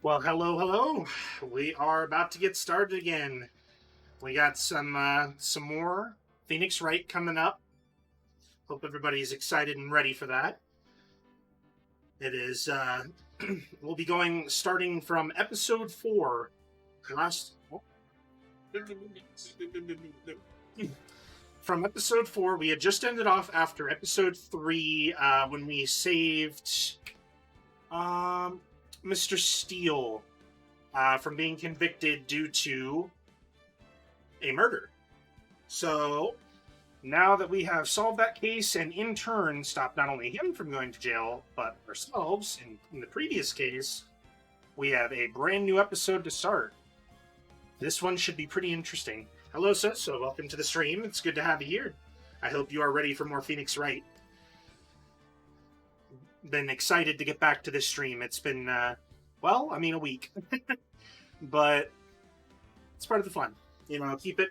Well, hello. We are about to get started again. We got some more Phoenix Wright coming up. Hope everybody's excited and ready for that. It is. We'll be starting from episode 4. From episode 4, we had just ended off after episode 3 when we saved Mr. Steele from being convicted due to a murder. So now that we have solved that case and in turn stopped not only him from going to jail, but ourselves, in the previous case, we have a brand new episode to start. This one should be pretty interesting. Hello, So welcome to the stream. It's good to have you here. I hope you are ready for more Phoenix Wright. Been excited to get back to this stream. It's been, a week. But it's part of the fun. You know, keep it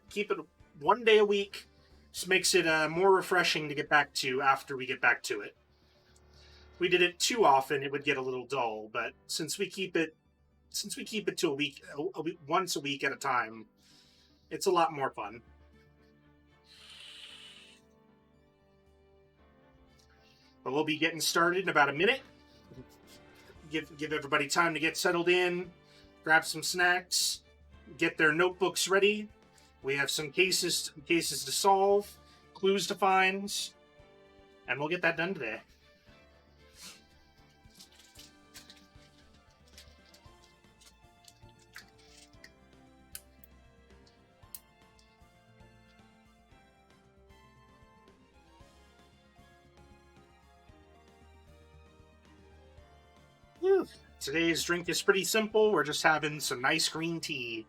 one day a week. Just makes it more refreshing to get back to after we get back to it. If we did it too often, it would get a little dull. But since we keep it to a week, once a week at a time, it's a lot more fun. But we'll be getting started in about a minute. Give everybody time to get settled in, grab some snacks, get their notebooks ready. We have some cases to solve, clues to find, and we'll get that done today. Whew. Today's drink is pretty simple. We're just having some nice green tea.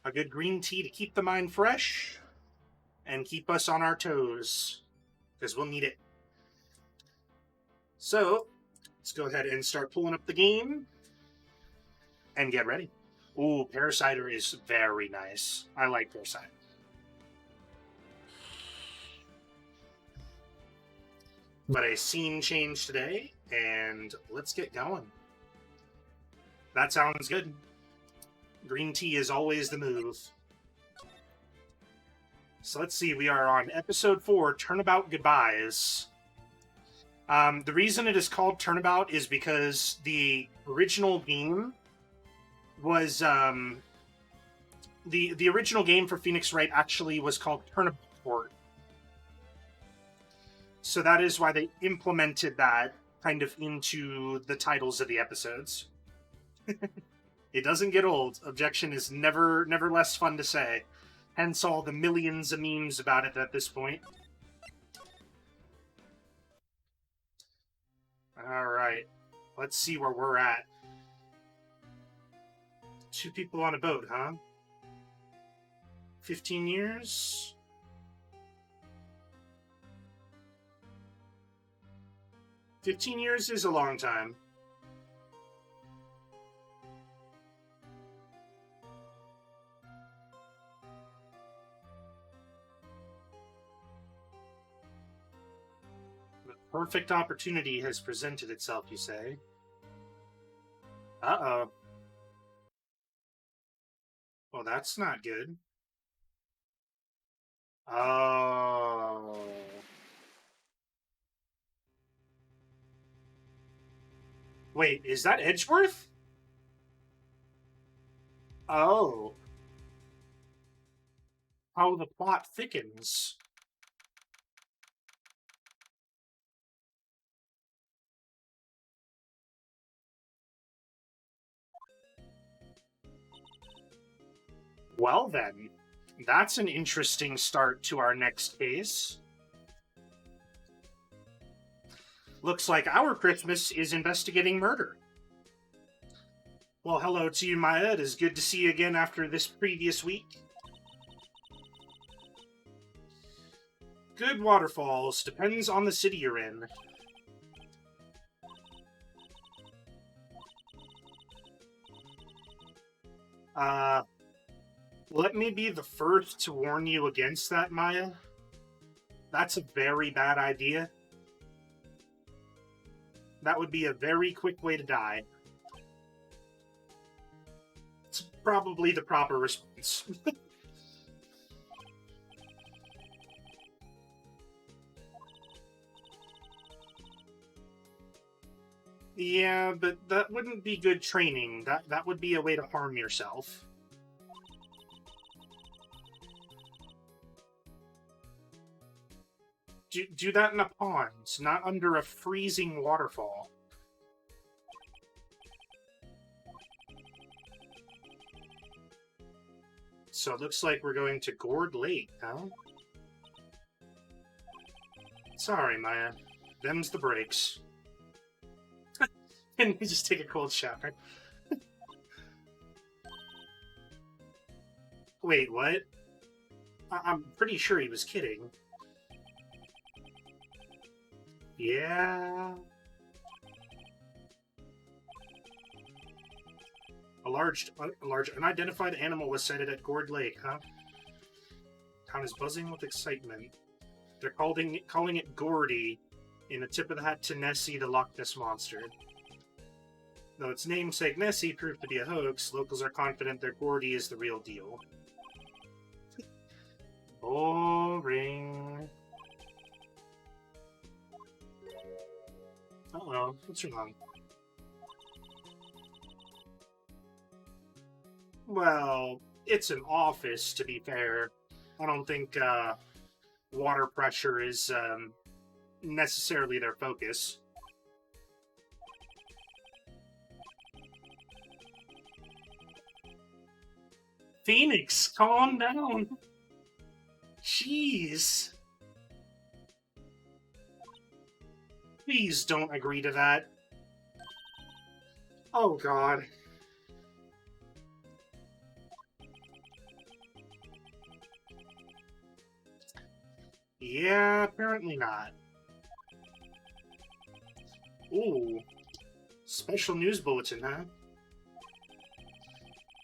A good green tea to keep the mind fresh and keep us on our toes, because we'll need it. So, let's go ahead and start pulling up the game and get ready. Ooh, pear cider is very nice. I like pear cider. But a scene change today, and let's get going. That sounds good. Green tea is always the move. So let's see, we are on episode 4, Turnabout Goodbyes. The reason it is called Turnabout is because the original game was, the original game for Phoenix Wright actually was called Turnabout. So that is why they implemented that kind of into the titles of the episodes. It doesn't get old. Objection is never less fun to say. Hence all the millions of memes about it at this point. Alright. Let's see where we're at. 2 people on a boat, huh? 15 years? "15 years is a long time. The perfect opportunity has presented itself, you say? Uh-oh. Well, that's not good. Oh. Wait, is that Edgeworth? Oh. How the plot thickens. Well then, that's an interesting start to our next case. Looks like our Christmas is investigating murder. Well, hello to you, Maya. It is good to see you again after this previous week. Good waterfalls. Depends on the city you're in. Uh, let me be the first to warn you against that, Maya. That's a very bad idea. That would be a very quick way to die. It's probably the proper response. Yeah, but that wouldn't be good training. That would be a way to harm yourself. Do that in a pond, not under a freezing waterfall. So it looks like we're going to Gourd Lake, huh? Sorry, Maya. Them's the breaks. And we just take a cold shower. Wait, what? I'm pretty sure he was kidding. Yeah. A large unidentified animal was sighted at Gourd Lake, huh? Town is buzzing with excitement. They're calling it Gordy, in a tip of the hat to Nessie, the Loch Ness monster. Though its namesake Nessie proved to be a hoax, locals are confident their Gordy is the real deal. Boring. Uh-oh, what's wrong? Well, it's an office, to be fair. I don't think water pressure is necessarily their focus. Phoenix, calm down. Jeez. Please don't agree to that. Oh, God. Yeah, apparently not. Ooh. Special news bulletin, huh?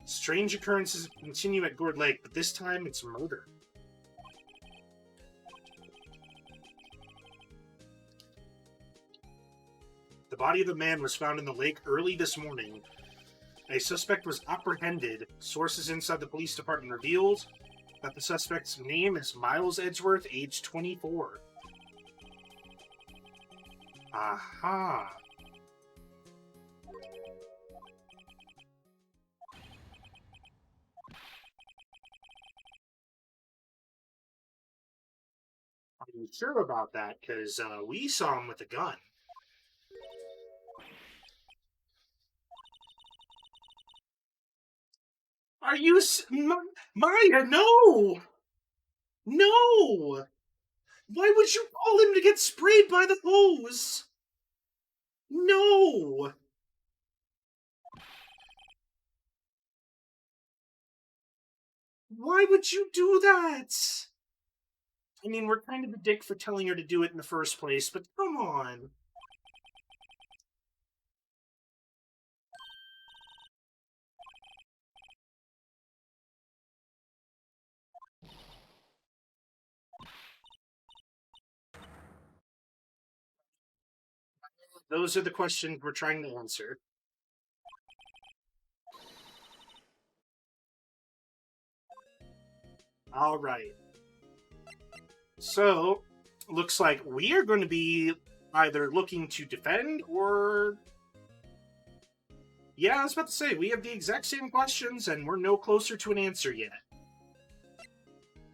Strange occurrences continue at Gourd Lake, but this time it's murder. The body of the man was found in the lake early this morning. A suspect was apprehended. Sources inside the police department revealed that the suspect's name is Miles Edgeworth, age 24. Aha. Are you sure about that? Because we saw him with a gun. Are you... Maya, no! No! Why would you call him to get sprayed by the hose? No! Why would you do that? I mean, we're kind of a dick for telling her to do it in the first place, but come on. Those are the questions we're trying to answer. All right. So, looks like we are going to be either looking to defend or. Yeah, I was about to say, we have the exact same questions and we're no closer to an answer yet.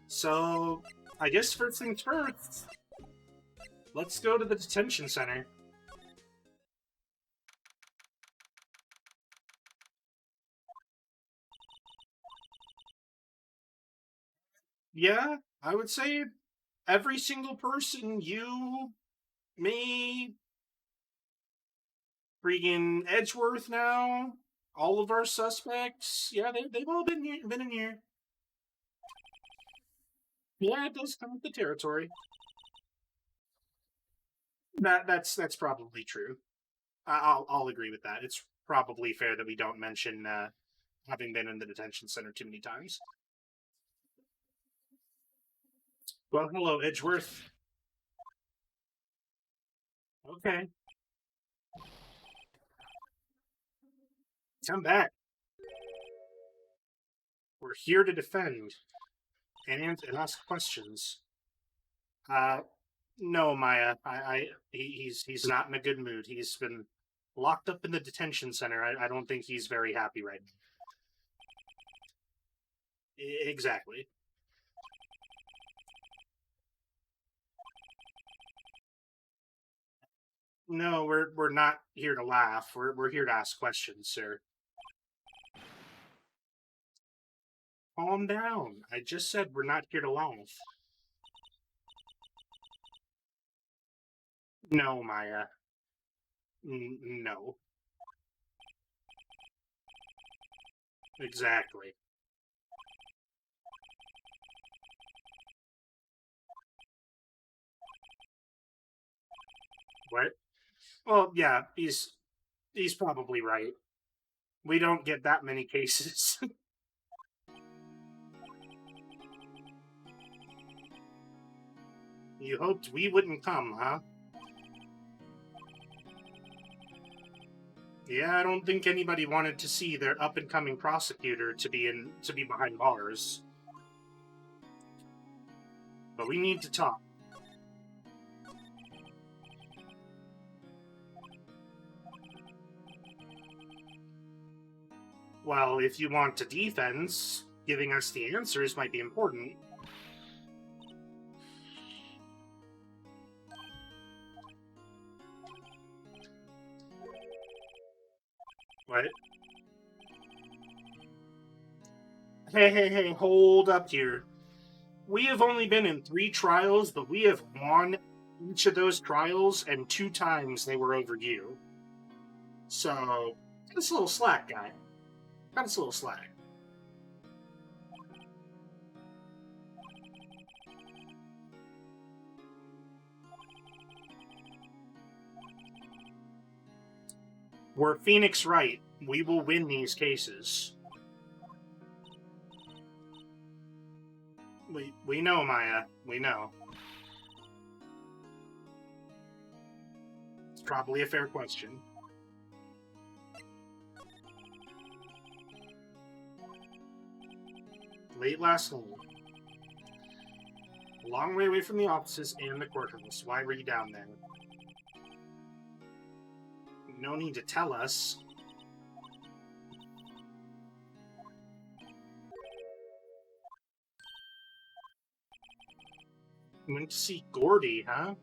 So, I guess first things first, let's go to the detention center. Yeah, I would say every single person, you, me, freaking Edgeworth now, all of our suspects, yeah, they've all been in here. Yeah, it does come with the territory. That's probably true. I'll agree with that. It's probably fair that we don't mention having been in the detention center too many times. Well, hello, Edgeworth. Okay. Come back. We're here to defend and ask questions. No, Maya. He's not in a good mood. He's been locked up in the detention center. I don't think he's very happy right now. Exactly. No, we're not here to laugh. We're here to ask questions, sir. Calm down. I just said we're not here to laugh. No, Maya. No. Exactly. What? Well, yeah, he's probably right. We don't get that many cases. You hoped we wouldn't come, huh? Yeah, I don't think anybody wanted to see their up-and-coming prosecutor to be behind bars. But we need to talk. Well, if you want a defense, giving us the answers might be important. What? Hey, hold up here. We have only been in 3 trials, but we have won each of those trials, and 2 times they were over you. So, cut us a little slack, guy. Cut us a little slack. We're Phoenix Wright. We will win these cases. We know, Maya. We know. It's probably a fair question. Late last night. A long way away from the offices and the courthouse. Why were you down there? No need to tell us. You went to see Gordy, huh?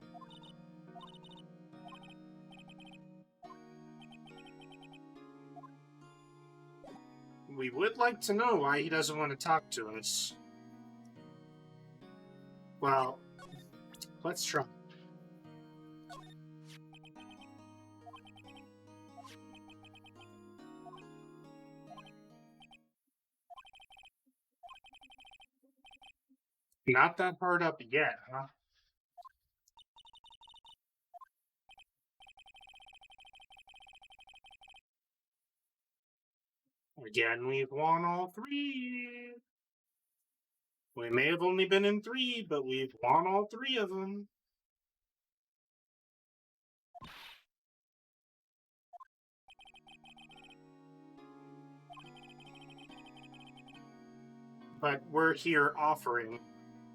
We would like to know why he doesn't want to talk to us. Well, let's try. Not that hard up yet, huh? Again, we've won all 3. We may have only been in 3, but we've won all 3 of them. But we're here offering.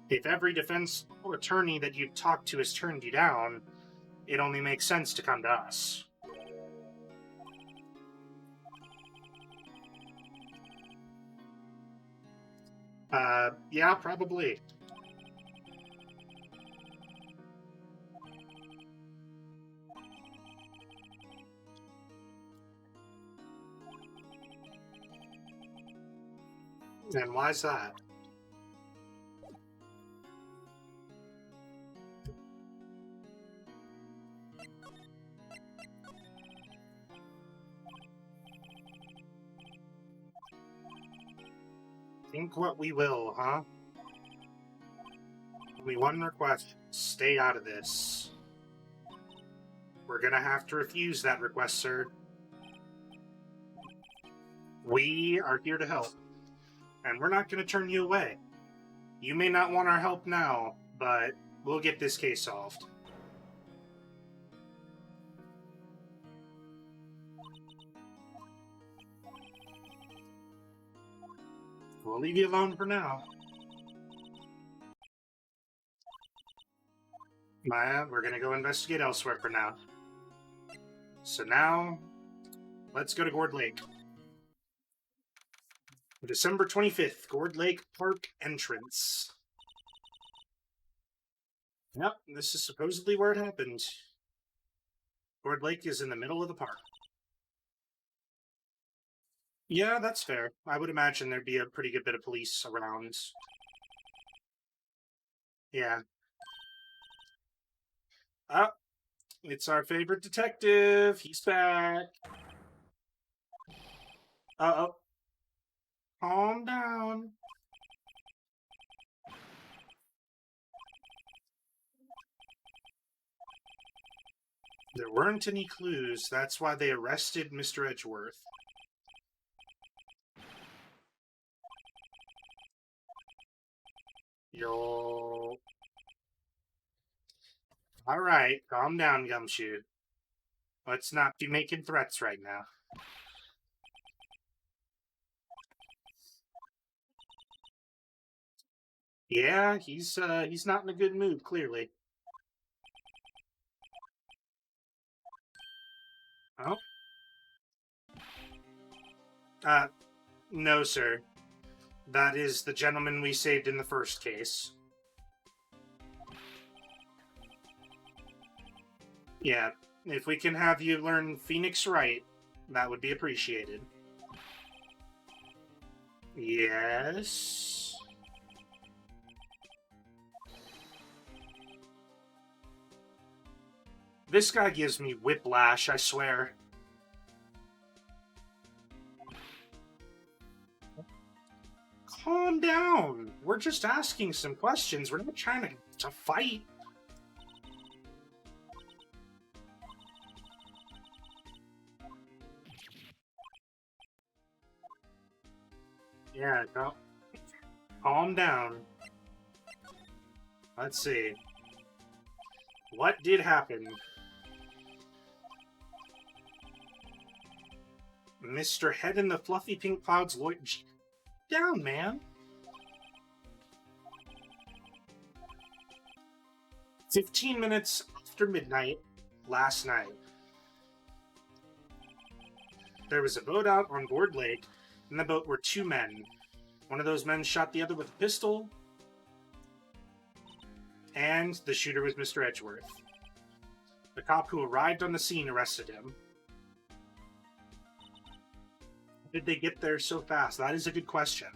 If every defense attorney that you've talked to has turned you down, it only makes sense to come to us. Yeah, probably. And why's that? Think what we will, huh? Only one request. Stay out of this. We're gonna have to refuse that request, sir. We are here to help, and we're not going to turn you away. You may not want our help now, but we'll get this case solved. We'll leave you alone for now. Maya, we're going to go investigate elsewhere for now. So now, let's go to Gourd Lake. December 25th, Gourd Lake Park entrance. Yep, this is supposedly where it happened. Gourd Lake is in the middle of the park. Yeah, that's fair. I would imagine there'd be a pretty good bit of police around. Yeah. Oh, it's our favorite detective. He's back. Uh-oh. Calm down. There weren't any clues. That's why they arrested Mr. Edgeworth. Yo. All right, calm down, Gumshoe. Let's not be making threats right now. Yeah, he's not in a good mood, clearly. Oh. No, sir. That is the gentleman we saved in the first case. Yeah, if we can have you learn Phoenix right, that would be appreciated. Yes? This guy gives me whiplash, I swear. Calm down. We're just asking some questions. We're not trying to fight. Yeah, no. Calm down. Let's see. What did happen? Mr. Head in the Fluffy Pink Clouds lawyer... Down, man. 15 minutes after midnight last night. There was a boat out on Gourd Lake. In the boat were two men. One of those men shot the other with a pistol, and the shooter was Mr. Edgeworth. The cop who arrived on the scene arrested him. How did they get there so fast? That is a good question.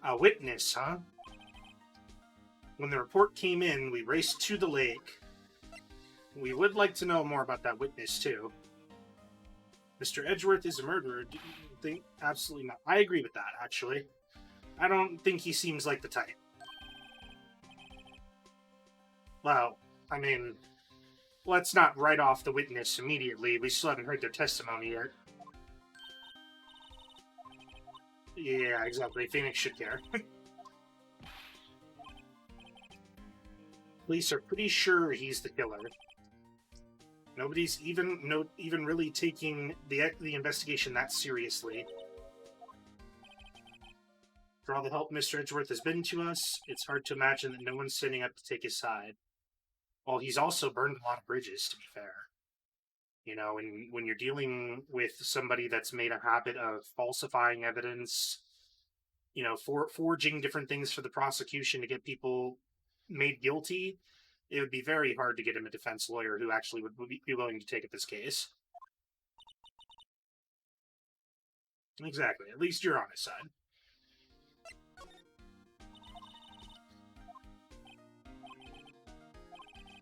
A witness, huh? When the report came in, we raced to the lake. We would like to know more about that witness, too. Mr. Edgeworth is a murderer. Do you think? Absolutely not. I agree with that, actually. I don't think he seems like the type. Well, I mean, let's not write off the witness immediately. We still haven't heard their testimony yet. Yeah, exactly. Phoenix should care. Police are pretty sure he's the killer. Nobody's even really taking the investigation that seriously. For all the help Mr. Edgeworth has been to us, it's hard to imagine that no one's standing up to take his side. Well, he's also burned a lot of bridges, to be fair. You know, when you're dealing with somebody that's made a habit of falsifying evidence, you know, forging different things for the prosecution to get people made guilty, it would be very hard to get him a defense lawyer who actually would be willing to take up this case. Exactly. At least you're on his side.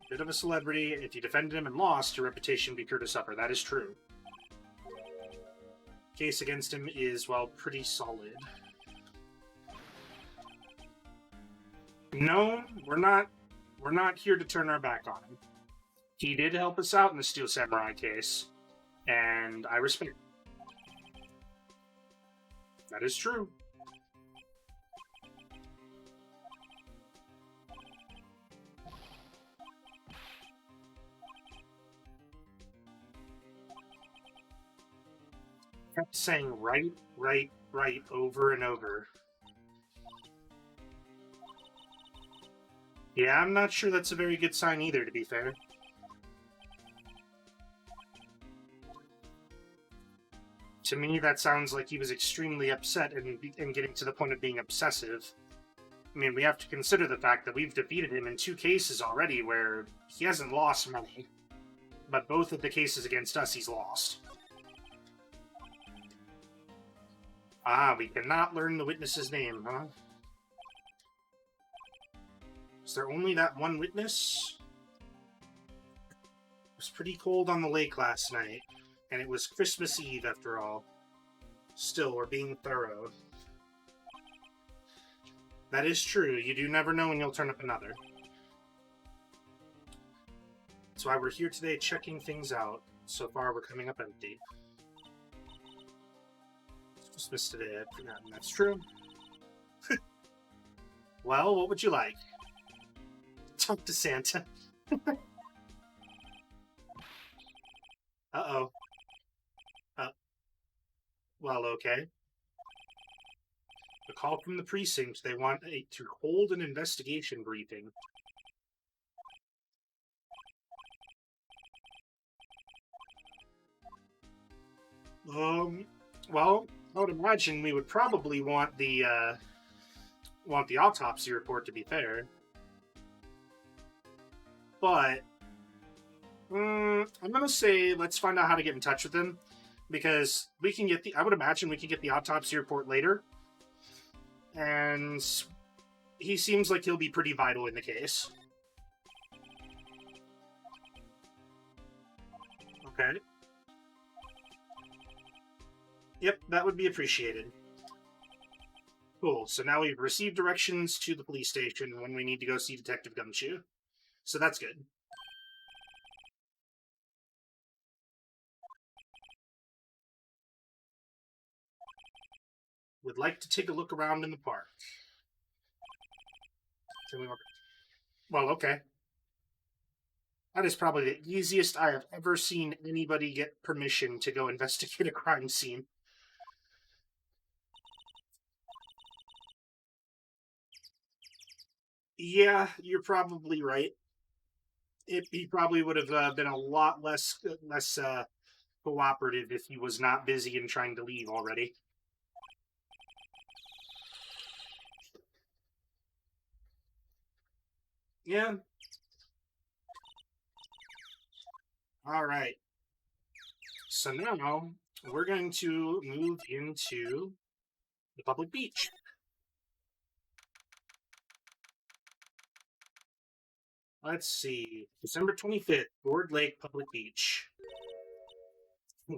Bit of a celebrity. If you defended him and lost, your reputation would be sure to suffer. That is true. Case against him is, well, pretty solid. No, we're not here to turn our back on him. He did help us out in the Steel Samurai case, and I respect That is true. Kept saying right, right, right over and over. Yeah, I'm not sure that's a very good sign either, to be fair. To me, that sounds like he was extremely upset and getting to the point of being obsessive. I mean, we have to consider the fact that we've defeated him in 2 cases already where he hasn't lost many. But both of the cases against us, he's lost. Ah, we cannot learn the witness's name, huh? Is there only that one witness? It was pretty cold on the lake last night, and it was Christmas Eve after all. Still, we're being thorough. That is true. You do never know when you'll turn up another. That's why we're here today checking things out. So far, we're coming up empty. It's Christmas today. I've forgotten. That's true. Well, what would you like? Talk to Santa. Uh-oh. Well, okay. A call from the precinct. They want to hold an investigation briefing. Well, I would imagine we would probably want the autopsy report, to be fair. But I'm gonna say let's find out how to get in touch with him, because we can get I would imagine we can get the autopsy report later, and he seems like he'll be pretty vital in the case. Okay. Yep, that would be appreciated. Cool. So now we've received directions to the police station when we need to go see Detective Gumshoe. So that's good. Would like to take a look around in the park. Can we? Well, okay. That is probably the easiest I have ever seen anybody get permission to go investigate a crime scene. Yeah, you're probably right. He probably would have been a lot less cooperative if he was not busy and trying to leave already. Yeah. All right. So now we're going to move into the public beach. Let's see. December 25th, Board Lake Public Beach.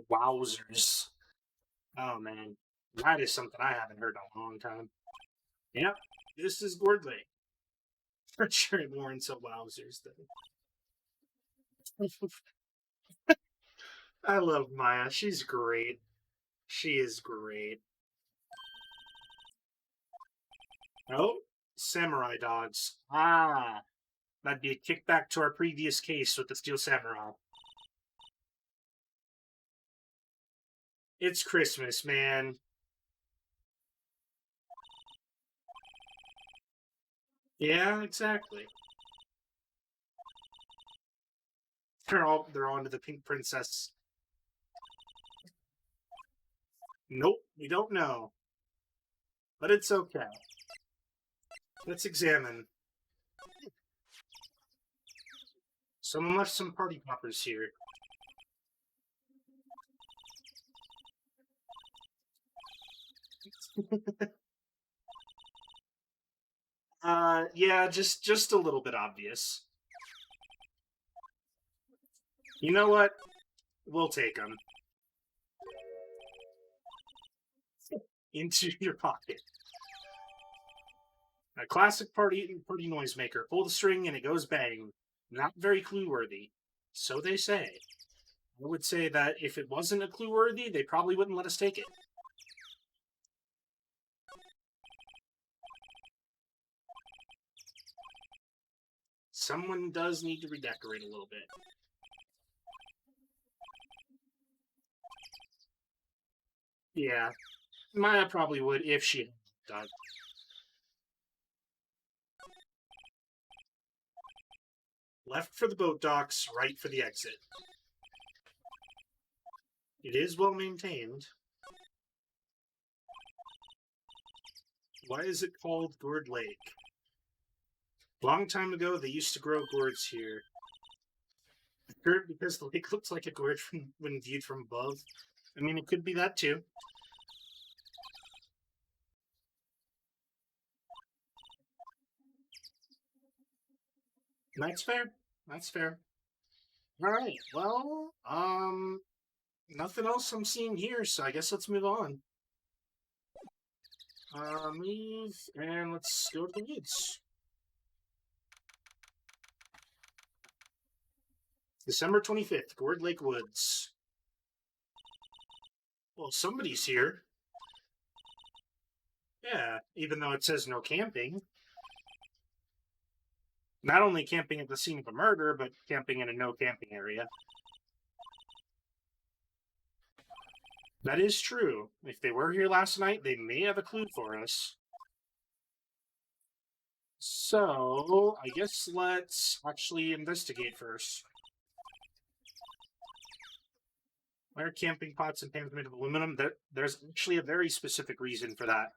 Wowzers. Oh, man. That is something I haven't heard in a long time. Yep, this is Gourd Lake. For sure, Lauren said wowzers, though. I love Maya. She's great. She is great. Oh, samurai dogs. Ah, that'd be a kickback to our previous case with the Steel Samurai. It's Christmas, man. Yeah, exactly. They're on to the Pink Princess. Nope, we don't know. But it's okay. Let's examine. Someone left some party poppers here. Yeah, just a little bit obvious. You know what? We'll take them. Into your pocket. A classic party noisemaker. Pull the string and it goes bang. Not very clue-worthy. So they say. I would say that if it wasn't a clue-worthy, they probably wouldn't let us take it. someone does need to redecorate a little bit. Yeah, Maya probably would if she had done. Left for the boat docks, right for the exit. It is well maintained. Why is it called Gourd Lake? Long time ago, they used to grow gourds here. Sure, because the lake looks like a gourd when viewed from above. I mean, it could be that too. That's fair. That's fair. All right. Well, nothing else I'm seeing here, so I guess let's move on. Move, and let's go to the woods. December 25th, Gourd Lake Woods. Well, somebody's here. Yeah, even though it says no camping. Not only camping at the scene of a murder, but camping in a no camping area. That is true. If they were here last night, they may have a clue for us. So, I guess let's actually investigate first. Why are camping pots and pans made of aluminum? There's actually a very specific reason for that.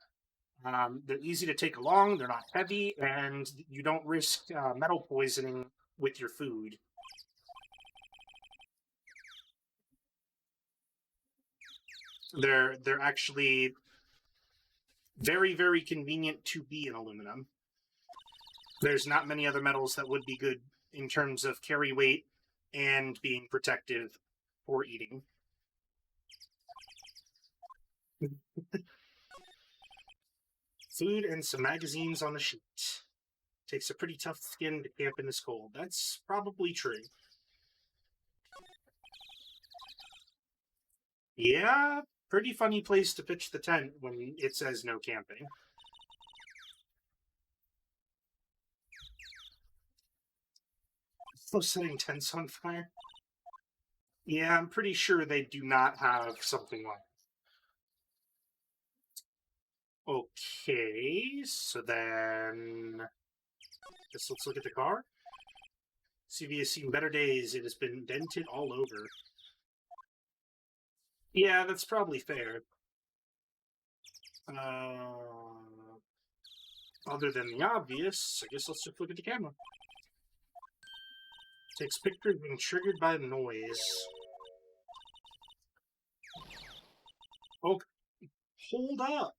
They're easy to take along, they're not heavy, and you don't risk metal poisoning with your food. They're actually very, very convenient to be in aluminum. There's not many other metals that would be good in terms of carry weight and being protective for eating. Food and some magazines on the sheet. Takes a pretty tough skin to camp in this cold. That's probably true. Yeah, pretty funny place to pitch the tent when it says no camping. So setting tents on fire? Yeah, I'm pretty sure they do not have something like that. Okay, so then guess let's look at the car. CV has seen better days. It has been dented all over. Yeah, that's probably fair. Other than the obvious, I guess let's just look at the camera. Takes pictures being triggered by the noise. Oh, hold up.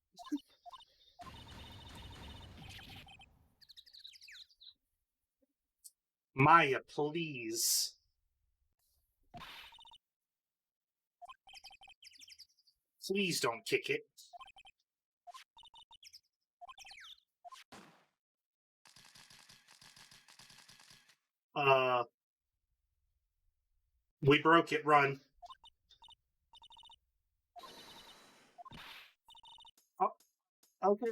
Maya, please. Please don't kick it. We broke it, run. Oh, okay.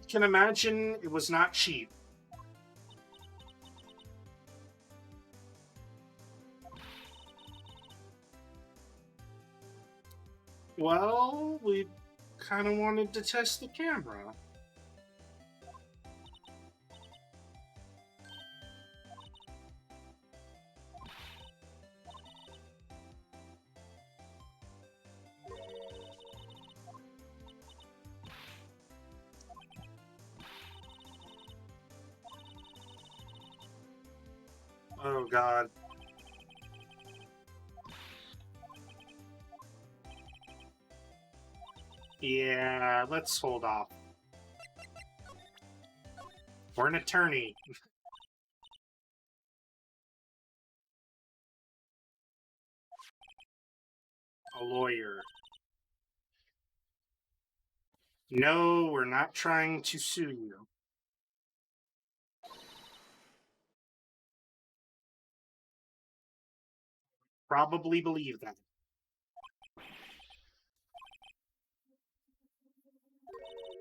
Can imagine it was not cheap. Well, we kind of wanted to test the camera. Oh, God. Yeah, let's hold off. We're an attorney. A lawyer. No, we're not trying to sue you. probably believe that.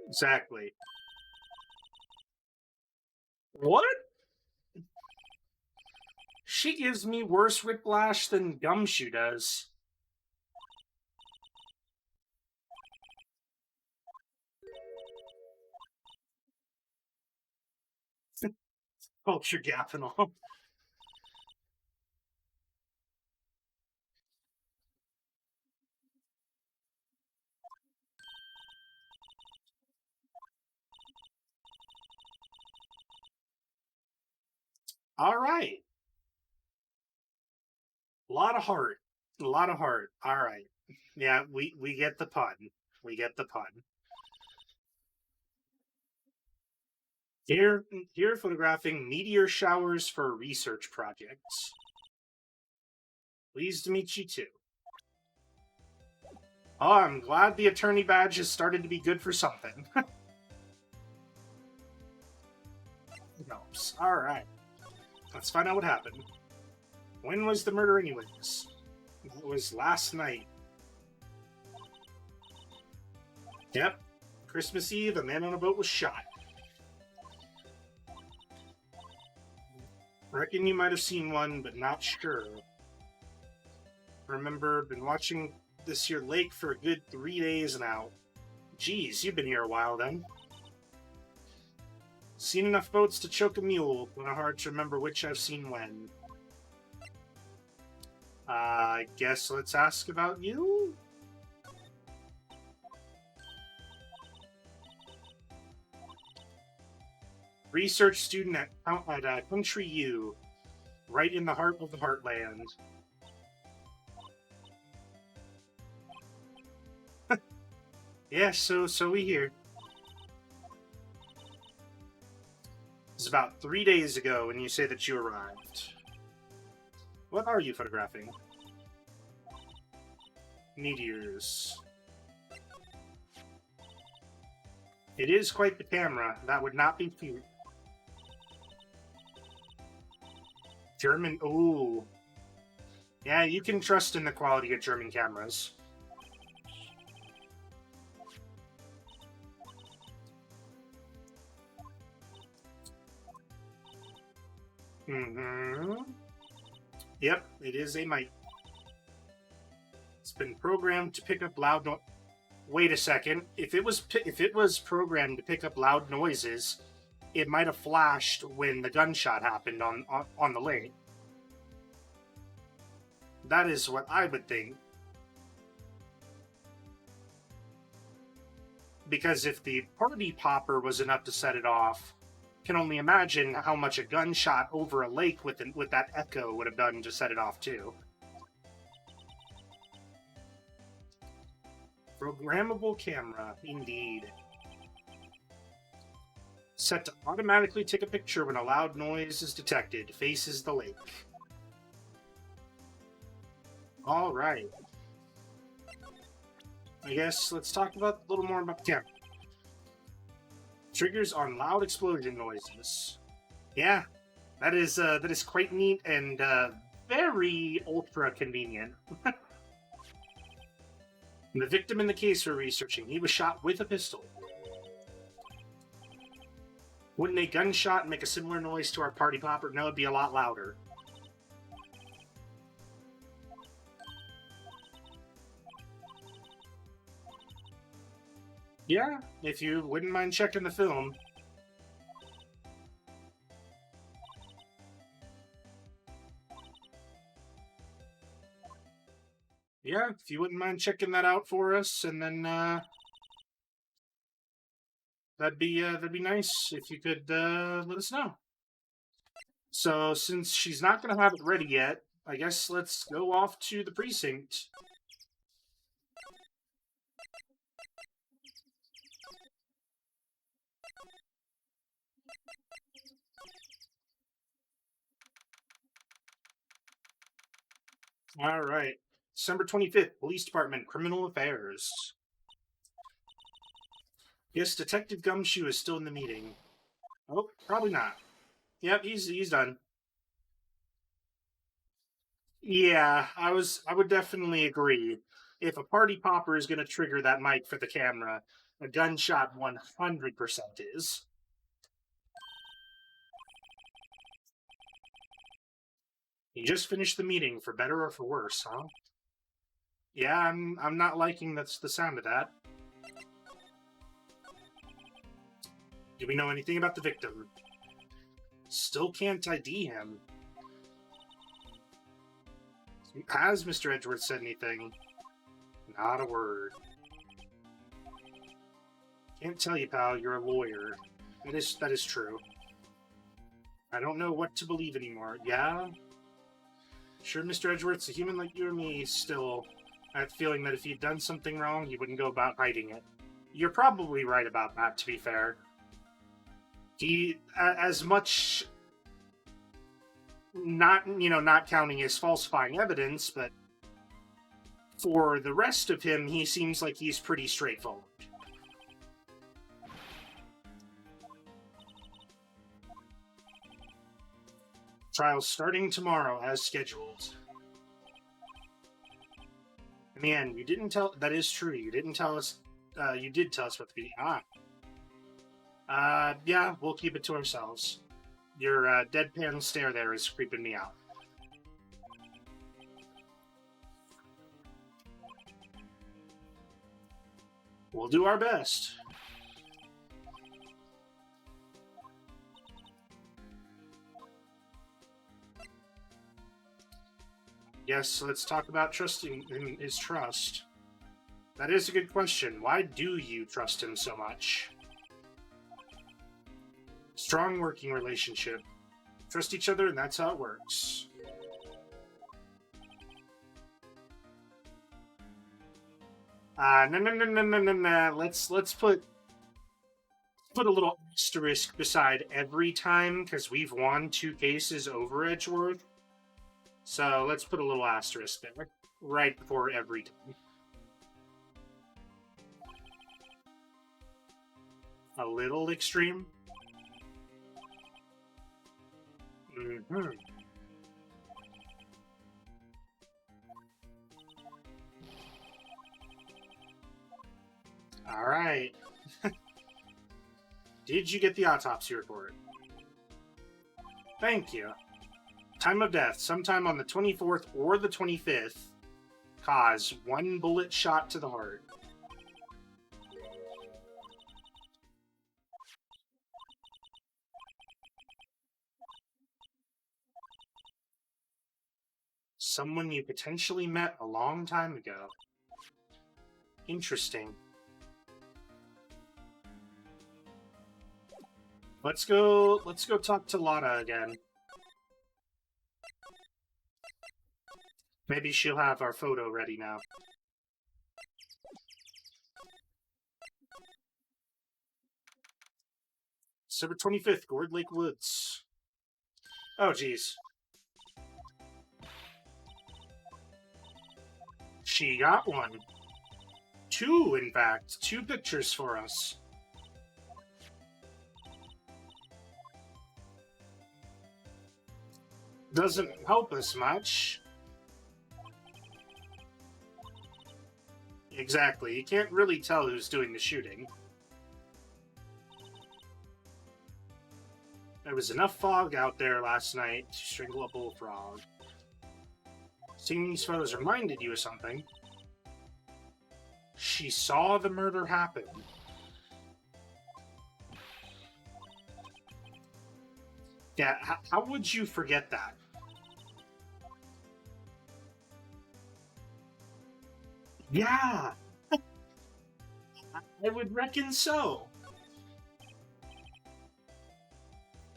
Exactly. What? She gives me worse whiplash than Gumshoe does. Culture gap and all. All right. A lot of heart. A lot of heart. All right. Yeah, we get the pun. We get the pun. Here photographing meteor showers for research projects. Pleased to meet you too. Oh, I'm glad the attorney badge has started to be good for something. Helps. All right. Let's find out what happened. When was the murder, anyways? It was last night. Yep. Christmas Eve, a man on a boat was shot. Reckon you might have seen one, but not sure. Remember, been watching this here lake for a good 3 days now. Geez, you've been here a while then. Seen enough boats to choke a mule, but hard to remember which I've seen when. I guess let's ask about you? Research student at Country U, right in the heart of the heartland. Yeah, so we hear. It's about 3 days ago when you say that you arrived. What are you photographing? Meteors. It is quite the camera. That would not be cute. German. Ooh. Yeah, you can trust in the quality of German cameras. Mm-hmm. Yep, it is a mic. It's been programmed to pick up loud noise. Wait a second. If it was programmed to pick up loud noises, it might have flashed when the gunshot happened on the lake. That is what I would think. Because if the party popper was enough to set it off, can only imagine how much a gunshot over a lake with that echo would have done to set it off too. Programmable camera, indeed. Set to automatically take a picture when a loud noise is detected. Faces the lake. All right. I guess let's talk a little more about the camera. Triggers on loud explosion noises. Yeah, that is quite neat and very ultra convenient. The victim in the case we're researching, he was shot with a pistol. Wouldn't a gunshot make a similar noise to our party popper? No, it'd be a lot louder. Yeah, if you wouldn't mind checking the film. Yeah, if you wouldn't mind checking that out for us, and then that'd be nice if you could let us know. So since she's not going to have it ready yet, I guess let's go off to the precinct. All right. December 25th, Police Department, Criminal Affairs. Yes, Detective Gumshoe is still in the meeting. Oh, probably not. Yep, he's done. Yeah, I would definitely agree. If a party popper is going to trigger that mic for the camera, a gunshot 100% is. You just finished the meeting, for better or for worse, huh? Yeah, I'm not liking the sound of that. Do we know anything about the victim? Still can't ID him. Has Mr. Edgeworth said anything? Not a word. Can't tell you, pal. You're a lawyer. That is true. I don't know what to believe anymore. Yeah? Sure, Mr. Edgeworth's a human like you or me. Still, I have a feeling that if he'd done something wrong, he wouldn't go about hiding it. You're probably right about that, to be fair. As much not counting his falsifying evidence, but for the rest of him, he seems like he's pretty straightforward. Trial's starting tomorrow as scheduled. In the end, you didn't tell. That is true. You didn't tell us. You did tell us about the meeting. Yeah, we'll keep it to ourselves. Your deadpan stare there is creeping me out. We'll do our best. Yes, let's talk about trusting in his trust. That is a good question. Why do you trust him so much? Strong working relationship. Trust each other, and that's how it works. No. Let's put a little asterisk beside every time, because we've won 2 cases over Edgeworth. So let's put a little asterisk there, right before every time. A little extreme? Mm-hmm. All right. Did you get the autopsy report? Thank you. Time of death, sometime on the 24th or the 25th. Cause, 1 bullet shot to the heart. Someone you potentially met a long time ago. Interesting. Let's go talk to Lotta again. Maybe she'll have our photo ready now. December 25th, Gourd Lake Woods. Oh, geez. She got one. 2, in fact. 2 pictures for us. Doesn't help us much. Exactly. You can't really tell who's doing the shooting. There was enough fog out there last night to strangle a bullfrog. Seeing these photos reminded you of something. She saw the murder happen. Yeah, how would you forget that? Yeah! I would reckon so.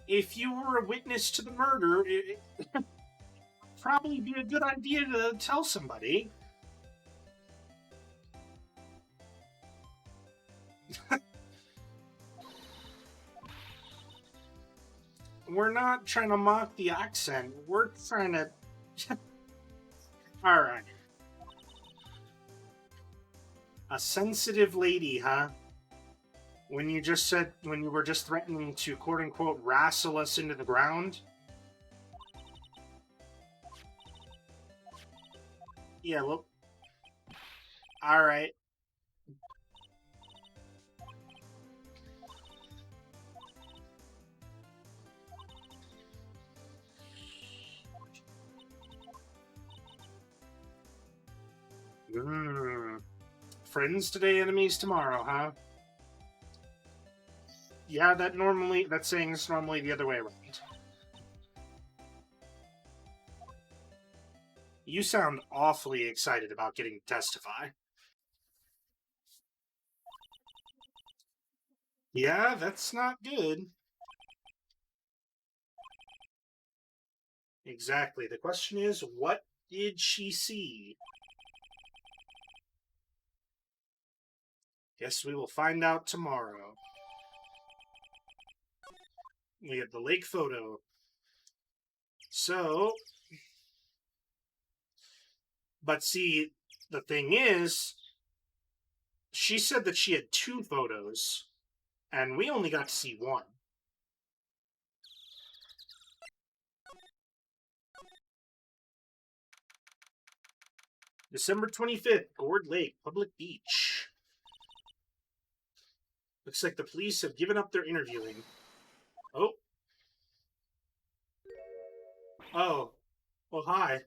If you were a witness to the murder, it'd probably be a good idea to tell somebody. We're not trying to mock the accent. We're trying to... Alright. A sensitive lady, huh? When you were just threatening to quote-unquote wrestle us into the ground? Yeah, well, all right. Friends today, enemies tomorrow, huh? Yeah, that saying's normally the other way around. You sound awfully excited about getting to testify. Yeah, that's not good. Exactly. The question is, what did she see? Guess we will find out tomorrow. We have the lake photo. So, but see, the thing is, she said that she had 2 photos, and we only got to see one. December 25th, Gourd Lake, public beach. Looks like the police have given up their interviewing. Oh. Oh. Well, hi.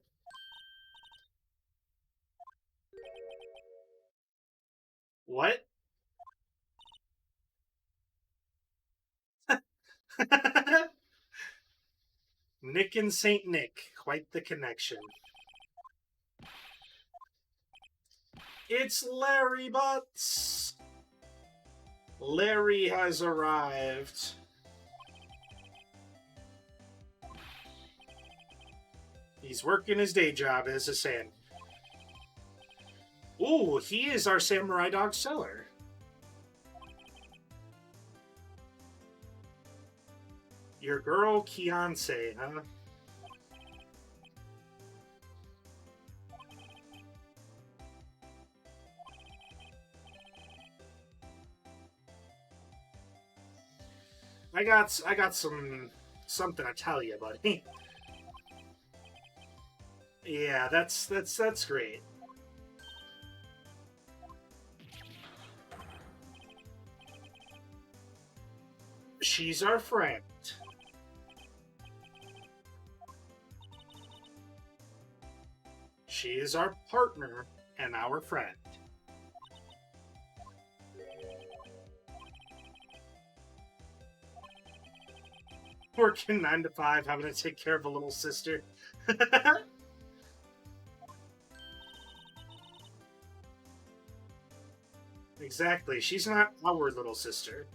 What? Nick and St. Nick. Quite the connection. It's Larry Butts. Larry has arrived. He's working his day job as a sand. Ooh, he is our samurai dog seller. Your girl, Kianse, huh? I got something to tell you, buddy. Yeah, that's great. She's our friend. She is our partner and our friend. Working 9 to 5, having to take care of a little sister. Exactly. She's not our little sister.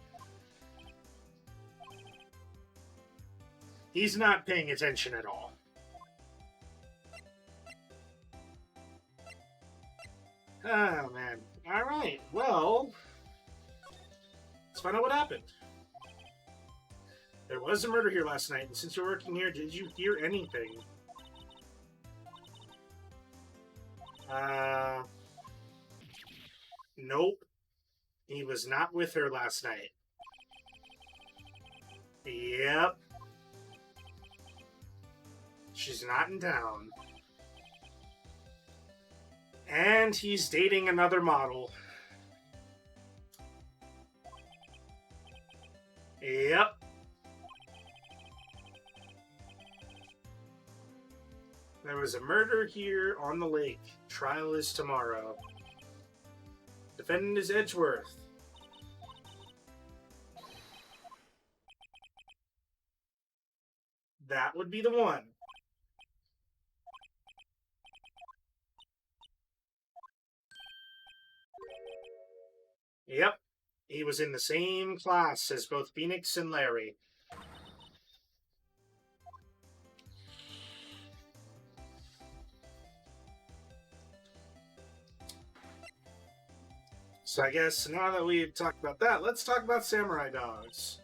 He's not paying attention at all. Oh, man. All right. Well, let's find out what happened. There was a murder here last night, and since you're working here, did you hear anything? Nope. He was not with her last night. Yep. She's not in town. And he's dating another model. Yep. There was a murder here on the lake. Trial is tomorrow. Defendant is Edgeworth. That would be the one. Yep. He was in the same class as both Phoenix and Larry. So I guess now that we've talked about that, let's talk about samurai dogs.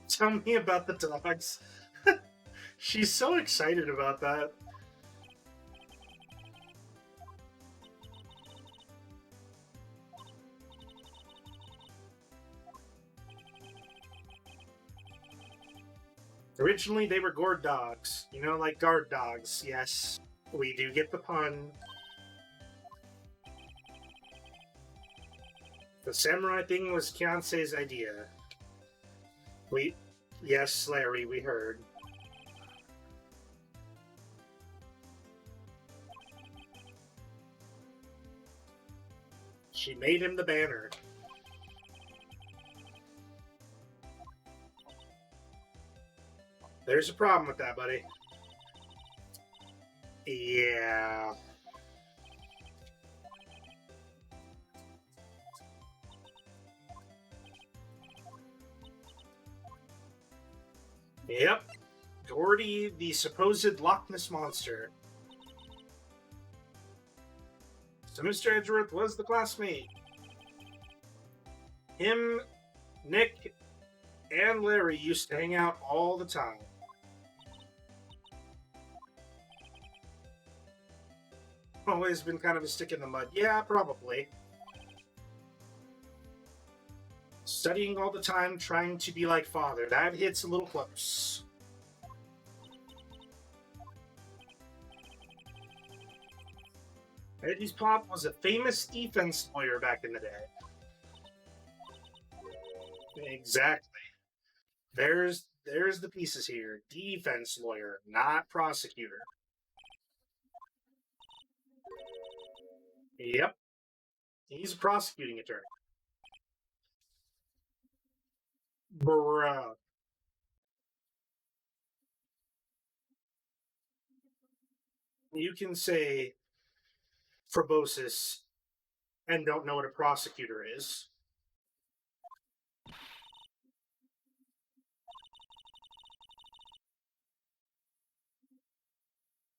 Tell me about the dogs. She's so excited about that. Originally, they were gourd dogs. You know, like guard dogs, yes. We do get the pun. The samurai thing was Kianse's idea. Yes, Larry, we heard. She made him the banner. There's a problem with that, buddy. Yeah. Yep. Gordy, the supposed Loch Ness monster. So Mr. Edgeworth was the classmate. Him, Nick, and Larry used to hang out all the time. Always been kind of a stick in the mud. Yeah, probably. Studying all the time, trying to be like father. That hits a little close. Eddie's pop was a famous defense lawyer back in the day. Exactly. There's the pieces here. Defense lawyer, not prosecutor. Yep. He's a prosecuting attorney. Bruh. You can say proboscis and don't know what a prosecutor is.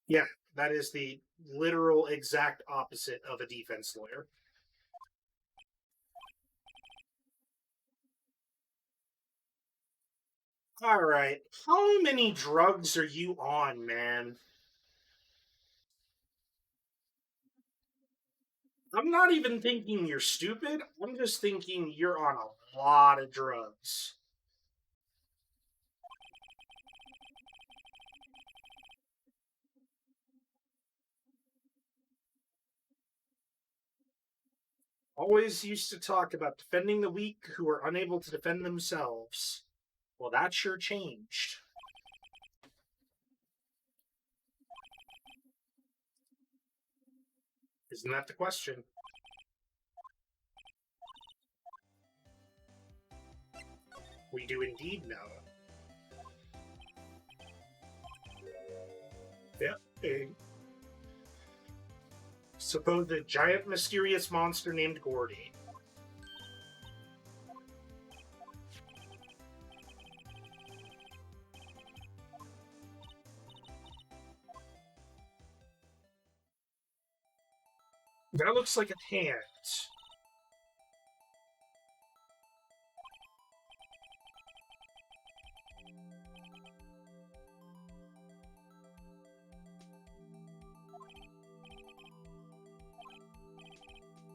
Yeah, that is the literal exact opposite of a defense lawyer. All right. How many drugs are you on, man? I'm not even thinking you're stupid. I'm just thinking you're on a lot of drugs. Always used to talk about defending the weak who are unable to defend themselves. Well, that sure changed. Isn't that the question? We do indeed know. Yep. A supposed giant mysterious monster named Gordy. That looks like a hand.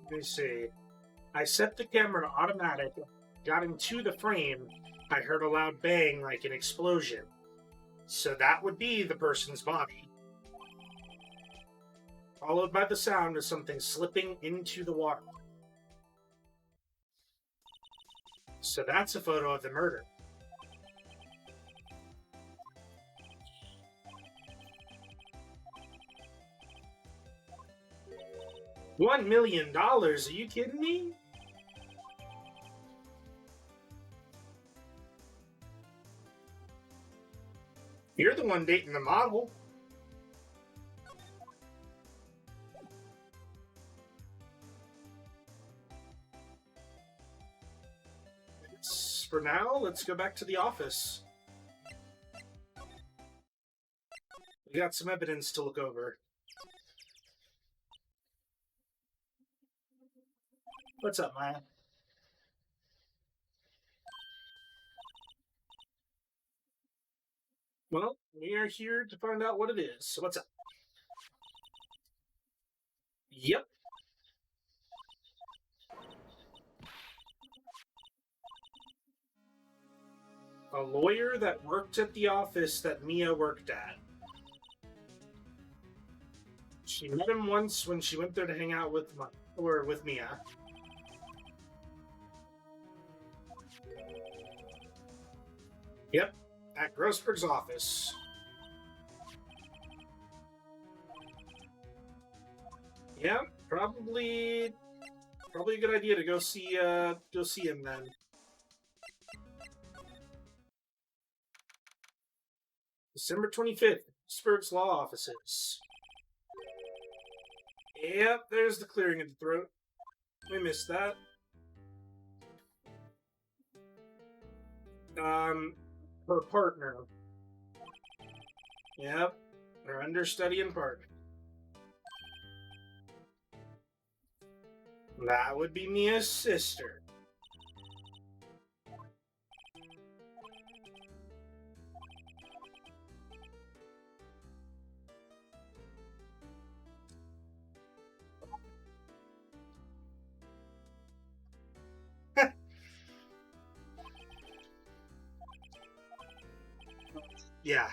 Let me see. I set the camera to automatic, got into the frame. I heard a loud bang like an explosion. So that would be the person's body. Followed by the sound of something slipping into the water. So that's a photo of the murder. $1 million? Are you kidding me? You're the one dating the model. For now, let's go back to the office. We got some evidence to look over. What's up, Maya? Well, we are here to find out what it is. So what's up? Yep. A lawyer that worked at the office that Mia worked at. She met him once when she went there to hang out with Mia. Yep, at Grossberg's office. Yeah, probably a good idea to go see him then. December 25th, Grossberg's law offices. Yep, there's the clearing of the throat. We missed that. Her partner. Yep, her understudy and partner. That would be Mia's sister. Yeah.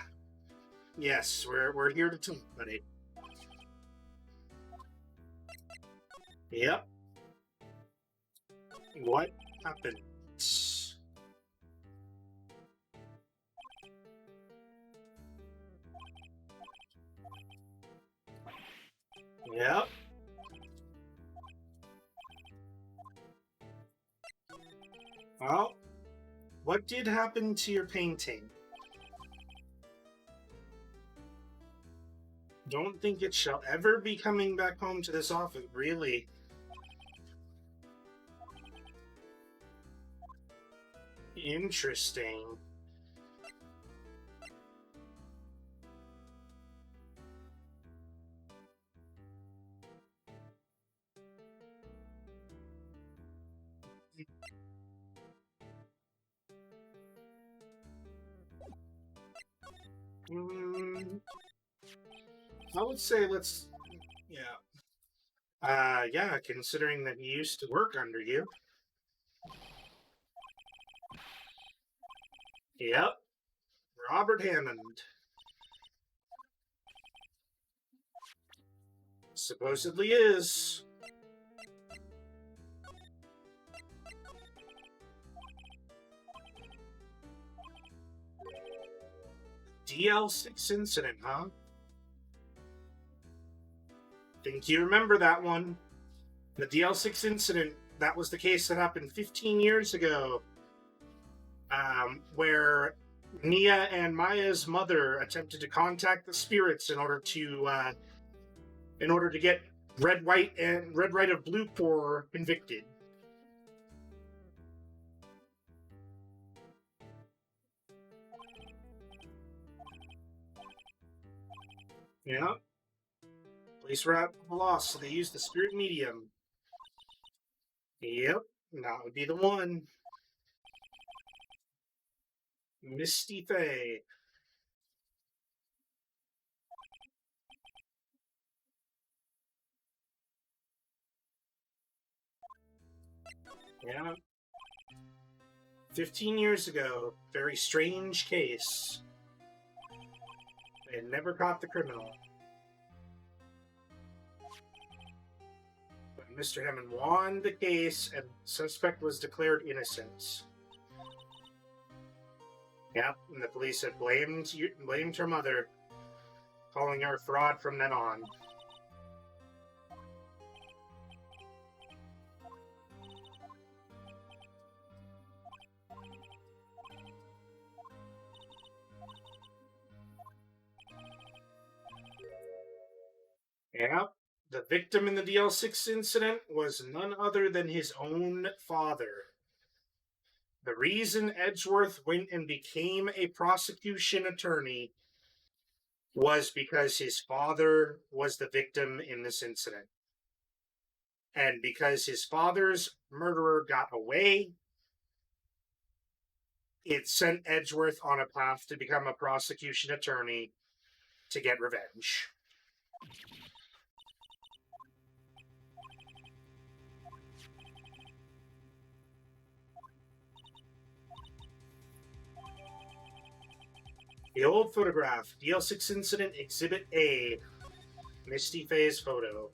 Yes, we're here to talk, buddy. Yep. What happened? Yep. Well, what did happen to your painting? Don't think it shall ever be coming back home to this office, really. Interesting. I would say let's... Yeah. Yeah, considering that he used to work under you. Yep. Robert Hammond. Supposedly is. DL6 incident, huh? Think you remember that one. The DL6 incident, that was the case that happened 15 years ago, where Nia and Maya's mother attempted to contact the spirits in order to get Red, White, and Red, Right of Blue Corps convicted. Yeah. Police were at the loss, so they used the spirit medium. Yep, that would be the one. Misty Faye. Yeah. 15 years ago, very strange case. They had never caught the criminal. But Mr. Hammond won the case, and the suspect was declared innocent. Yep, and the police had blamed her mother, calling her fraud from then on. Yep, the victim in the DL6 incident was none other than his own father. The reason Edgeworth went and became a prosecution attorney was because his father was the victim in this incident. And because his father's murderer got away, it sent Edgeworth on a path to become a prosecution attorney to get revenge. The old photograph, DL6 Incident Exhibit A. Misty phase photo.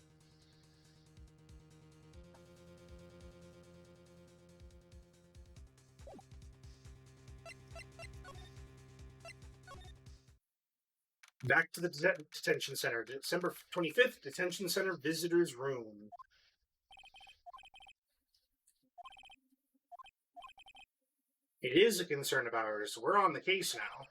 Back to the detention center. December 25th, detention center visitors room. It is a concern of ours. We're on the case now.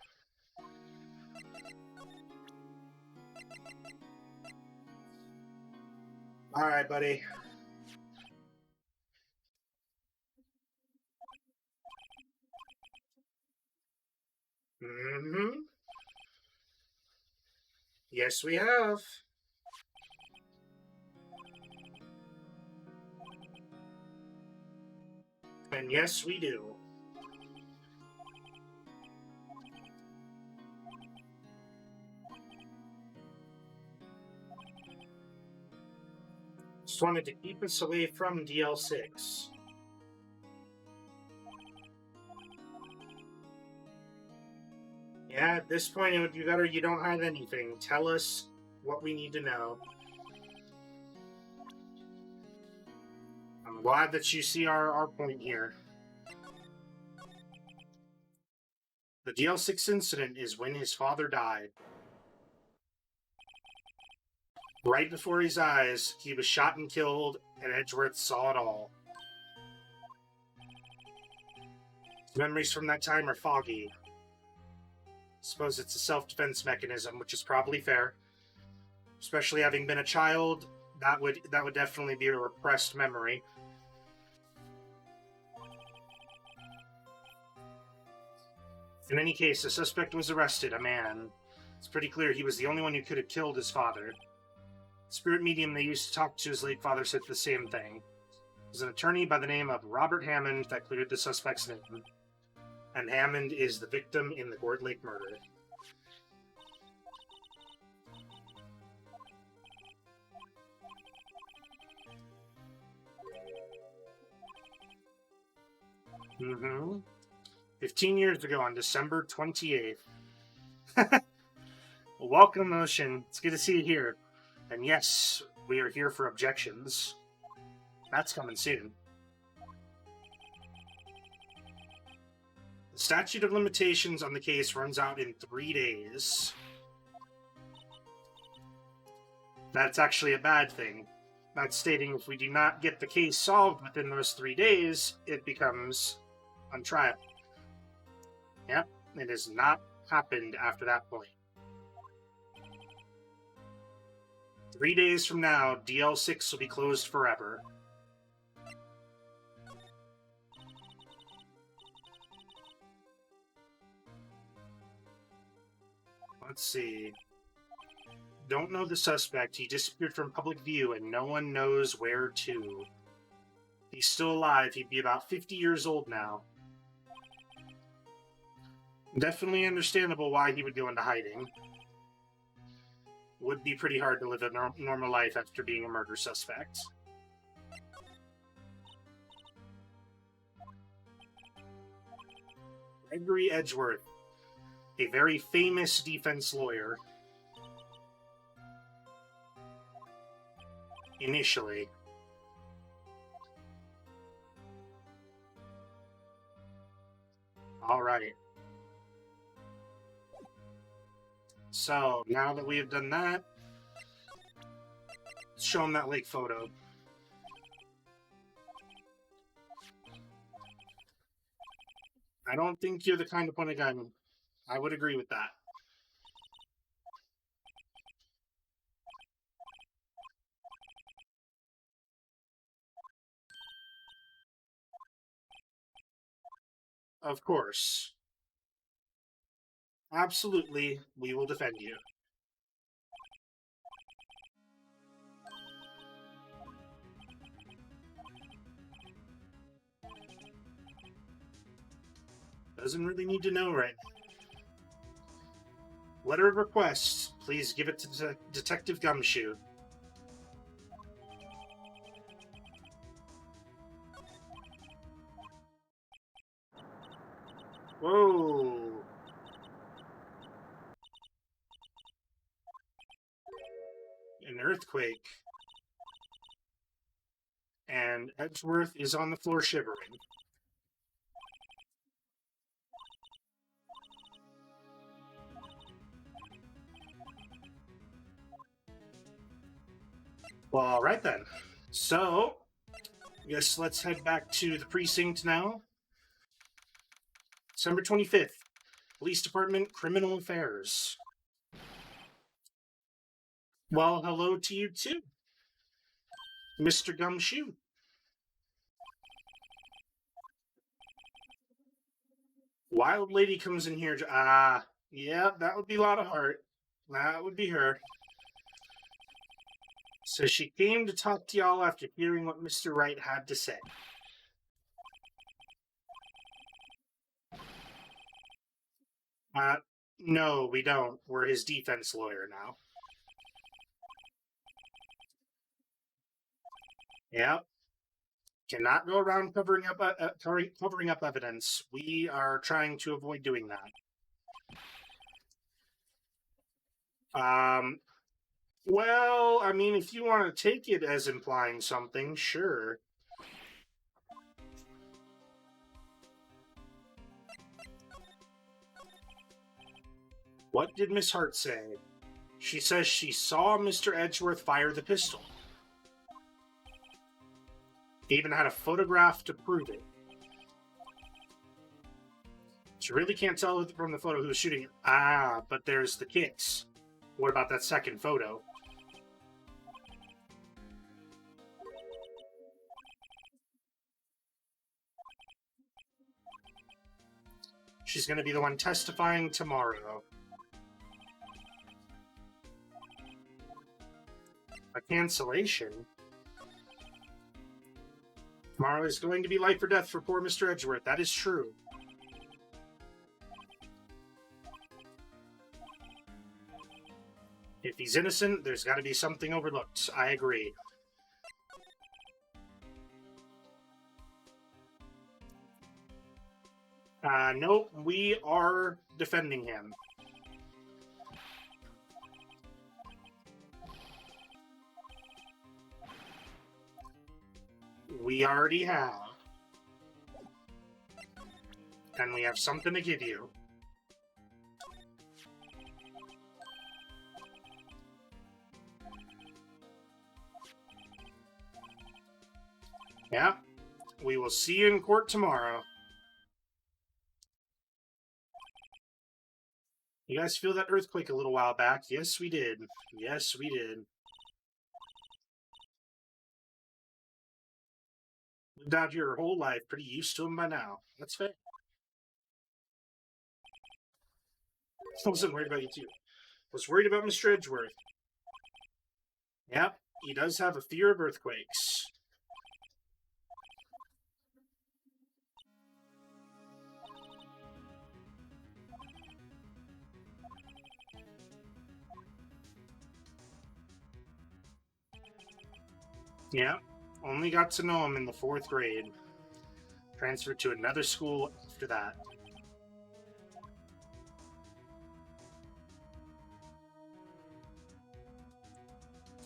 All right, buddy. Mm-hmm. Yes, we have. And yes, we do. Just wanted to keep us away from DL6. Yeah, at this point, it would be better you don't hide anything. Tell us what we need to know. I'm glad that you see our point here. The DL6 incident is when his father died. Right before his eyes, he was shot and killed, and Edgeworth saw it all. His memories from that time are foggy. Suppose it's a self-defense mechanism, which is probably fair. Especially having been a child, that would definitely be a repressed memory. In any case, the suspect was arrested, a man. It's pretty clear he was the only one who could have killed his father. The spirit medium they used to talk to his late father said the same thing. It was an attorney by the name of Robert Hammond that cleared the suspect's name. And Hammond is the victim in the Gourd Lake murder. Mm-hmm. 15 years ago on December 28th. Welcome, Ocean. It's good to see you here. And yes, we are here for objections. That's coming soon. The statute of limitations on the case runs out in 3 days. That's actually a bad thing. That's stating if we do not get the case solved within those 3 days, it becomes untriable. Yep, it has not happened after that point. 3 days from now, DL6 will be closed forever. Let's see. Don't know the suspect. He disappeared from public view and no one knows where to. He's still alive. He'd be about 50 years old now. Definitely understandable why he would go into hiding. Would be pretty hard to live a normal life after being a murder suspect. Gregory Edgeworth, a very famous defense lawyer. Initially. Alright. So, now that we have done that, let's show him that lake photo. I don't think you're the kind to point a gun. I would agree with that. Of course. Absolutely, we will defend you. Doesn't really need to know right now. Letter of request. Please give it to Detective Gumshoe. Whoa. an earthquake. And Edgeworth is on the floor shivering. Well, all right then. So, I guess let's head back to the precinct now. December 25th, Police Department, Criminal Affairs. Well, hello to you too, Mr. Gumshoe. Wild lady comes in here. Yeah, that would be a lot of heart. That would be her. So she came to talk to y'all after hearing what Mr. Wright had to say. No, we don't. We're his defense lawyer now. Yep. Cannot go around covering up evidence. We are trying to avoid doing that. Well, I mean, if you want to take it as implying something, sure. What did Miss Hart say? She says she saw Mr. Edgeworth fire the pistol. He even had a photograph to prove it. She really can't tell from the photo who was shooting it. But there's the kicks. What about that second photo? She's going to be the one testifying tomorrow. A cancellation? Tomorrow is going to be life or death for poor Mr. Edgeworth. That is true. If he's innocent, there's got to be something overlooked. I agree. Nope, we are defending him. We already have. And we have something to give you. Yeah, we will see you in court tomorrow. You guys feel that earthquake a little while back? Yes, we did. Yes, we did. Lived out your whole life, pretty used to them by now. That's fair. I wasn't worried about you too. I was worried about Mr. Edgeworth. Yep, he does have a fear of earthquakes. Yeah, only got to know him in the 4th grade. Transferred to another school after that.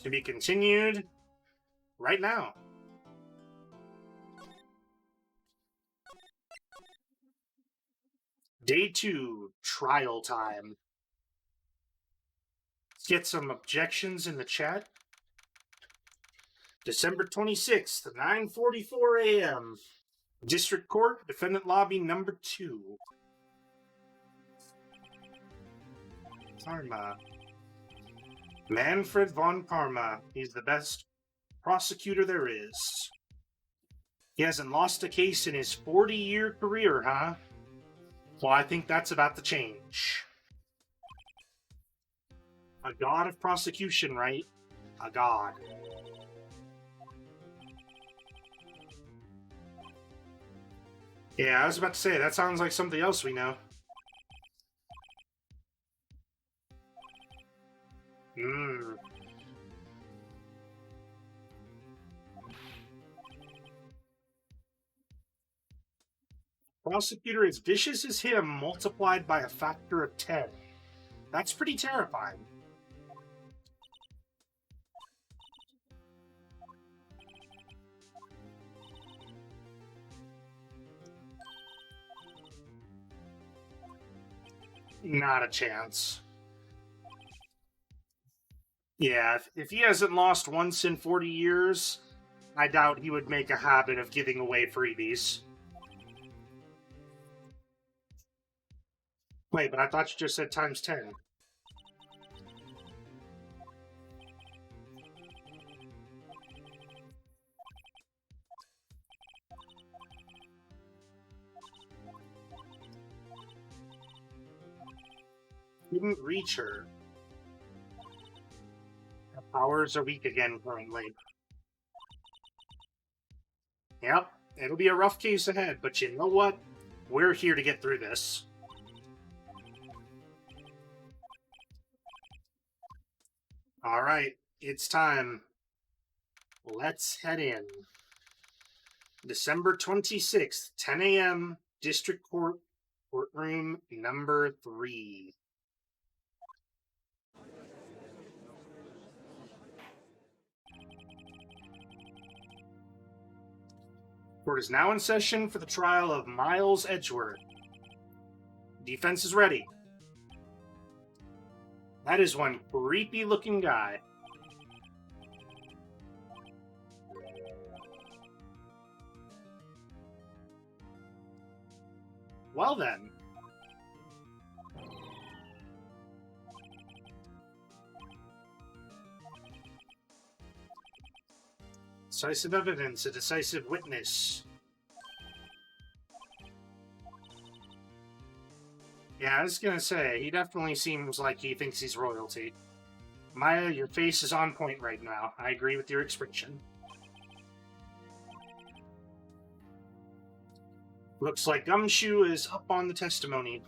To be continued right now. Day 2, trial time. Let's get some objections in the chat. December 26th, 9:44 a.m. District Court, Defendant Lobby number 2. Parma. Manfred von Parma. He's the best prosecutor there is. He hasn't lost a case in his 40-year career, huh? Well, I think that's about to change. A god of prosecution, right? A god. Yeah, I was about to say, that sounds like something else we know. Prosecutor as vicious as him multiplied by a factor of 10. That's pretty terrifying. Not a chance. Yeah, if he hasn't lost once in 40 years, I doubt he would make a habit of giving away freebies. Wait, but I thought you just said times 10. Couldn't reach her. Her powers are weak again currently. Yep, it'll be a rough case ahead, but you know what? We're here to get through this. Alright, it's time. Let's head in. December 26th, 10 a.m., District Court, Courtroom number 3. Court is now in session for the trial of Miles Edgeworth. Defense is ready. That is one creepy-looking guy. Well then. Decisive evidence, a decisive witness. Yeah, I was gonna say, he definitely seems like he thinks he's royalty. Maya, your face is on point right now. I agree with your expression. Looks like Gumshoe is up on the testimony.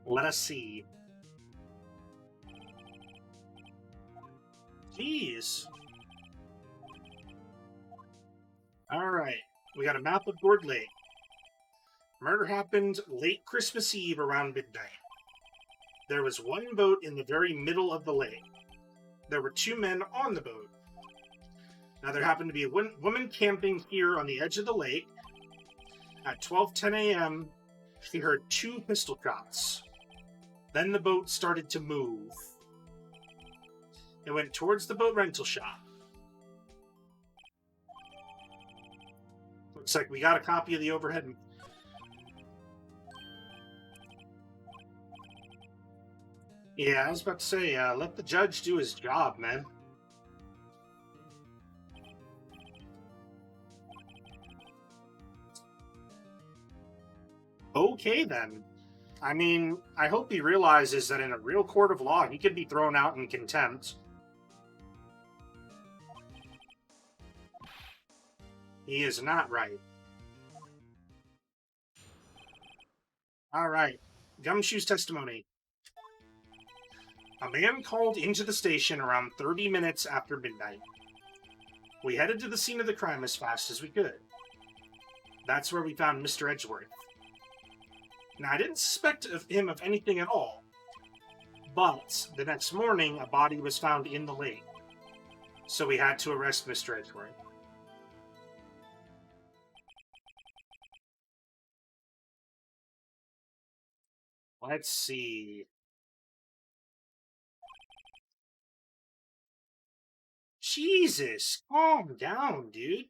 Let us see. Jeez. Alright, we got a map of Gourd Lake. Murder happened late Christmas Eve around midnight. There was one boat in the very middle of the lake. There were 2 men on the boat. Now, there happened to be a woman camping here on the edge of the lake. At 12:10 a.m., she heard 2 pistol shots. Then the boat started to move. It went towards the boat rental shop. Looks like we got a copy of the overhead. Yeah, I was about to say, let the judge do his job, man. Okay, then. I mean, I hope he realizes that in a real court of law, he could be thrown out in contempt. He is not right. Alright, Gumshoe's testimony. A man called into the station around 30 minutes after midnight. We headed to the scene of the crime as fast as we could. That's where we found Mr. Edgeworth. Now, I didn't suspect him of anything at all, but the next morning, a body was found in the lake, so we had to arrest Mr. Edgeworth. Let's see. Jesus, calm down, dude.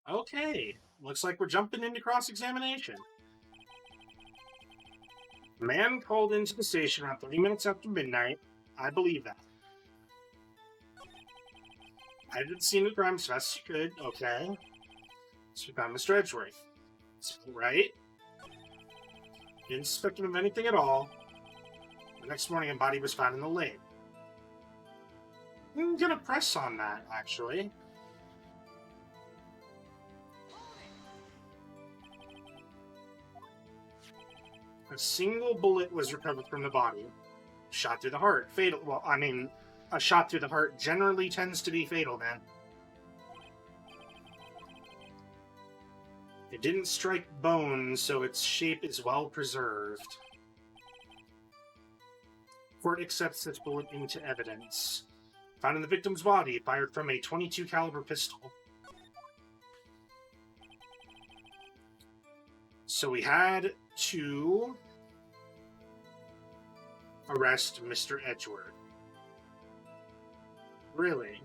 Okay, looks like we're jumping into cross-examination. A man called into the station around 30 minutes after midnight. I believe that. I didn't see the crime as fast as you could. Okay. So we found Mr. Edgeworth. Right? Didn't suspect him of anything at all. The next morning, a body was found in the lake. I'm gonna press on that, actually. A single bullet was recovered from the body. Shot through the heart. Fatal. Well, I mean, a shot through the heart generally tends to be fatal, man. It didn't strike bone, so its shape is well preserved. Court accepts this bullet into evidence. Found in the victim's body, fired from a .22 caliber pistol. So we had to arrest Mr. Edgeworth. Really?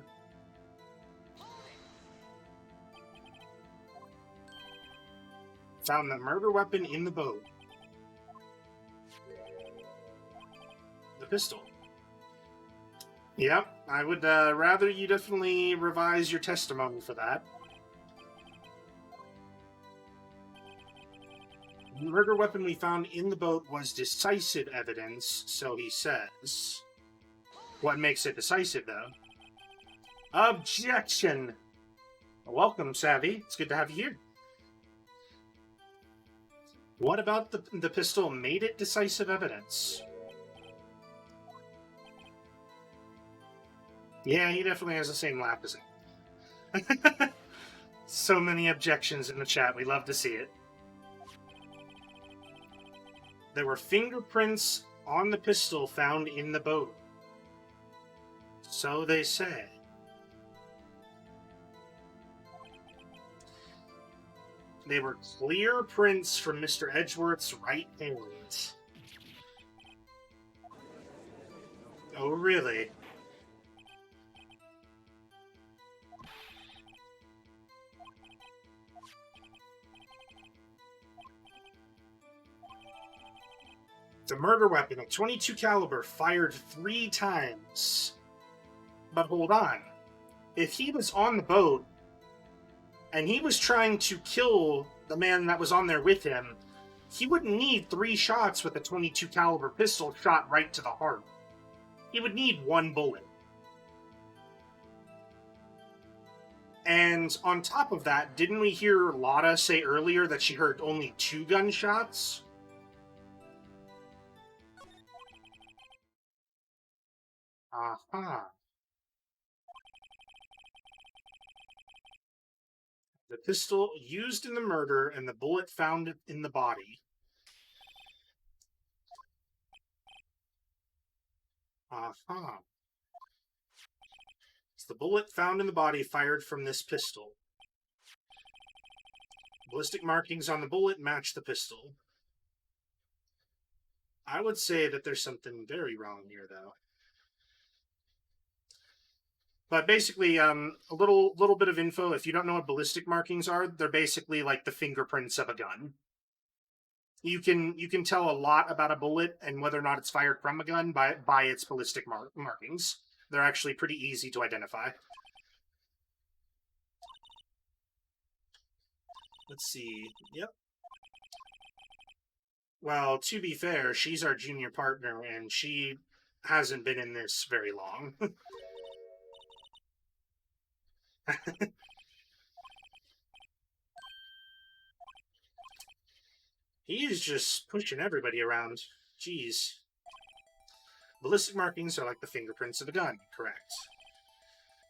Found the murder weapon in the boat. The pistol. Yep, I would rather you definitely revise your testimony for that. The murder weapon we found in the boat was decisive evidence, so he says. What makes it decisive, though? Objection! Welcome, Savvy. It's good to have you here. What about the pistol made it decisive evidence? Yeah, he definitely has the same laugh as him. So many objections in the chat. We love to see it. There were fingerprints on the pistol found in the boat. So they say. They were clear prints from Mr. Edgeworth's right hand. Oh, really? The murder weapon, a .22 caliber, fired 3 times. But hold on. If he was on the boat and he was trying to kill the man that was on there with him, he wouldn't need 3 shots with a .22 caliber pistol shot right to the heart. He would need 1 bullet. And on top of that, didn't we hear Lotta say earlier that she heard only 2 gunshots? Aha. The pistol used in the murder and the bullet found in the body. Aha. It's the bullet found in the body fired from this pistol. Ballistic markings on the bullet match the pistol. I would say that there's something very wrong here, though. But basically, a little bit of info. If you don't know what ballistic markings are, they're basically like the fingerprints of a gun. You can tell a lot about a bullet and whether or not it's fired from a gun by its ballistic markings. They're actually pretty easy to identify. Let's see. Yep. Well, to be fair, she's our junior partner, and she hasn't been in this very long. He's just pushing everybody around. Jeez. Ballistic markings are like the fingerprints of a gun, correct.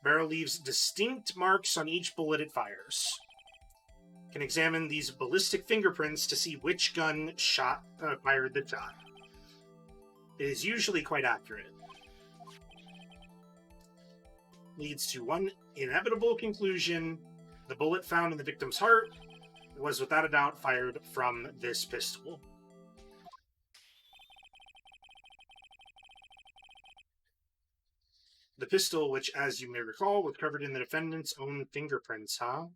Barrel leaves distinct marks on each bullet it fires. Can examine these ballistic fingerprints to see which gun fired the shot. It is usually quite accurate. Leads to one inevitable conclusion. The bullet found in the victim's heart was without a doubt fired from this pistol. The pistol, which, as you may recall, was covered in the defendant's own fingerprints, huh?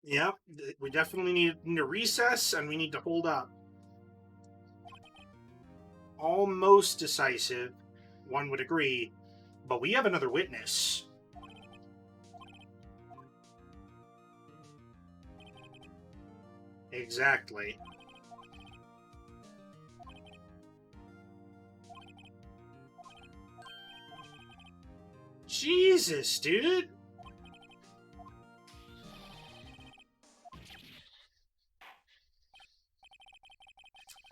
Yep, we definitely need to recess, and we need to hold up. Almost decisive, one would agree, but we have another witness. Exactly. Jesus, dude!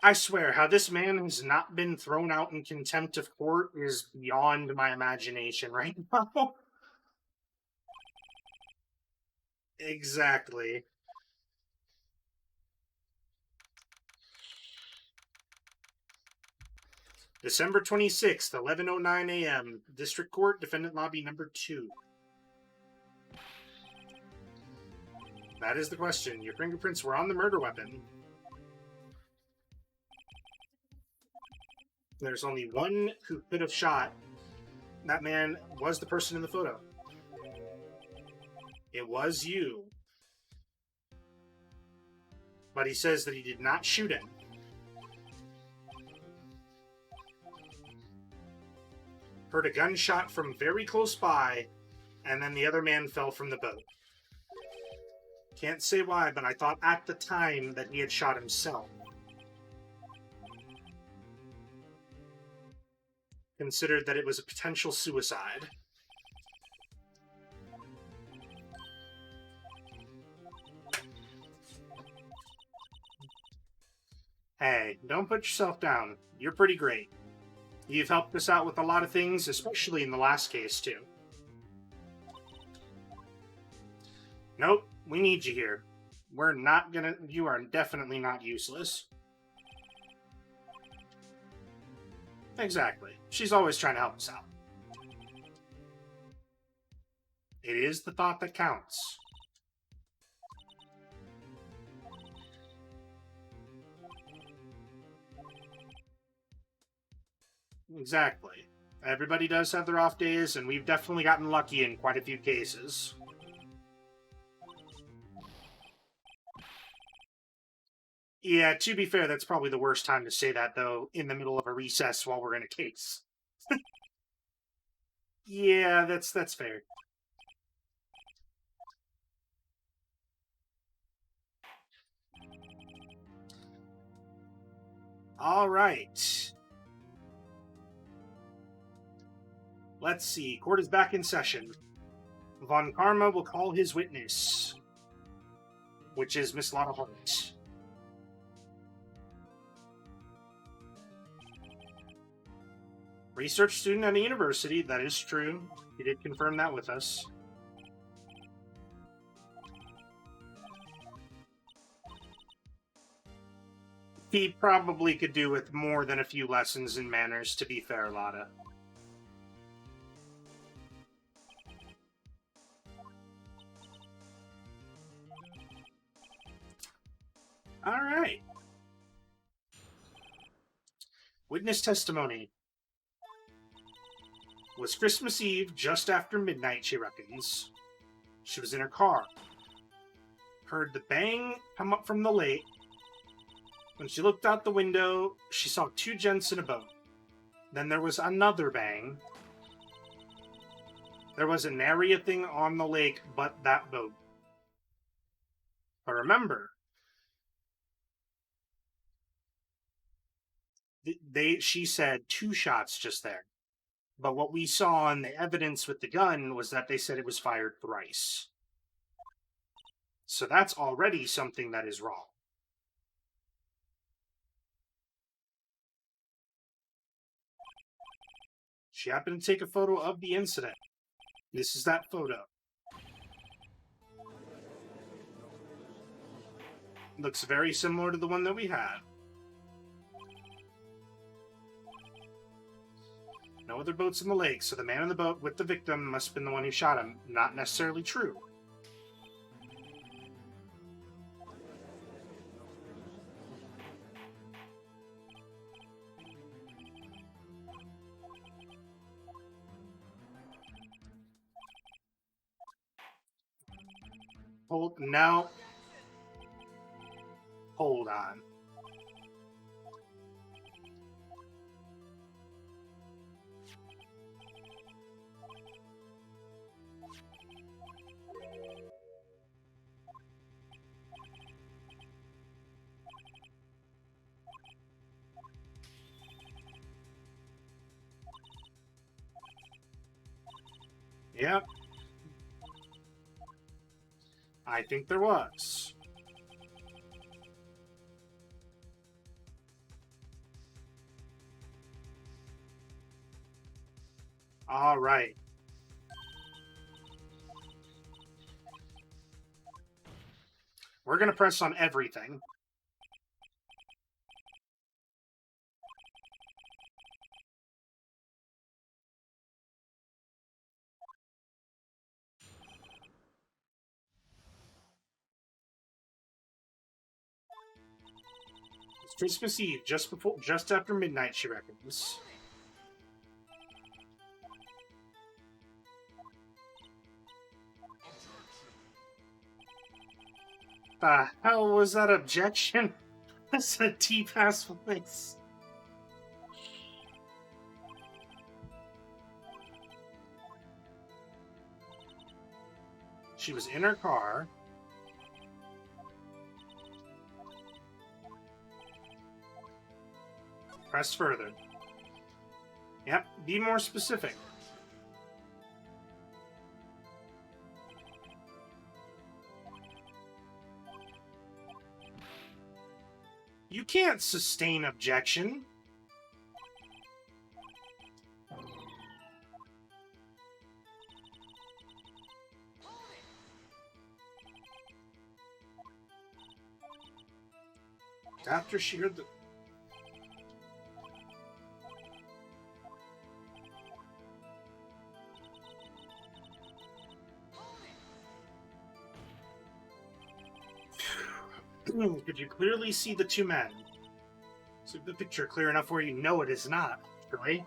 I swear, how this man has not been thrown out in contempt of court is beyond my imagination right now. Exactly. December 26th, 11:09 a.m. District Court, Defendant Lobby number 2. That is the question. Your fingerprints were on the murder weapon. There's only one who could have shot. That man was the person in the photo. It was you. But he says that he did not shoot him. Heard a gunshot from very close by, and then the other man fell from the boat. Can't say why, but I thought at the time that he had shot himself. Considered that it was a potential suicide. Hey, don't put yourself down. You're pretty great. You've helped us out with a lot of things, especially in the last case, too. Nope, we need you here. We're not gonna... You are definitely not useless. Exactly. She's always trying to help us out. It is the thought that counts. Exactly. Everybody does have their off days, and we've definitely gotten lucky in quite a few cases. Yeah, to be fair, that's probably the worst time to say that, though, in the middle of a recess while we're in a case. Yeah, that's fair. All right. Let's see. Court is back in session. Von Karma will call his witness, which is Miss Lotta Hart. Research student at a university, that is true. He did confirm that with us. He probably could do with more than a few lessons in manners, to be fair, Lotta. All right. Witness testimony. Was Christmas Eve, just after midnight, she reckons. She was in her car. Heard the bang come up from the lake. When she looked out the window, she saw two gents in a boat. Then there was another bang. There was a nary a thing on the lake but that boat. But remember, she said 2 shots just there. But what we saw in the evidence with the gun was that they said it was fired thrice. So that's already something that is wrong. She happened to take a photo of the incident. This is that photo. Looks very similar to the one that we had. No other boats in the lake, so the man in the boat with the victim must have been the one who shot him. Not necessarily true. Now. Hold on. Yep. I think there was. All right. We're going to press on everything. Christmas Eve, just after midnight, she reckons. The hell was that objection? That's a T-Pass voice. She was in her car. Press further. Yep, be more specific. You can't sustain objection. After she heard the... Could you clearly see the two men? Is the picture clear enough where you know it is not, really?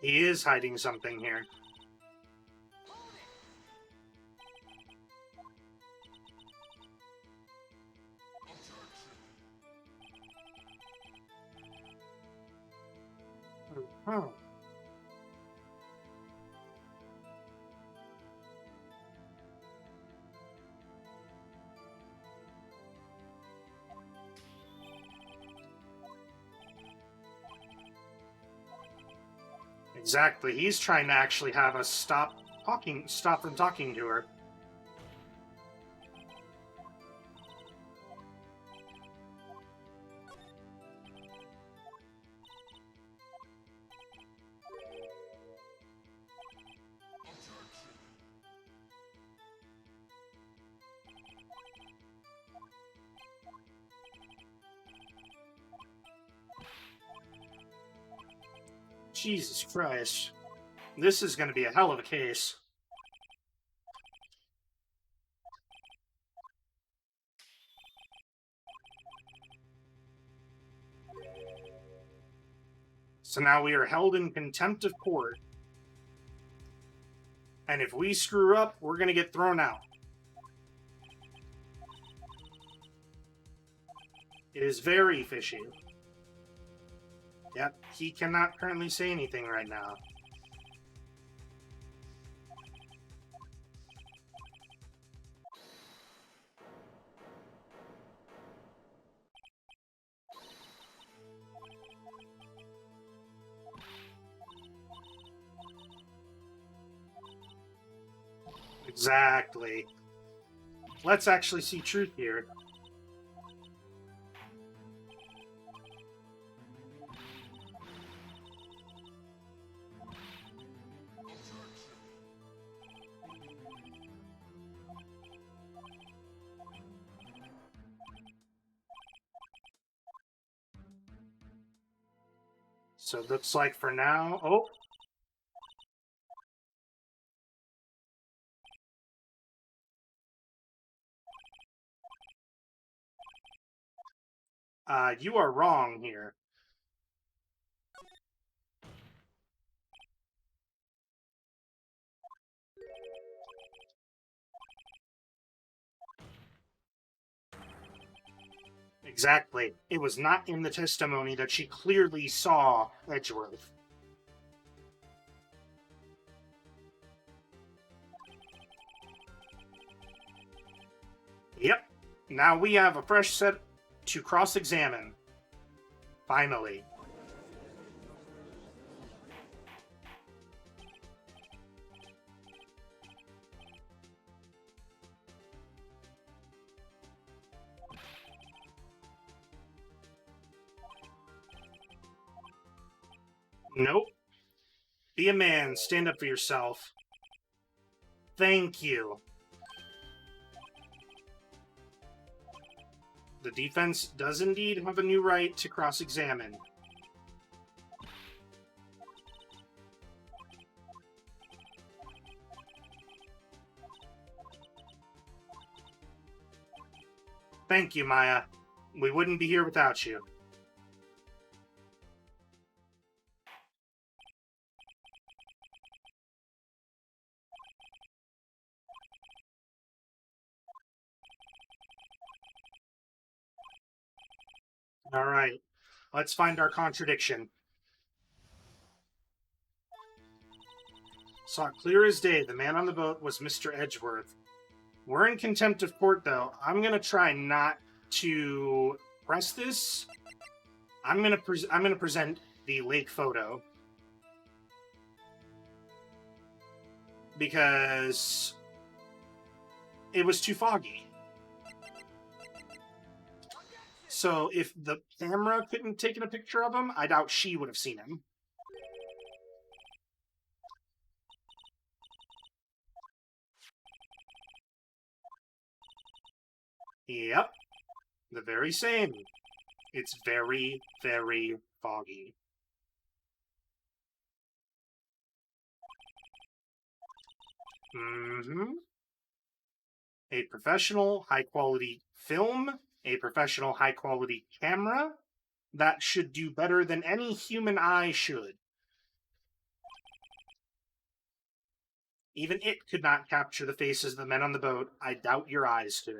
He is hiding something here. Oh. Exactly. He's trying to actually have us stop from talking to her. Jesus Christ. This is going to be a hell of a case. So now we are held in contempt of court. And if we screw up, we're going to get thrown out. It is very fishy. Yep, he cannot currently say anything right now. Exactly. Let's actually see truth here. So it looks like for now... Oh! You are wrong here. Exactly. It was not in the testimony that she clearly saw Edgeworth. Yep. Now we have a fresh set to cross-examine. Finally. Nope. Be a man. Stand up for yourself. Thank you. The defense does indeed have a new right to cross-examine. Thank you, Maya. We wouldn't be here without you. All right, let's find our contradiction. Saw clear as day the man on the boat was Mr. Edgeworth. We're in contempt of court, though. I'm gonna try not to press this. I'm gonna present the lake photo because it was too foggy. So if the camera couldn't have taken a picture of him, I doubt she would have seen him. Yep, the very same. It's very, very foggy. A professional, high-quality film, a professional, high-quality camera, that should do better than any human eye should. Even it could not capture the faces of the men on the boat. I doubt your eyes could.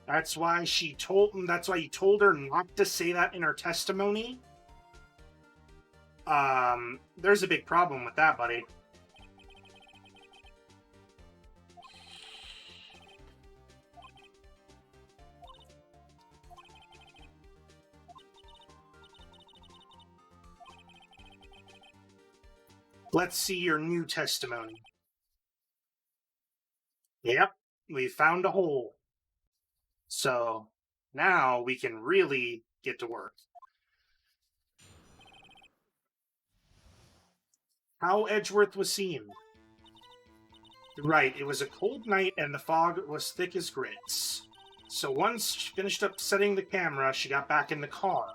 That's why you told her not to say that in her testimony. There's a big problem with that, buddy. Let's see your new testimony. Yep, we found a hole. So now we can really get to work. How Edgeworth was seen. Right, it was a cold night and the fog was thick as grits. So once she finished up setting the camera, she got back in the car.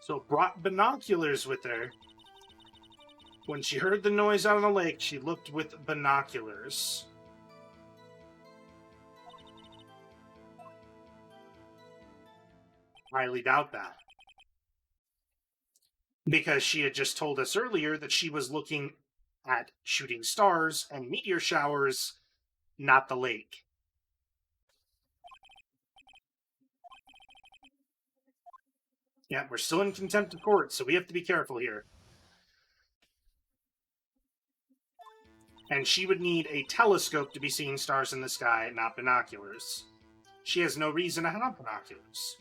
So brought binoculars with her. When she heard the noise out on the lake, she looked with binoculars. Highly doubt that. Because she had just told us earlier that she was looking at shooting stars and meteor showers, not the lake. Yeah, we're still in contempt of court, so we have to be careful here. And she would need a telescope to be seeing stars in the sky, not binoculars. She has no reason to have binoculars.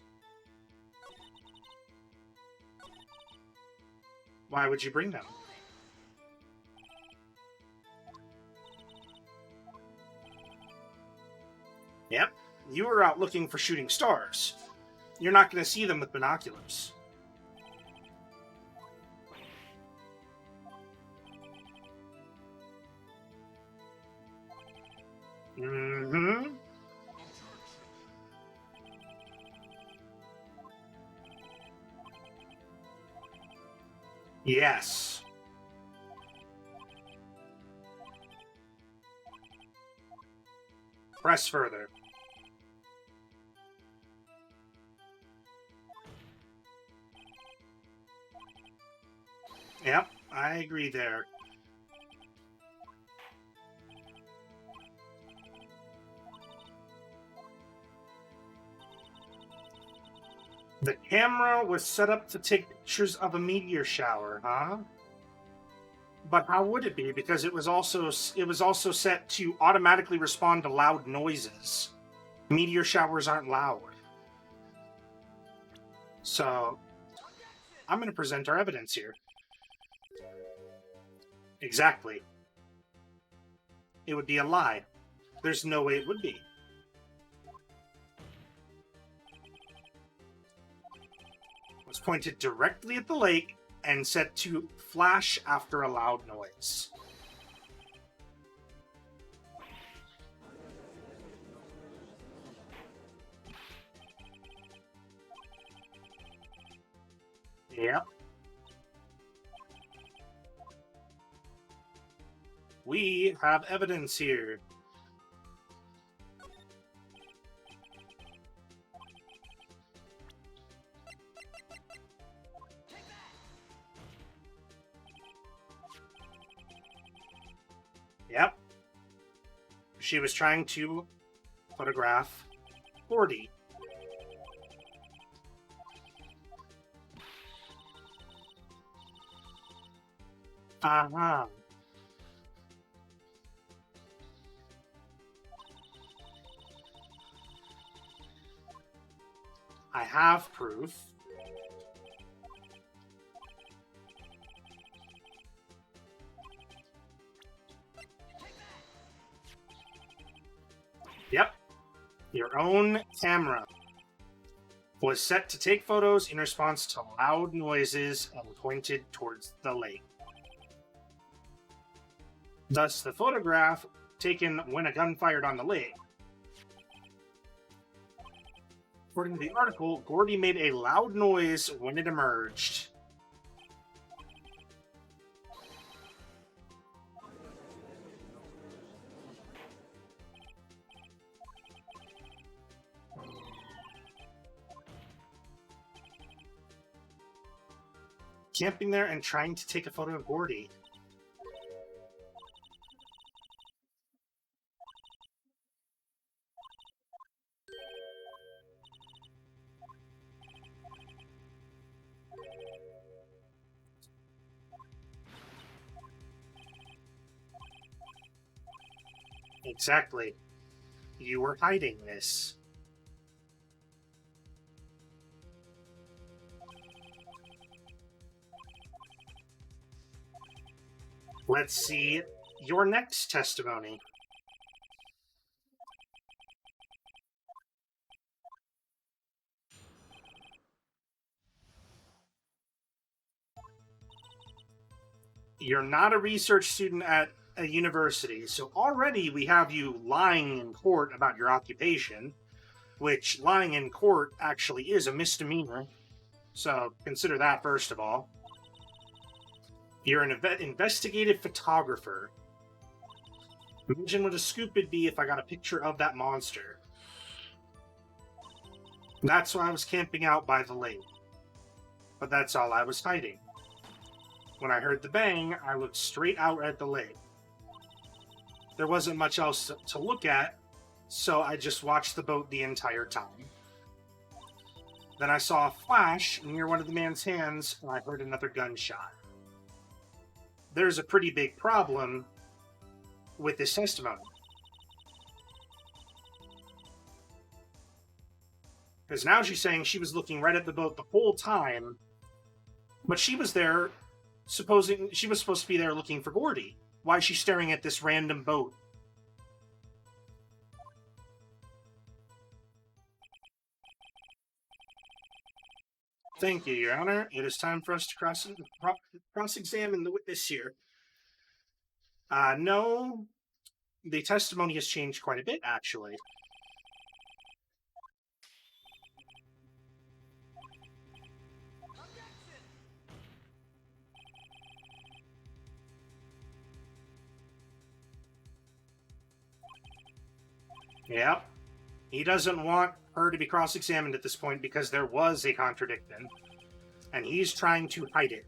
Why would you bring them? Yep, you were out looking for shooting stars. You're not going to see them with binoculars. Mm-hmm. Yes. Press further. Yep, I agree there. The camera was set up to take pictures of a meteor shower, huh? But how would it be? Because it was also set to automatically respond to loud noises. Meteor showers aren't loud. So, I'm going to present our evidence here. Exactly. It would be a lie. There's no way it would be. was pointed directly at the lake and set to flash after a loud noise. Yep. We have evidence here. Yep. She was trying to photograph Gordy. Uh-huh. I have proof. Yep. Your own camera was set to take photos in response to loud noises and pointed towards the lake. Thus, the photograph taken when a gun fired on the lake. According to the article, Gordy made a loud noise when it emerged. Camping there and trying to take a photo of Gordy. Exactly. You were hiding this. Let's see your next testimony. You're not a research student at a university, so already we have you lying in court about your occupation, which lying in court actually is a misdemeanor. So consider that first of all. You're an investigative photographer. Imagine what a scoop it'd be if I got a picture of that monster. That's why I was camping out by the lake. But that's all I was hiding. When I heard the bang, I looked straight out at the lake. There wasn't much else to look at, so I just watched the boat the entire time. Then I saw a flash near one of the man's hands, and I heard another gunshot. There's a pretty big problem with this testimony. Because now she's saying she was looking right at the boat the whole time, but she was there, supposing she was supposed to be there looking for Gordy. Why is she staring at this random boat? Thank you, Your Honor. It is time for us to cross-examine the witness here. No, the testimony has changed quite a bit, actually. Yep. He doesn't want her to be cross-examined at this point because there was a contradiction, and he's trying to hide it.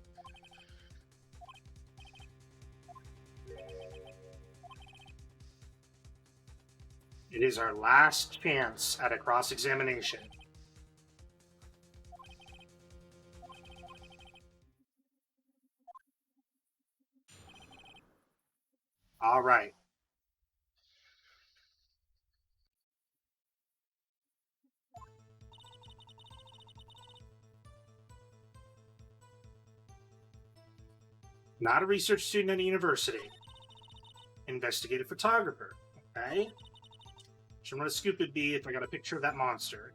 It is our last chance at a cross-examination. All right. Not a research student at a university. Investigative photographer. Okay. So what a scoop would be if I got a picture of that monster.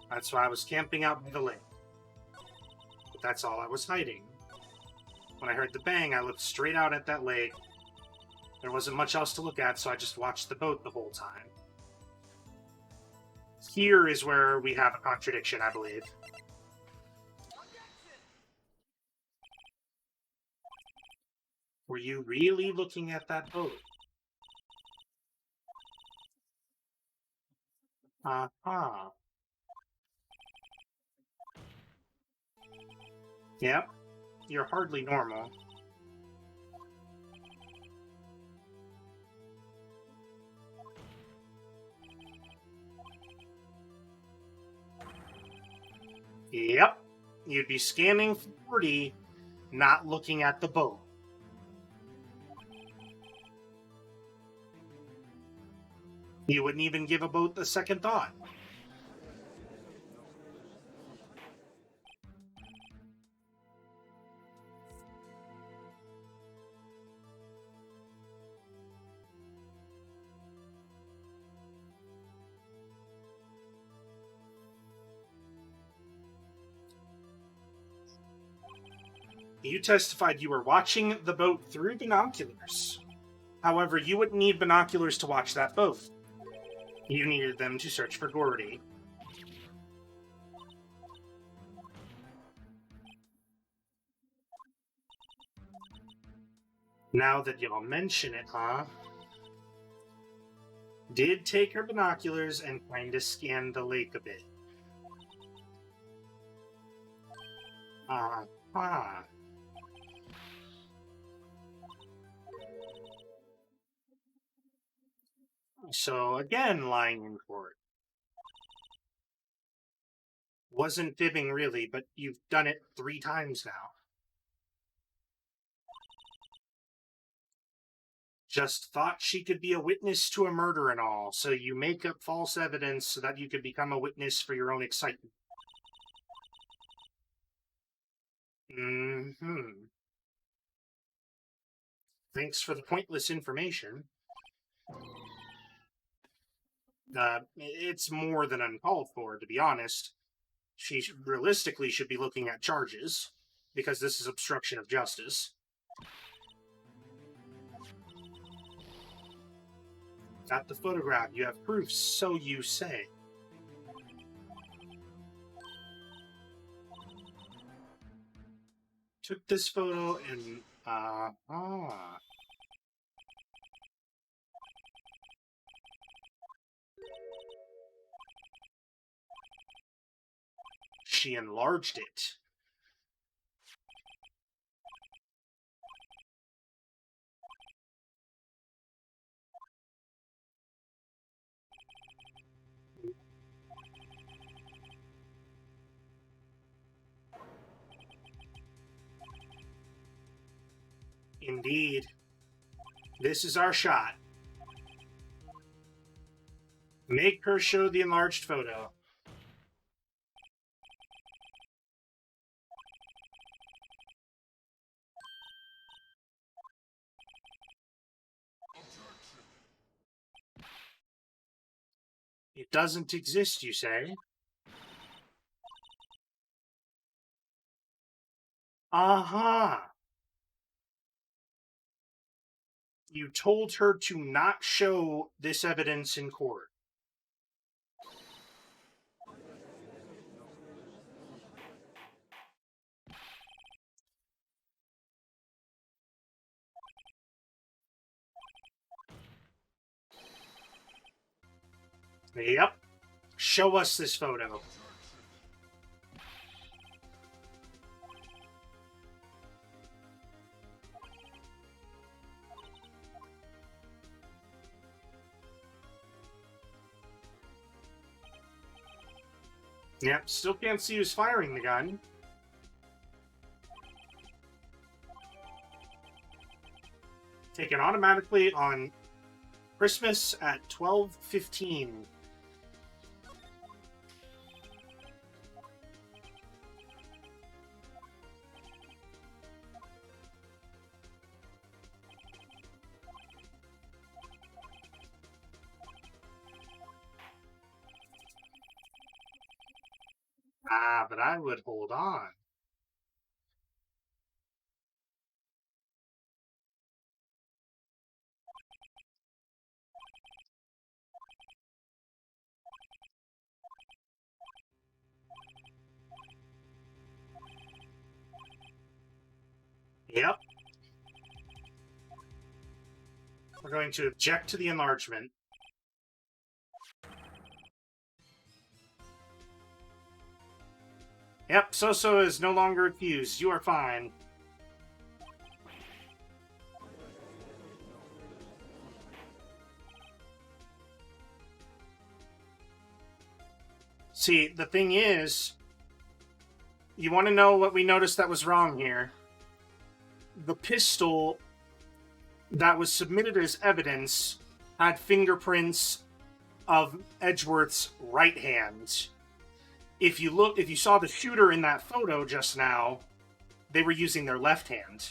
That's why I was camping out by the lake. That's all I was hiding. When I heard the bang, I looked straight out at that lake. There wasn't much else to look at, so I just watched the boat the whole time. Here is where we have a contradiction, I believe. Were you really looking at that boat? Uh-huh. Yep. You're hardly normal. Yep. You'd be scanning 40, not looking at the boat. You wouldn't even give a boat a second thought. You testified you were watching the boat through binoculars. However, you wouldn't need binoculars to watch that boat. You needed them to search for Gordy. Now that y'all mention it, huh? Did take her binoculars and kinda scan the lake a bit. Uh-huh. So, again, lying in court. Wasn't fibbing really, but you've done it 3 times now. Just thought she could be a witness to a murder and all, so you make up false evidence so that you could become a witness for your own excitement. Mm-hmm. Thanks for the pointless information. It's more than uncalled for, to be honest. She realistically should be looking at charges, because this is obstruction of justice. Got the photograph. You have proof, so you say. Took this photo and, she enlarged it. Indeed. This is our shot. Make her show the enlarged photo. It doesn't exist, you say? Uh-huh. You told her to not show this evidence in court. Yep. Show us this photo. Yep, still can't see who's firing the gun. Taken automatically on Christmas at 12:15. Ah, but I would hold on. Yep. We're going to object to the enlargement. Yep, Soso is no longer accused. You are fine. See, the thing is, you want to know what we noticed that was wrong here? The pistol that was submitted as evidence had fingerprints of Edgeworth's right hand. If you saw the shooter in that photo just now, they were using their left hand.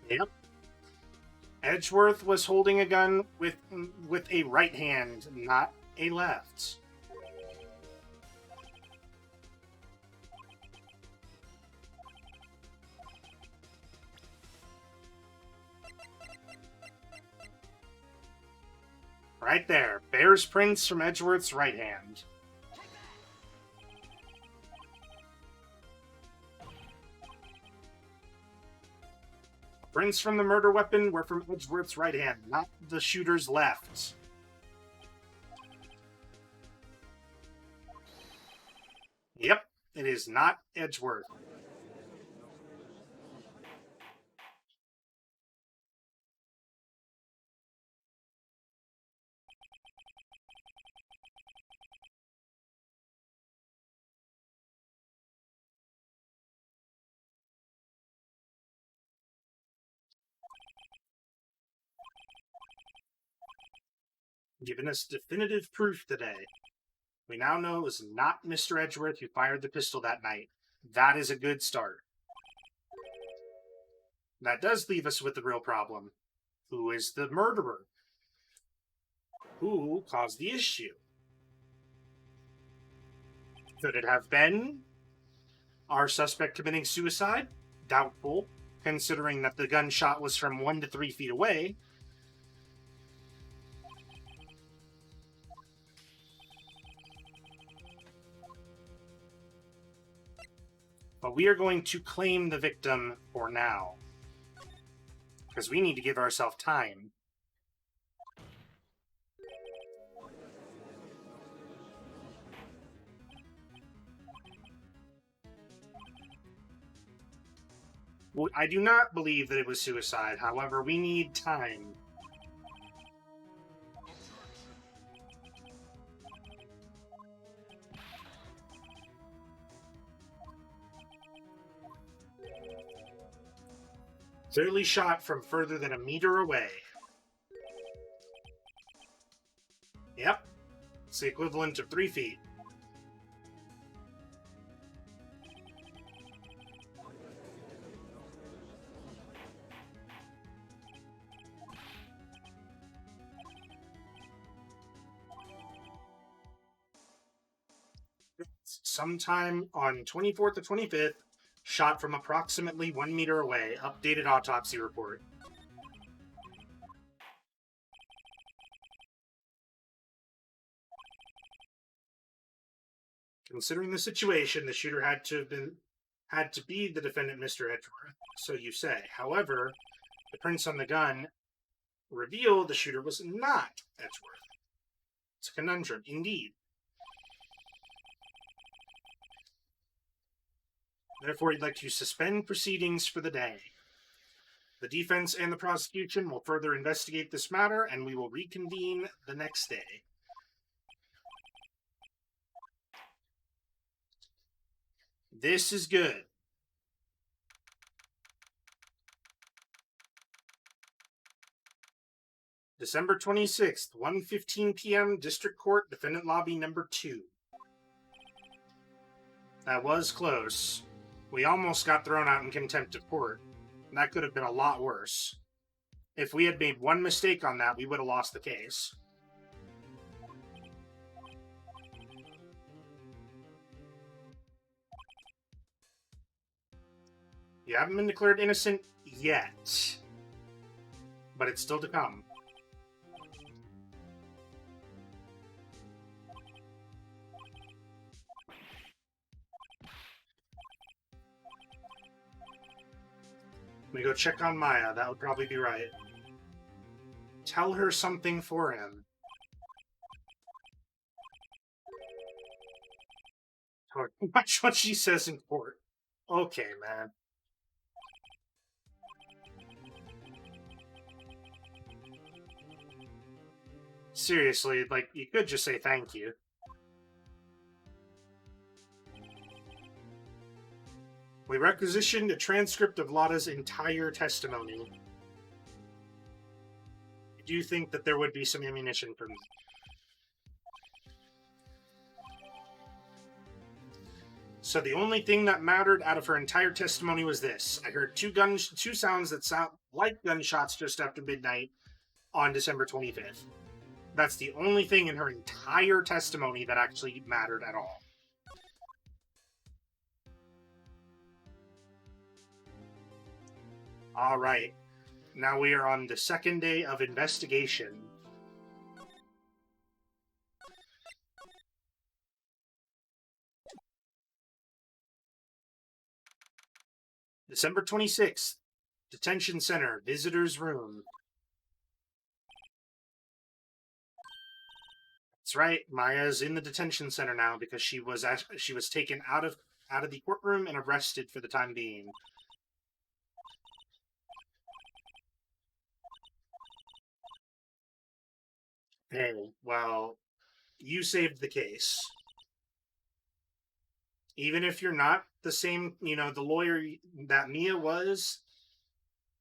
Yep. Edgeworth was holding a gun with a right hand, not a left. Right there. Bears prints from Edgeworth's right hand. Prints from the murder weapon were from Edgeworth's right hand, not the shooter's left. Yep, it is not Edgeworth. Giving us definitive proof today. We now know it was not Mr. Edgeworth who fired the pistol that night. That is a good start. That does leave us with the real problem. Who is the murderer? Who caused the issue? Could it have been our suspect committing suicide? Doubtful, considering that the gunshot was from 1 to 3 feet away. But we are going to claim the victim for now, because we need to give ourselves time. I do not believe that it was suicide. However, we need time. Clearly shot from further than a meter away. Yep. It's the equivalent of 3 feet. Sometime on 24th to 25th, shot from approximately 1 meter away. Updated autopsy report. Considering the situation, the shooter had to be the defendant, Mr. Edgeworth. So you say. However, the prints on the gun reveal the shooter was not Edgeworth. It's a conundrum, indeed. Therefore, he'd like to suspend proceedings for the day. The defense and the prosecution will further investigate this matter, and we will reconvene the next day. This is good. December 26th, 1:15 p.m., District Court, Defendant Lobby number 2. That was close. We almost got thrown out in contempt of court. That could have been a lot worse. If we had made one mistake on that, we would have lost the case. You haven't been declared innocent yet, but it's still to come. We go check on Maya. That would probably be right. Tell her something for him. Watch what she says in court. Okay, man. Seriously, like, you could just say thank you. We requisitioned a transcript of Lotta's entire testimony. I do think that there would be some ammunition from... So the only thing that mattered out of her entire testimony was this. I heard two sounds that sound like gunshots just after midnight on December 25th. That's the only thing in her entire testimony that actually mattered at all. All right. Now we are on the second day of investigation. December 26th, Detention Center, Visitor's Room. That's right. Maya's in the detention center now because she was taken out of the courtroom and arrested for the time being. Hey, well, you saved the case. Even if you're not the same, the lawyer that Mia was,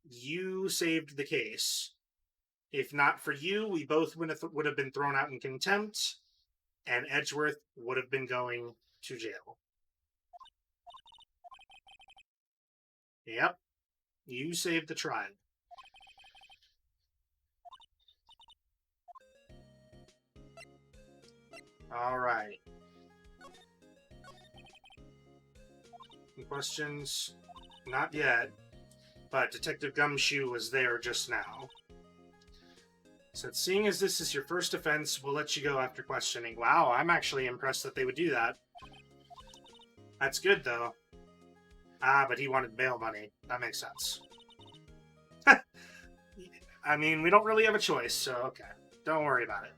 you saved the case. If not for you, we both would have been thrown out in contempt, and Edgeworth would have been going to jail. Yep, you saved the tribe. All right. Any questions? Not yet, but Detective Gumshoe was there just now. Said, seeing as this is your first offense, we'll let you go after questioning. Wow, I'm actually impressed that they would do that. That's good, though. Ah, but he wanted bail money. That makes sense. I mean, we don't really have a choice, so okay. Don't worry about it.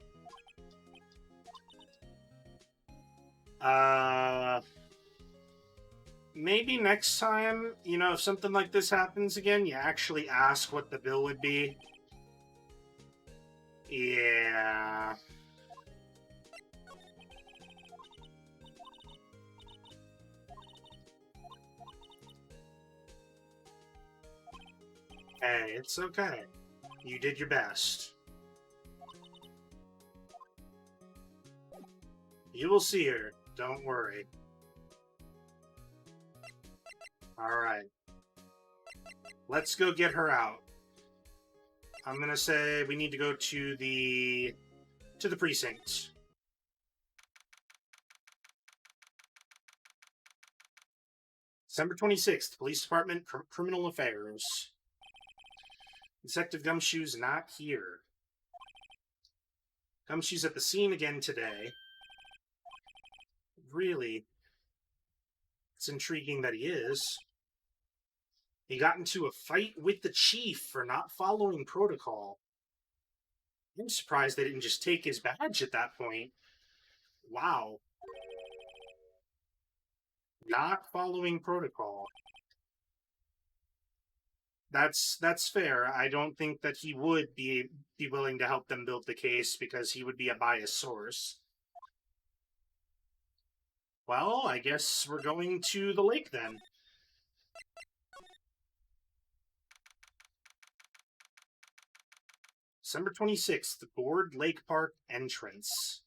Maybe next time, if something like this happens again, you actually ask what the bill would be. Yeah. Hey, it's okay. You did your best. You will see her. Don't worry. Alright. Let's go get her out. I'm gonna say we need to go to the precinct. December 26th, Police Department, Criminal Affairs. Detective Gumshoe's not here. Gumshoe's at the scene again today. Really? It's intriguing that he is. He got into a fight with the chief for not following protocol. I'm surprised they didn't just take his badge at that point. Wow. Not following protocol. That's fair. I don't think that he would be willing to help them build the case because he would be a biased source. Well, I guess we're going to the lake then. December 26th, Board Lake Park entrance.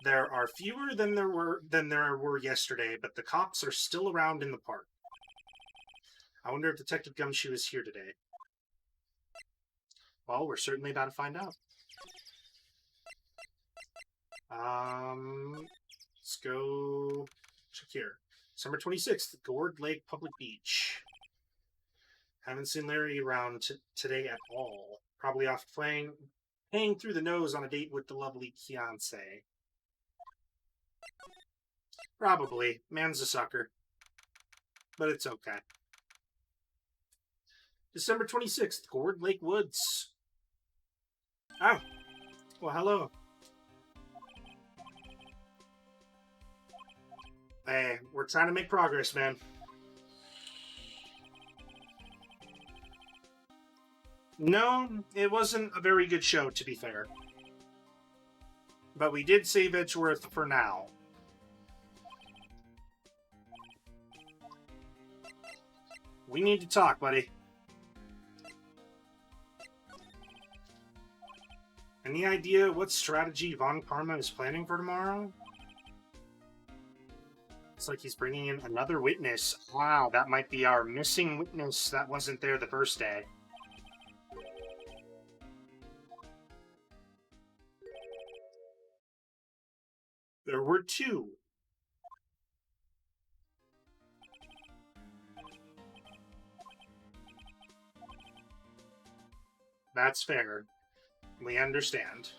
There are fewer than there were yesterday, but the cops are still around in the park. I wonder if Detective Gumshoe is here today. Well, we're certainly about to find out. Let's go check here. December 26th, Gourd Lake Public Beach. Haven't seen Larry around today at all. Probably off paying through the nose on a date with the lovely Kianse. Probably. Man's a sucker. But it's okay. December 26th, Gourd Lake Woods. Oh. Well, hello. Hey, we're trying to make progress, man. No, it wasn't a very good show, to be fair. But we did save Edgeworth for now. We need to talk, buddy. Any idea what strategy Von Karma is planning for tomorrow? It's like he's bringing in another witness. Wow, that might be our missing witness that wasn't there the first day. There were two. That's fair. We understand.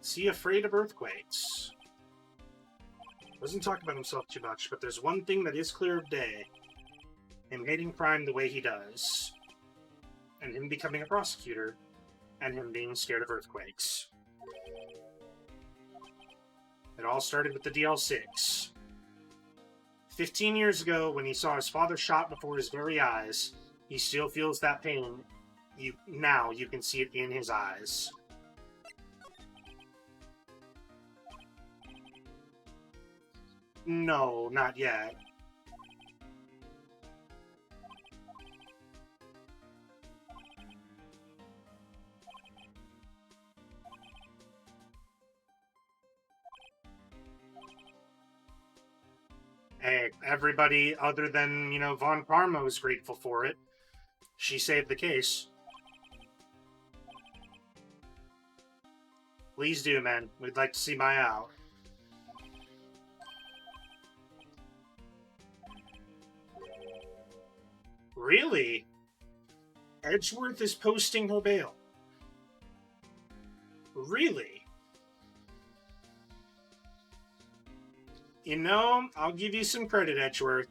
Is he afraid of earthquakes? Doesn't talk about himself too much, but there's one thing that is clear of day. Him hating crime the way he does. And him becoming a prosecutor. And him being scared of earthquakes. It all started with the DL6. 15 years ago, when he saw his father shot before his very eyes, he still feels that pain. Now you can see it in his eyes. No, not yet. Hey, everybody other than, Von Karma was grateful for it. She saved the case. Please do, man. We'd like to see Maya out. Really? Edgeworth is posting her bail. Really? I'll give you some credit, Edgeworth.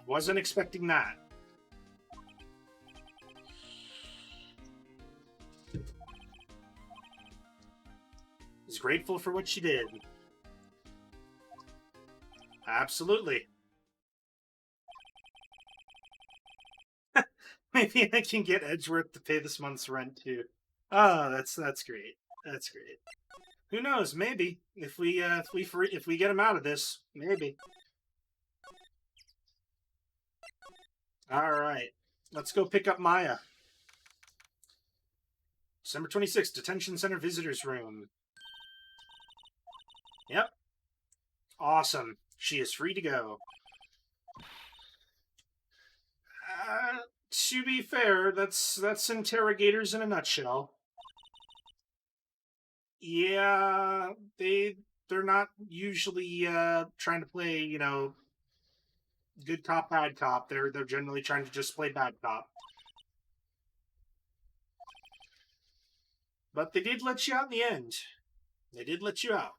Wasn't expecting that. He's grateful for what she did. Absolutely. Maybe I can get Edgeworth to pay this month's rent too. Oh, that's great. That's great. Who knows? Maybe if we get him out of this, maybe. All right, let's go pick up Maya. December 26th, detention center visitors room. Yep. Awesome. She is free to go. To be fair, that's interrogators in a nutshell. Yeah, they're not usually trying to play, good cop, bad cop. They're generally trying to just play bad cop. But they did let you out in the end. They did let you out.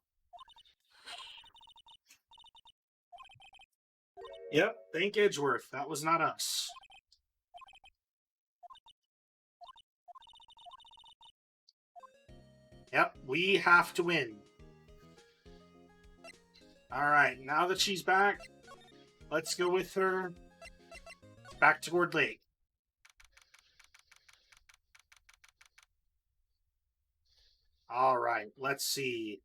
Yep, thank Edgeworth. That was not us. Yep, we have to win. Alright, now that she's back, let's go with her back to Gourd Lake. Alright, let's see.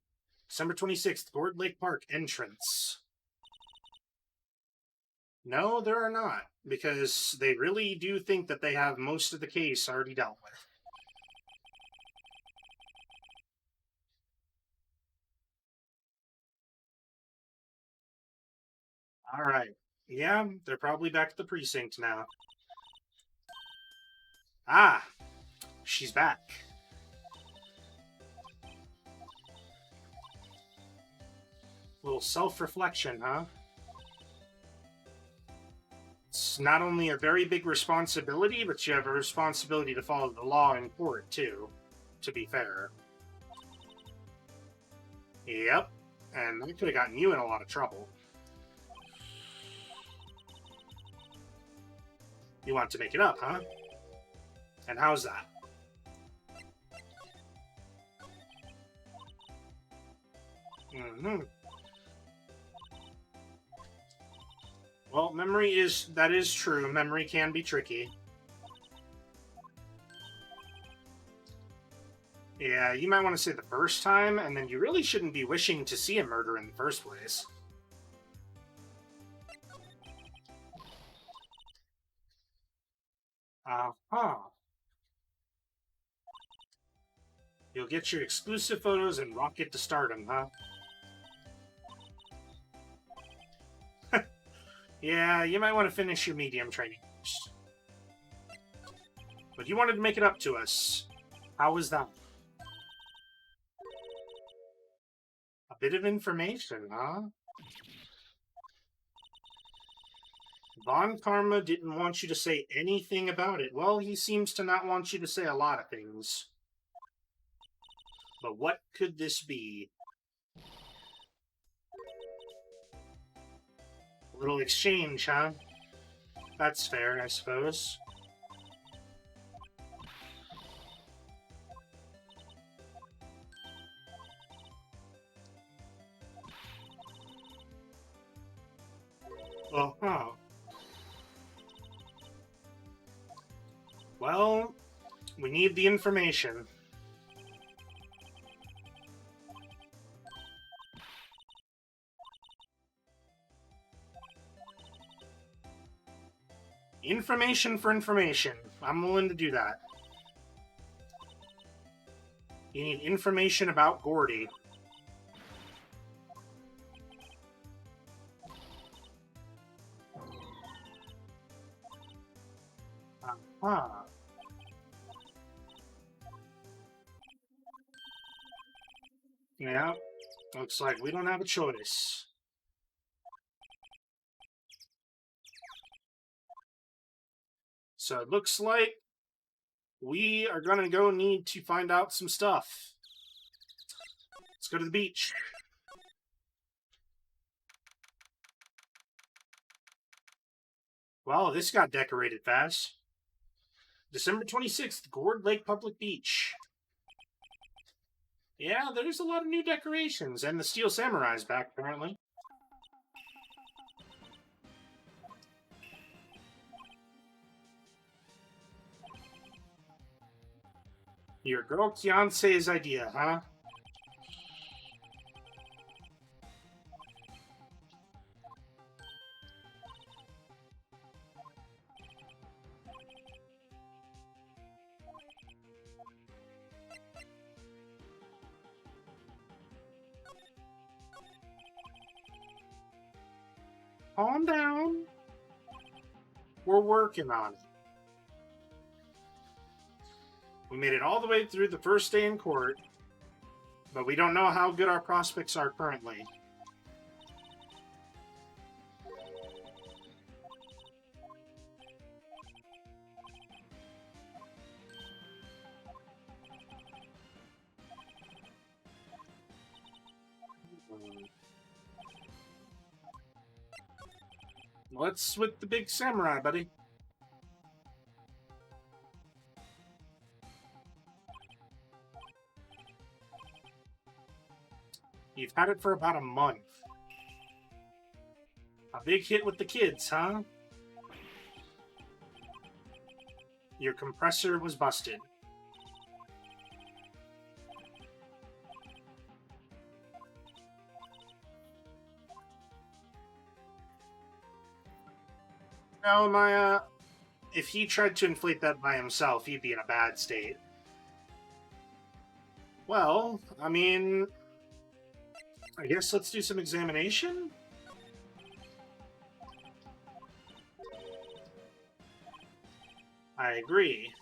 December 26th, Gourd Lake Park entrance. No, there are not, because they really do think that they have most of the case already dealt with. All right. Yeah, they're probably back at the precinct now. Ah, she's back. Little self-reflection, huh? It's not only a very big responsibility, but you have a responsibility to follow the law in court, too, to be fair. Yep, and that could have gotten you in a lot of trouble. You want to make it up, huh? And how's that? Mm-hmm. Well, that is true. Memory can be tricky. Yeah, you might want to say the first time, and then you really shouldn't be wishing to see a murder in the first place. Uh-huh. You'll get your exclusive photos and rocket to stardom, huh? Yeah, you might want to finish your medium training first. But you wanted to make it up to us. How was that? A bit of information, huh? Von Karma didn't want you to say anything about it. Well, he seems to not want you to say a lot of things. But what could this be? A little exchange, huh? That's fair, I suppose. Well, huh. Well, we need the information. Information for information. I'm willing to do that. You need information about Gordy. Huh. Yeah, looks like we don't have a choice. So it looks like we are gonna go need to find out some stuff. Let's go to the beach. Well, this got decorated fast. December 26th, Gourd Lake Public Beach. Yeah, there's a lot of new decorations, and the Steel Samurai's back, apparently. Your girl fiance's idea, huh? Calm down. We're working on it. We made it all the way through the first day in court, but we don't know how good our prospects are currently. What's with the big samurai, buddy? You've had it for about a month. A big hit with the kids, huh? Your compressor was busted. No, Maya, if he tried to inflate that by himself, he'd be in a bad state. Well, I mean, I guess let's do some examination? I agree.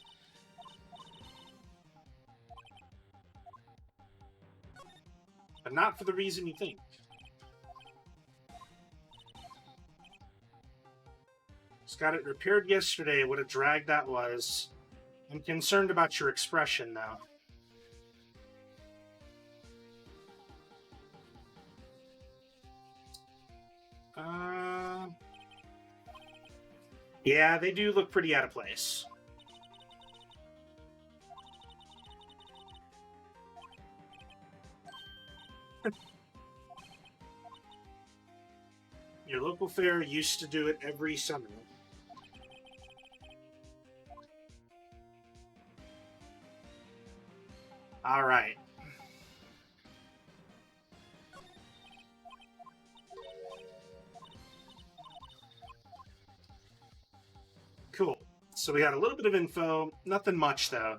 But not for the reason you think. Just got it repaired yesterday. What a drag that was. I'm concerned about your expression now. Yeah, they do look pretty out of place. Your local fair used to do it every summer. All right. Cool. So we got a little bit of info. Nothing much, though.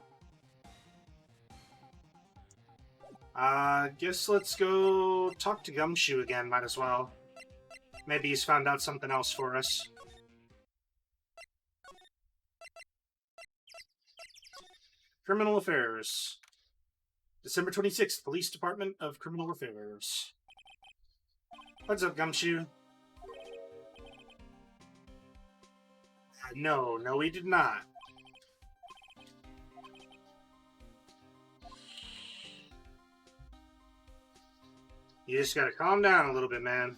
Guess let's go talk to Gumshoe again, might as well. Maybe he's found out something else for us. Criminal Affairs. December 26th, Police Department of Criminal Affairs. What's up, Gumshoe? No, we did not. You just gotta calm down a little bit, man.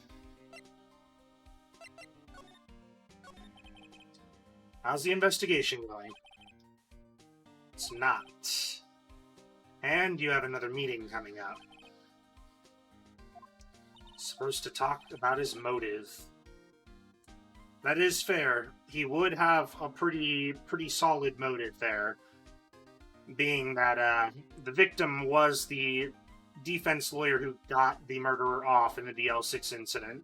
How's the investigation going? It's not. And you have another meeting coming up. Supposed to talk about his motive. That is fair. He would have a pretty solid motive there. Being that the victim was the defense lawyer who got the murderer off in the DL6 incident.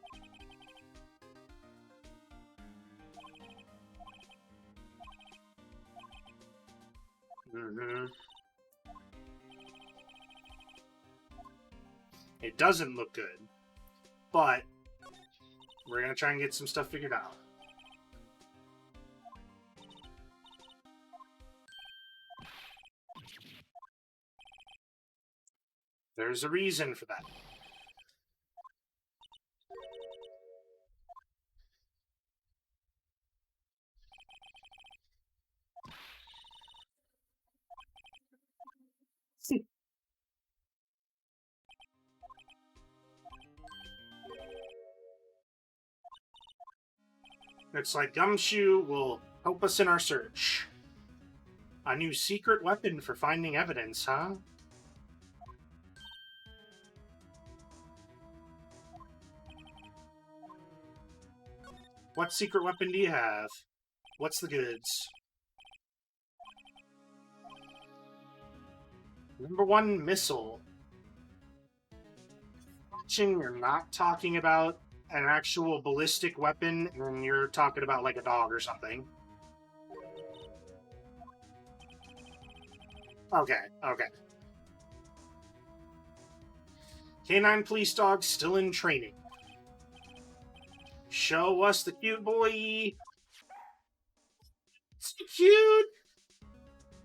Mm-hmm. It doesn't look good, but we're gonna try and get some stuff figured out. There's a reason for that. Looks like Gumshoe will help us in our search. A new secret weapon for finding evidence, huh? What secret weapon do you have? What's the goods? #1 missile. You're not talking about an actual ballistic weapon, and you're talking about like a dog or something. Okay. Canine police dog still in training. Show us the cute boy. It's so cute.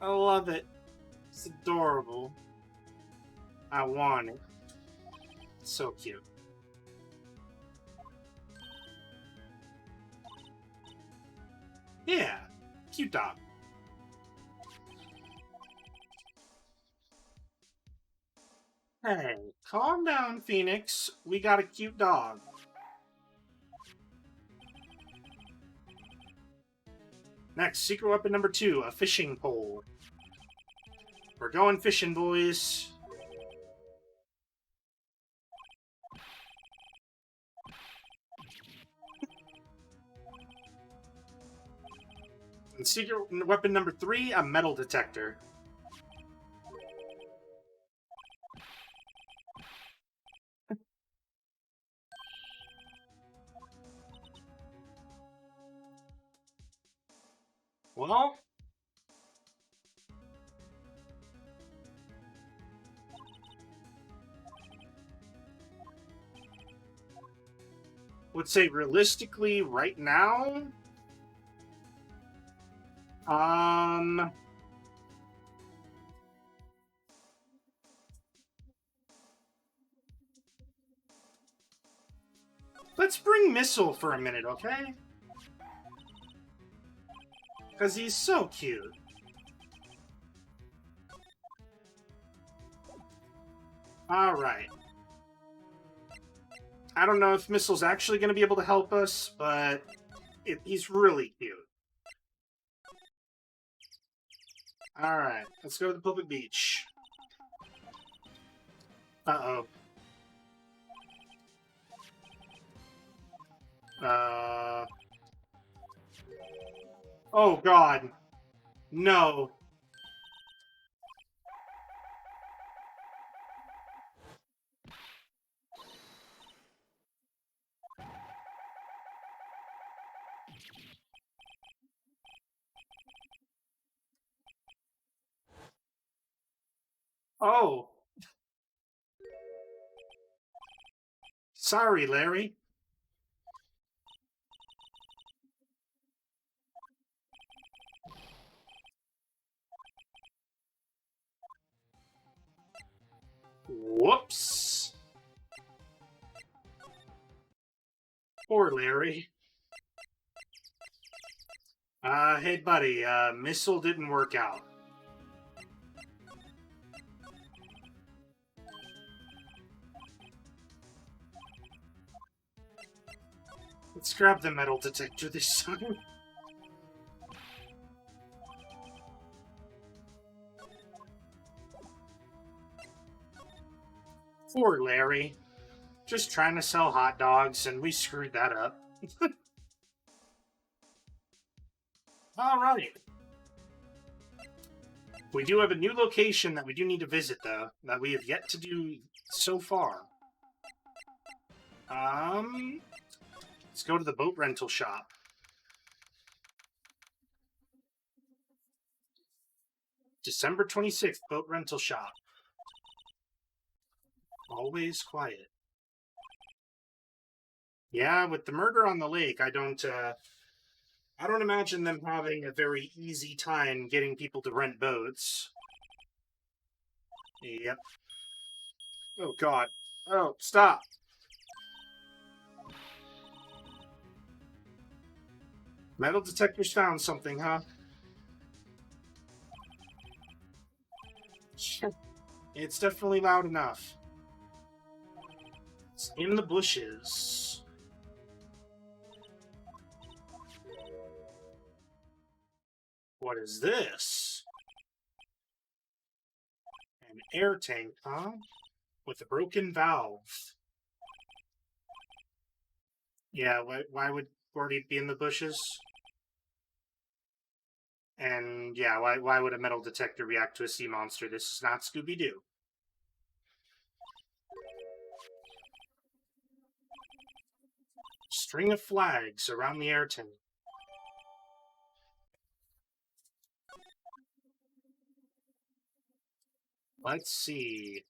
I love it. It's adorable. I want it. It's so cute. Yeah, cute dog. Hey, calm down, Phoenix. We got a cute dog. Next, secret weapon #2, a fishing pole. We're going fishing, boys. And secret weapon #3, a metal detector. Well, would say realistically, right now, Um... Let's bring Missile for a minute, okay? Because he's so cute. Alright. I don't know if Missile's actually going to be able to help us, but he's really cute. Alright, let's go to the public beach. Uh-oh. Oh, God. No. Oh. Sorry, Larry. Whoops. Poor Larry. Hey, buddy, Missile didn't work out. Let's grab the metal detector this time. Poor Larry. Just trying to sell hot dogs, and we screwed that up. Alright. We do have a new location that we do need to visit, though, that we have yet to do so far. Let's go to the boat rental shop. December 26th, boat rental shop. Always quiet. Yeah, with the murder on the lake, I don't imagine them having a very easy time getting people to rent boats. Yep. Oh, God. Oh, stop. Metal detectors found something, huh? It's definitely loud enough. It's in the bushes. What is this? An air tank, huh? With a broken valve. Yeah, why would Gordy be in the bushes? And yeah, why would a metal detector react to a sea monster? This is not Scooby-Doo. String of flags around the air tank. Let's see.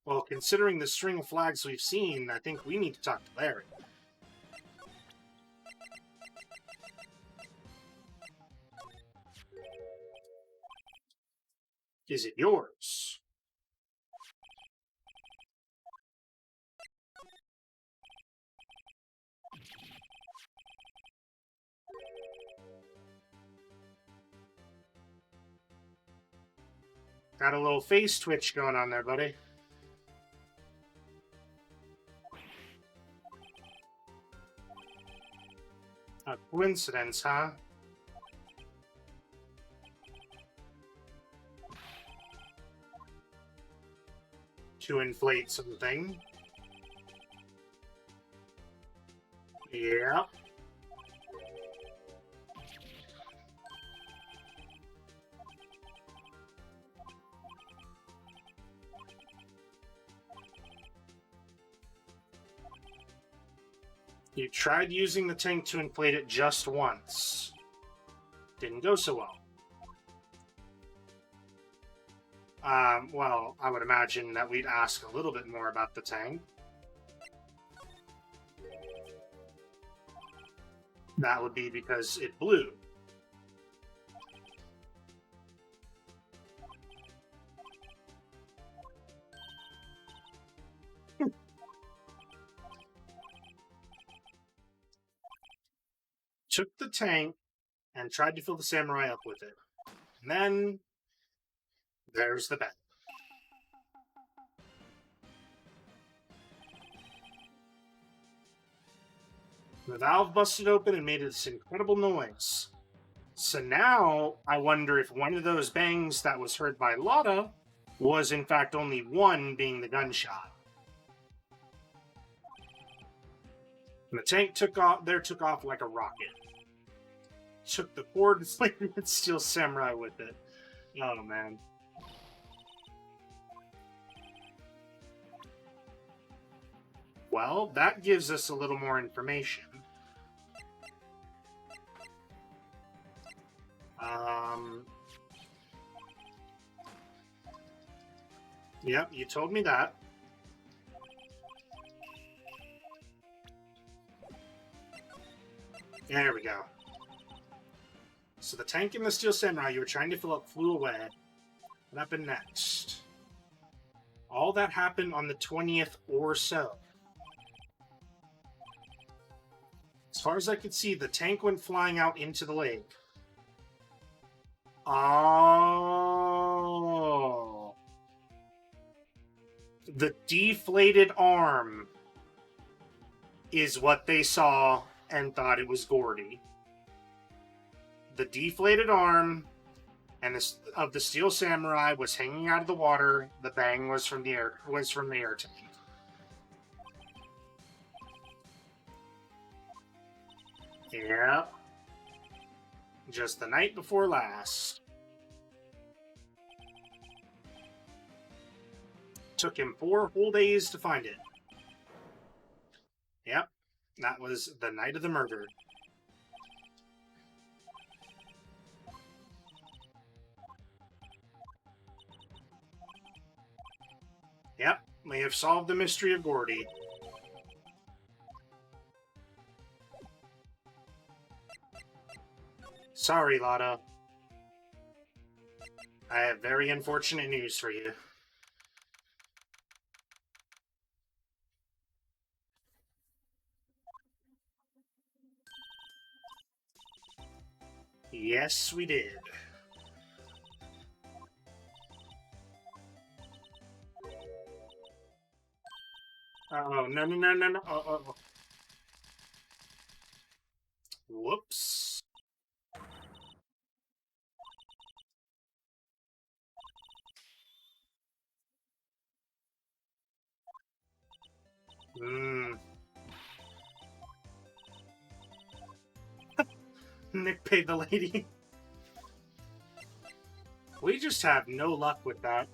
Well, considering the string of flags we've seen, I think we need to talk to Larry. Is it yours? Got a little face twitch going on there, buddy. A coincidence, huh? To inflate something. Yeah. You tried using the tank to inflate it just once. Didn't go so well. Well, I would imagine that we'd ask a little bit more about the tank. That would be because it blew. took the tank and tried to fill the samurai up with it. And then there's the bet. The valve busted open and made this incredible noise. So now I wonder if one of those bangs that was heard by Lotta was in fact only one, being the gunshot. And the tank took off like a rocket. Took the cord and steel samurai with it. Oh man. Well, that gives us a little more information. Yep, you told me that. There we go. So the tank and the steel samurai you were trying to fill up flew away. What happened next? All that happened on the 20th or so. As far as I could see, the tank went flying out into the lake. Oh. The deflated arm is what they saw and thought it was Gordy. The deflated arm of the steel samurai was hanging out of the water. The bang was from the air tank. Yep. Just the night before last. Took him 4 whole days to find it. Yep. That was the night of the murder. Yep. We have solved the mystery of Gordy. Sorry, Lotta. I have very unfortunate news for you. Yes, we did. Oh, no. Oh. Whoops. Nick paid the lady. We just have no luck with that.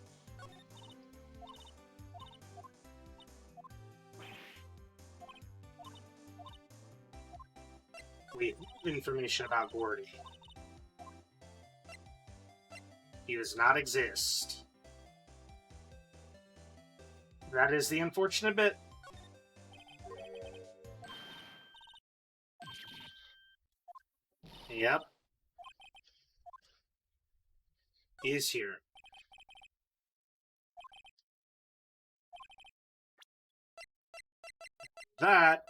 We have information about Gordy. He does not exist. That is the unfortunate bit. Yep. He is here. That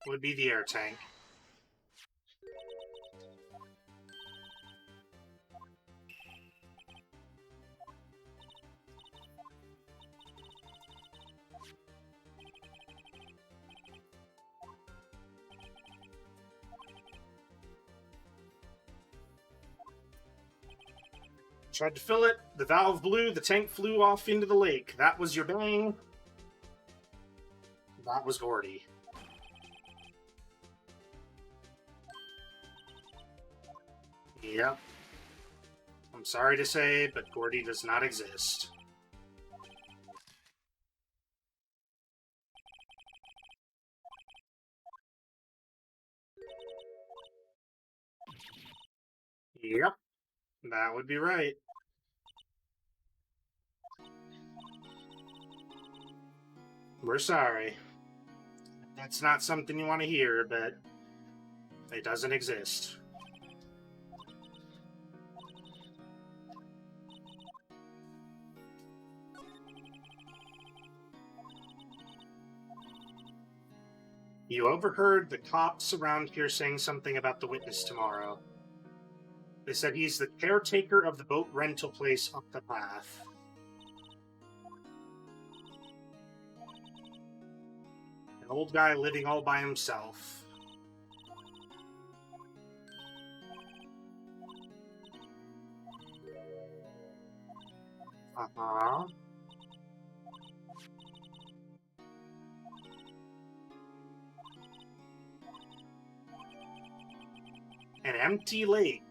would be the air tank. Tried to fill it, the valve blew, the tank flew off into the lake. That was your bang. That was Gordy. Yep. I'm sorry to say, but Gordy does not exist. Yep. That would be right. We're sorry. That's not something you want to hear, but it doesn't exist. You overheard the cops around here saying something about the witness tomorrow. They said he's the caretaker of the boat rental place up the path. An old guy living all by himself. Uh-huh. An empty lake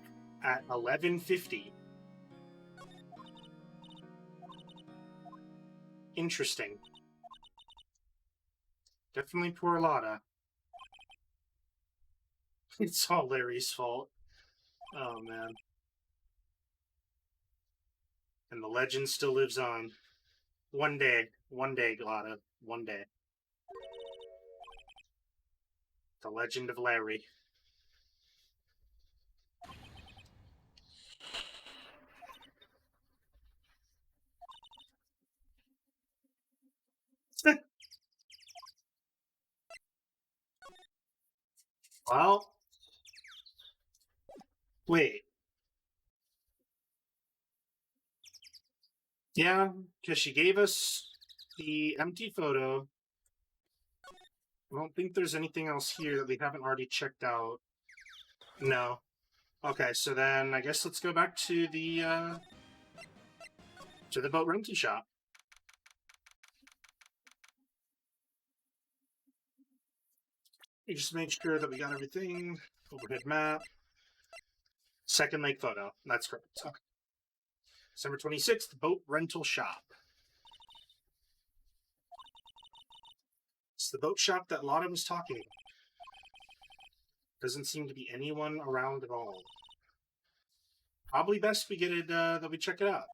at 11:50. Interesting. Definitely poor Lotta. It's all Larry's fault. Oh, man. And the legend still lives on. One day, Lotta. One day. The legend of Larry. Well, wait. Yeah, because she gave us the empty photo. I don't think there's anything else here that we haven't already checked out. No. Okay, so then I guess let's go back to the boat rental shop. You just make sure that we got everything. Overhead map. Second lake photo. That's correct. Okay. December 26th, boat rental shop. It's the boat shop that Lotta was talking about. Doesn't seem to be anyone around at all. Probably best we get it, that we check it out.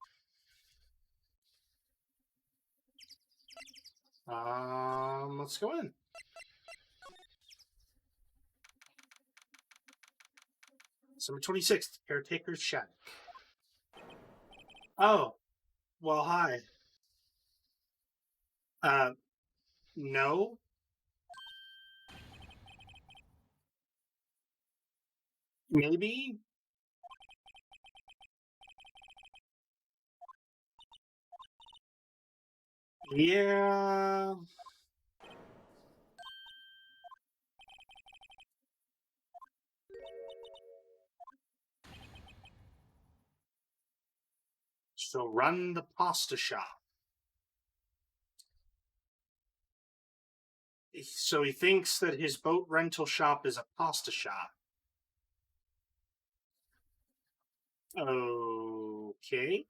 Let's go in. December 26th, Caretaker's Shack. Oh, well, hi. No? Maybe? Yeah. So run the pasta shop. So he thinks that his boat rental shop is a pasta shop. Okay.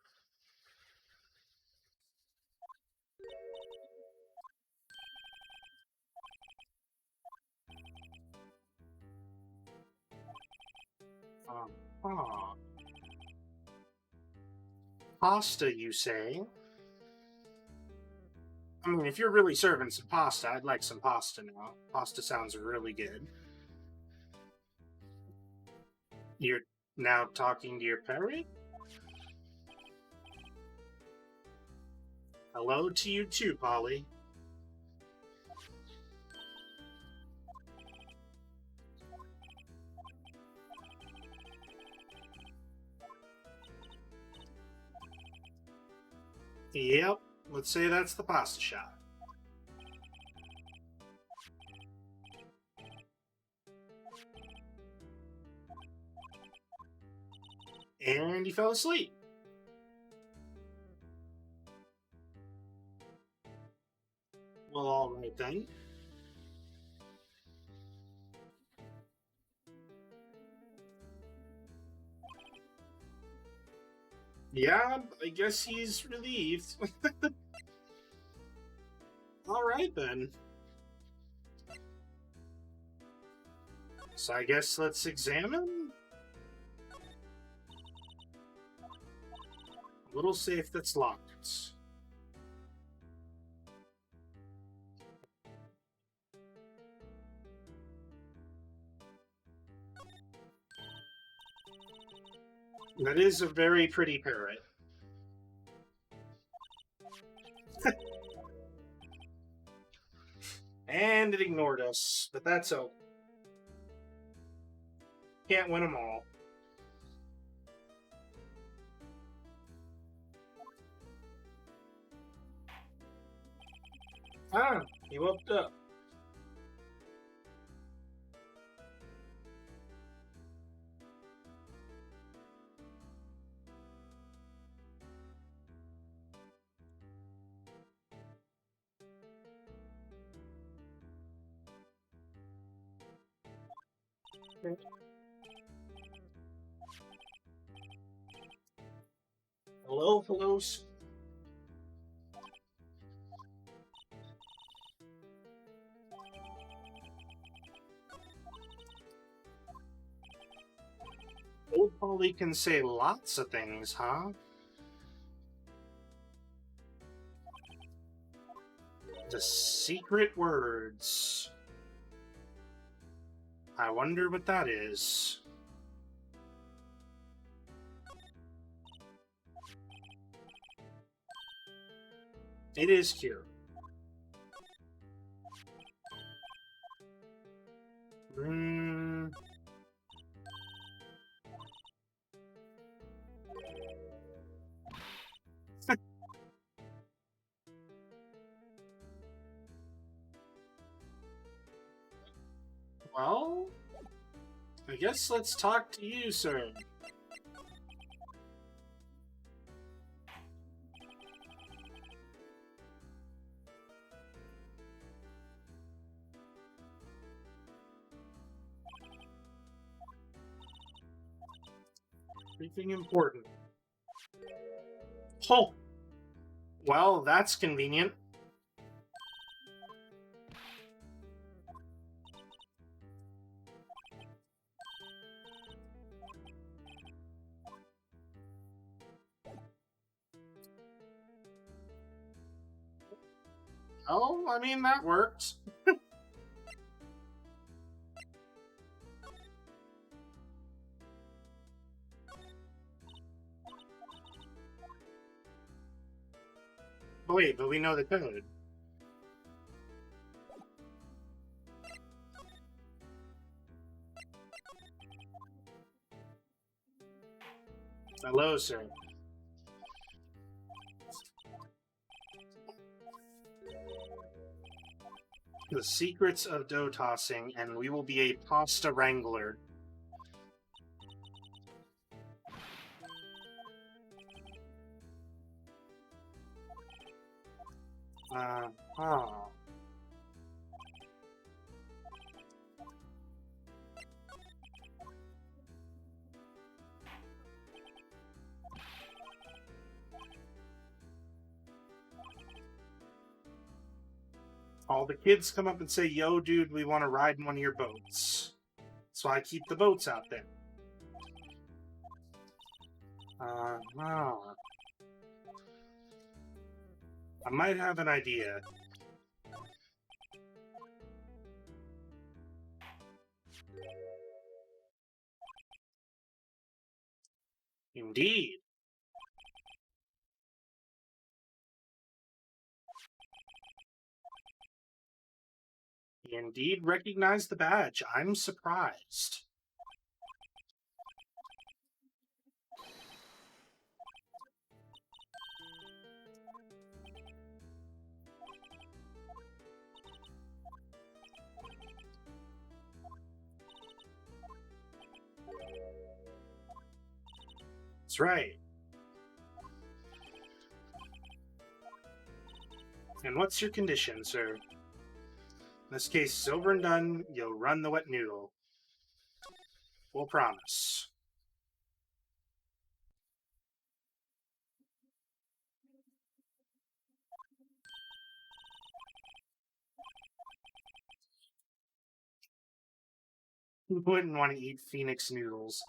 Huh. Pasta, you say? I mean, if you're really serving some pasta, I'd like some pasta now. Pasta sounds really good. You're now talking to your parrot? Hello to you too, Polly. Yep, let's say that's the pasta shop. And he fell asleep. Well, alright then. Yeah, I guess he's relieved. Alright then. So I guess let's examine? A little safe that's locked. That is a very pretty parrot. And it ignored us, but that's okay. Can't win them all. Ah, he woke up. Hello, hello. Old Polly can say lots of things, huh? The secret words. I wonder what that is. It is cute. Well, I guess let's talk to you, sir. Anything important? Oh! Well, that's convenient. Oh, I mean, that worked. Wait, but we know the code. Hello, sir. The secrets of dough tossing, and we will be a pasta wrangler. Oh. All the kids come up and say, yo, dude, we want to ride in one of your boats. So I keep the boats out there. Oh. I might have an idea. Indeed. He indeed recognized the badge. I'm surprised. That's right. And what's your condition, sir? In this case, it's over and done. You'll run the wet noodle. We'll promise. Who wouldn't want to eat Phoenix noodles?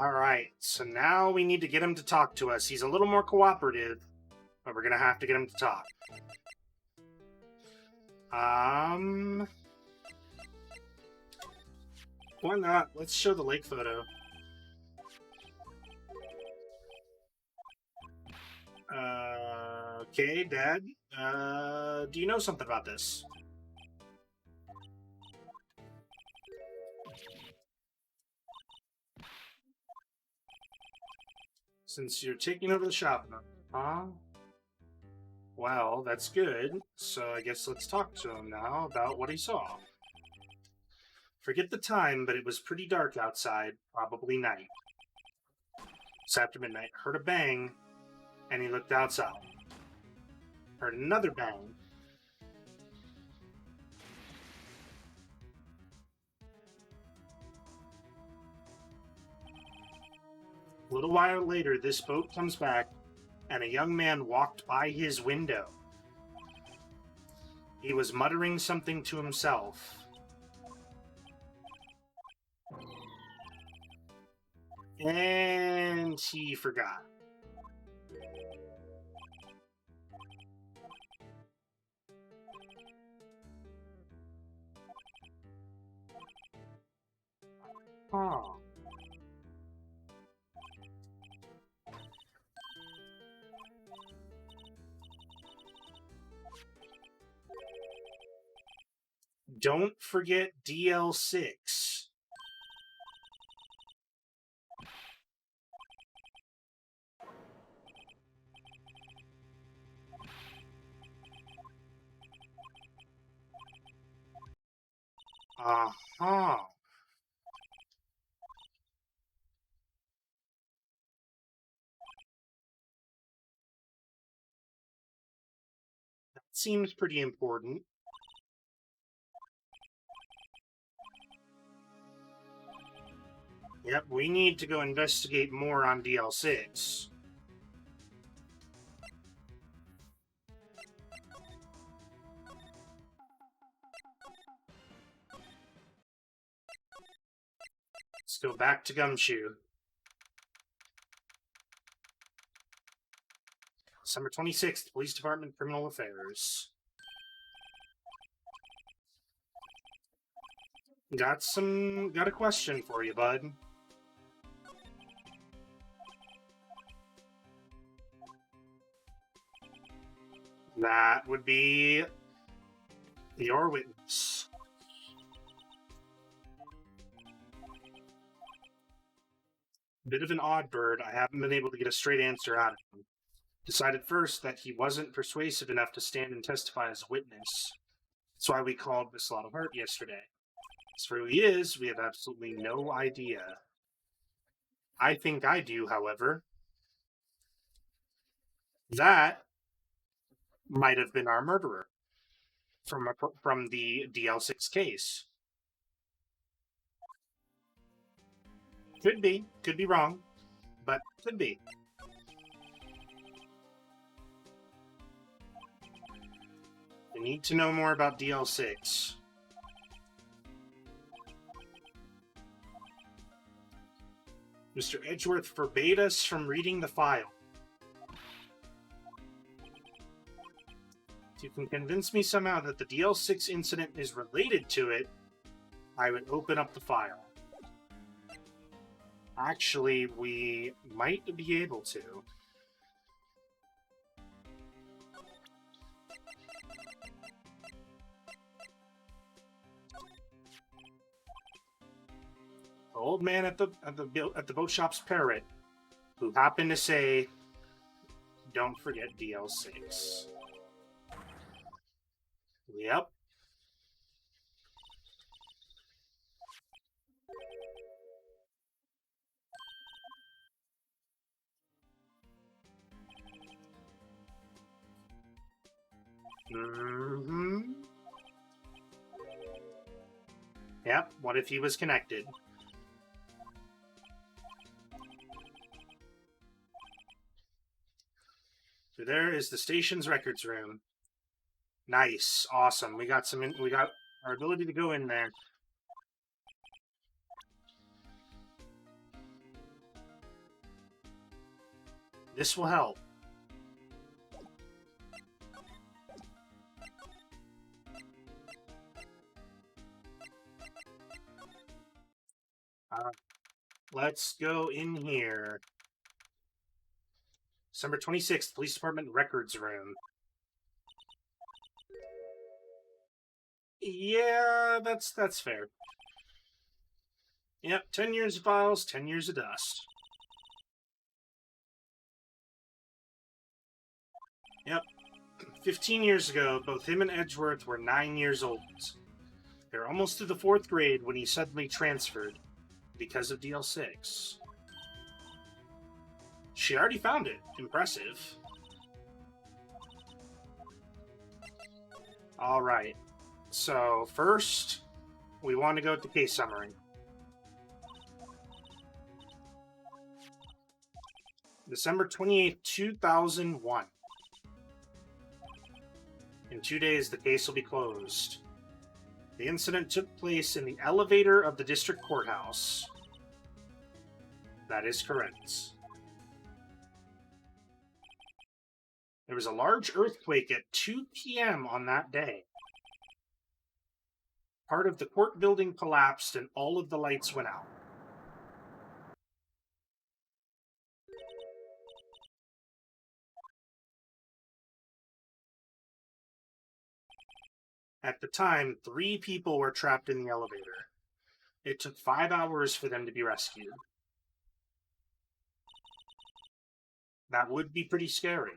Alright, so now we need to get him to talk to us. He's a little more cooperative, but we're gonna have to get him to talk. Why not? Let's show the lake photo. Okay, Dad. Do you know something about this? Since you're taking over the shop now. Huh? Well, that's good. So I guess let's talk to him now about what he saw. Forget the time, but it was pretty dark outside, probably night. It's after midnight. Heard a bang, and he looked outside. Heard another bang. A little while later, this boat comes back, and a young man walked by his window. He was muttering something to himself. And he forgot. Huh. Don't forget DL6. Uh-huh. That seems pretty important. Yep, we need to go investigate more on DL6. Let's go back to Gumshoe. December 26th, Police Department, Criminal Affairs. Got a question for you, bud. That would be your witness. Bit of an odd bird. I haven't been able to get a straight answer out of him. Decided first that he wasn't persuasive enough to stand and testify as a witness. That's why we called Miss Hart yesterday. As for who he is, we have absolutely no idea. I think I do, however. That might have been our murderer from the DL6 case. Could be wrong, but could be. We need to know more about DL6. Mr. Edgeworth forbade us from reading the file. If you can convince me somehow that the DL6 incident is related to it, I would open up the file. Actually, we might be able to. The old man at the boat shop's parrot, who happened to say, "Don't forget DL6." Yep. Mm-hmm. Yep, what if he was connected? So there is the station's records room. Nice, awesome. We got our ability to go in there. This will help. let's go in here. December 26th, Police Department Records Room. Yeah, that's fair. Yep, 10 years of files, 10 years of dust. Yep. 15 years ago, both him and Edgeworth were 9 years old. They were almost through the 4th grade when he suddenly transferred because of DL6. She already found it. Impressive. Alright. So, first, we want to go with the case summary. December 28th, 2001. In 2 days, the case will be closed. The incident took place in the elevator of the district courthouse. That is correct. There was a large earthquake at 2 p.m. on that day. Part of the court building collapsed and all of the lights went out. At the time, 3 people were trapped in the elevator. It took 5 hours for them to be rescued. That would be pretty scary.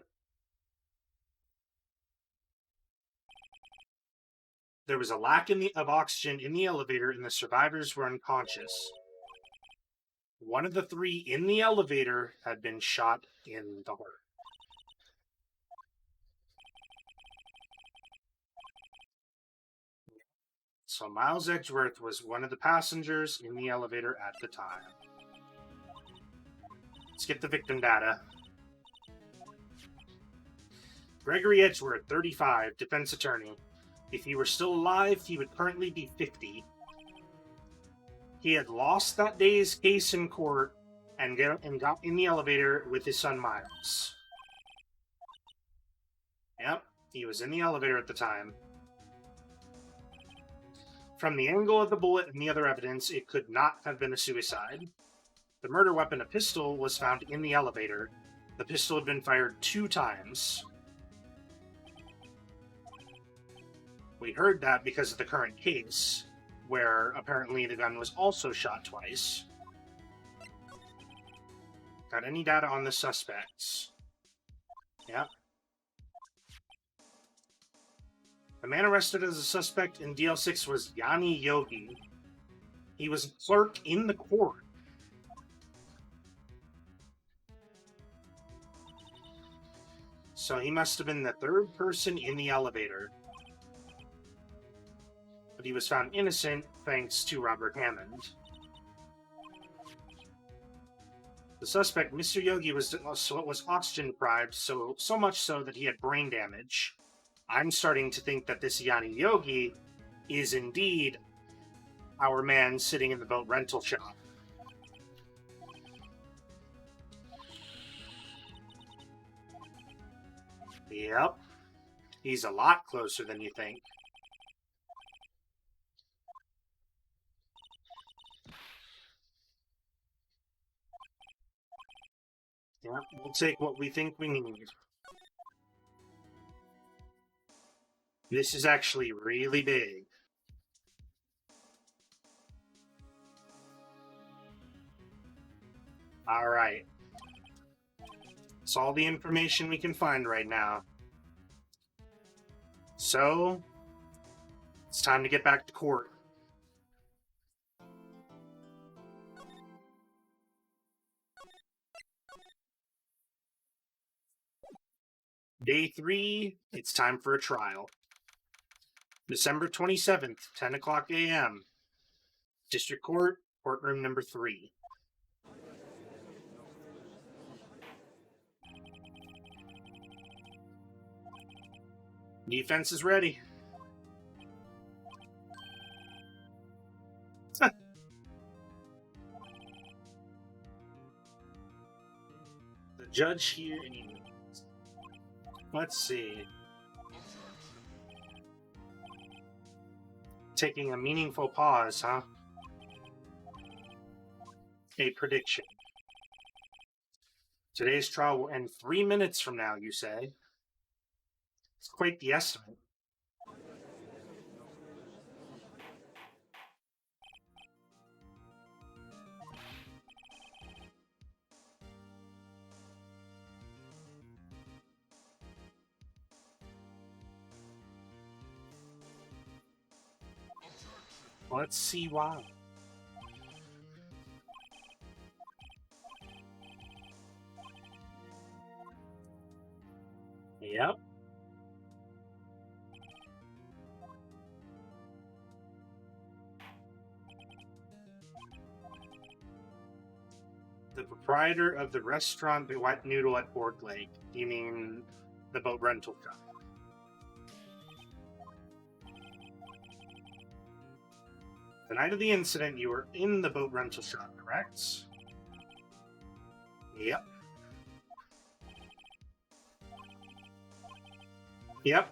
There was a lack of oxygen in the elevator and the survivors were unconscious. One of the 3 in the elevator had been shot in the heart. So Miles Edgeworth was one of the passengers in the elevator at the time. Let's get the victim data. Gregory Edgeworth, 35, defense attorney. If he were still alive, he would currently be 50. He had lost that day's case in court and got in the elevator with his son Miles. Yep, he was in the elevator at the time. From the angle of the bullet and the other evidence, it could not have been a suicide. The murder weapon, a pistol, was found in the elevator. The pistol had been fired 2 times. We heard that because of the current case, where apparently the gun was also shot twice. Got any data on the suspects? Yep. The man arrested as a suspect in DL6 was Yanni Yogi. He was a clerk in the court. So he must have been the 3rd person in the elevator. But he was found innocent thanks to Robert Hammond. The suspect, Mr. Yogi, was oxygen deprived, so much so that he had brain damage. I'm starting to think that this Yanni Yogi is indeed our man sitting in the boat rental shop. Yep. He's a lot closer than you think. Yep, we'll take what we think we need. This is actually really big. Alright. That's all the information we can find right now. So, it's time to get back to court. Day 3, it's time for a trial. December 27th, 10 o'clock a.m. District Court, courtroom number 3. Defense is ready. The judge here. Let's see. Taking a meaningful pause, huh? a prediction. Today's trial will end 3 minutes from now, you say? It's quite the estimate. Let's see why. Yep. The proprietor of the restaurant The White Noodle at Pork Lake. You mean the boat rental shop? The night of the incident, you were in the boat rental shop, correct? Yep. Yep.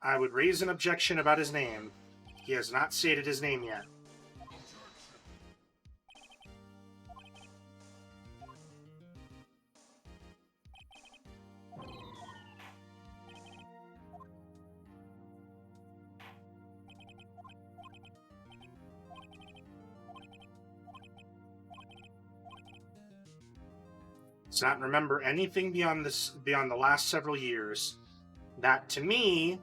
I would raise an objection about his name. He has not stated his name yet. Does not remember anything beyond the last several years. That, to me,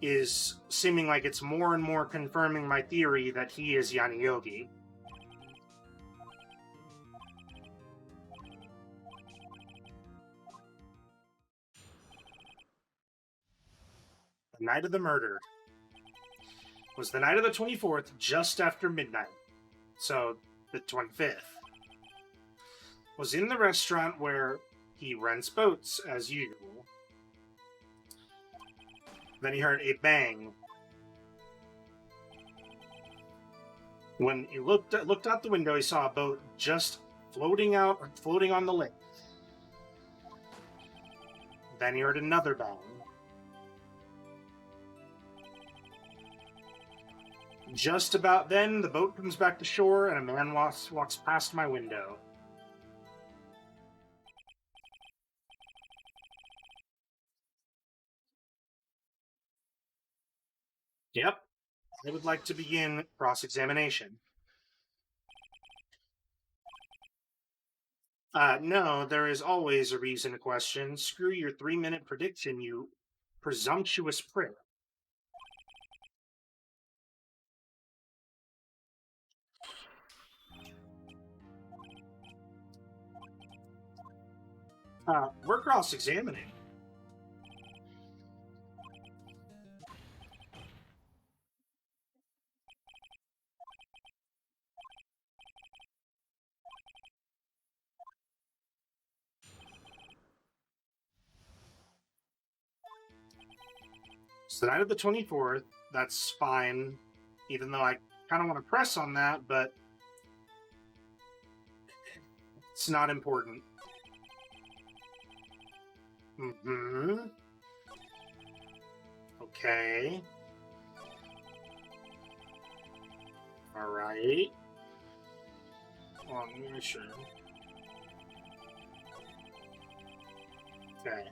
is seeming like it's more and more confirming my theory that he is Yanni Yogi. The night of the murder was the night of the 24th, just after midnight. So, the 25th. Was in the restaurant where he rents boats, as usual. Then he heard a bang. When he looked out the window, he saw a boat just floating on the lake. Then he heard another bang. Just about then, the boat comes back to shore, and a man walks past my window. Yep. I would like to begin cross-examination. No, there is always a reason to question. Screw your 3-minute prediction, you presumptuous prick. We're cross-examining. It's the night of the 24th. That's fine, even though I kind of want to press on that, but it's not important. Mm-hmm. Okay. All right. Well, I'm sure. Okay.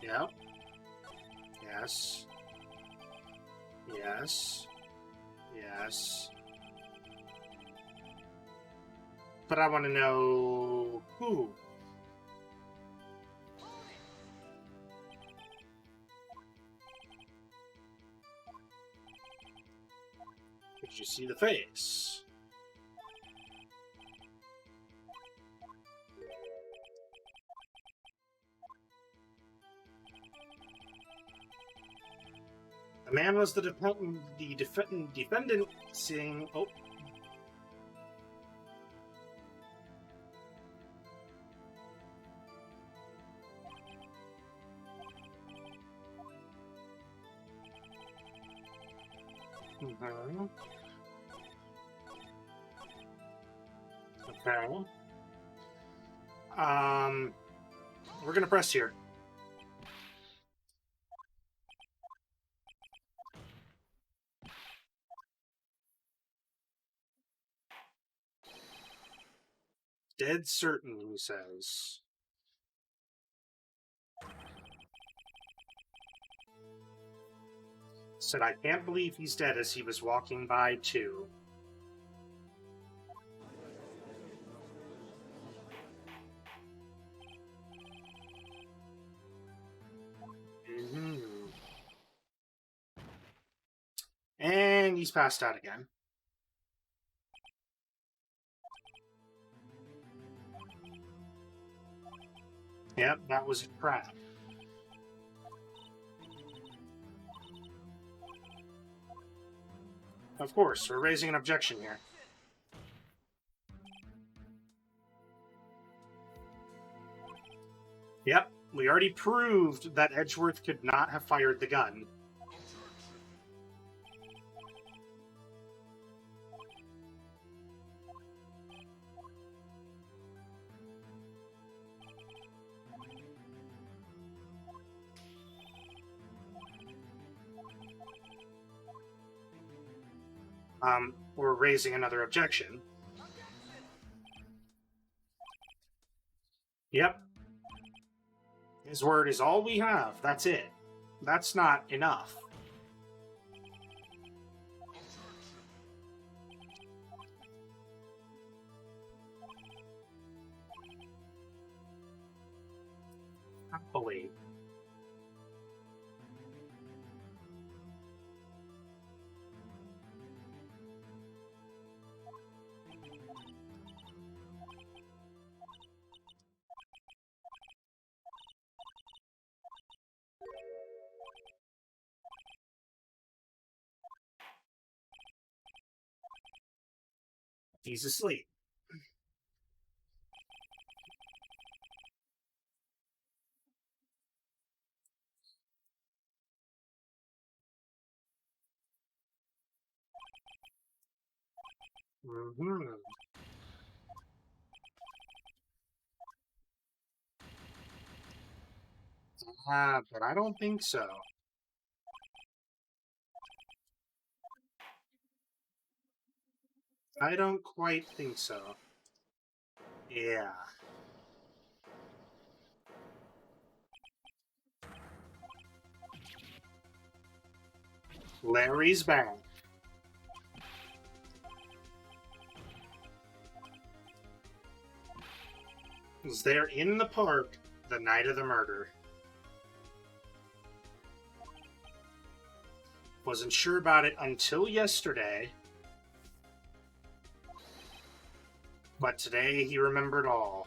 Yep. Yes. Yes. Yes. But I want to know who. Did you see the face? The man was the defendant saying, oh. Mm-hmm. Okay. We're gonna press here. dead certain, he says. Said, I can't believe he's dead as he was walking by, too. And he's passed out again. Yep, that was a trap. Of course, we're raising an objection here. Yep, we already proved that Edgeworth could not have fired the gun. We're raising another objection. Yep. His word is all we have. That's it. That's not enough. Happily. He's asleep. But I don't think so. I don't quite think so. Yeah. Larry's back. Was there in the park the night of the murder. Wasn't sure about it until yesterday. But today he remembered all.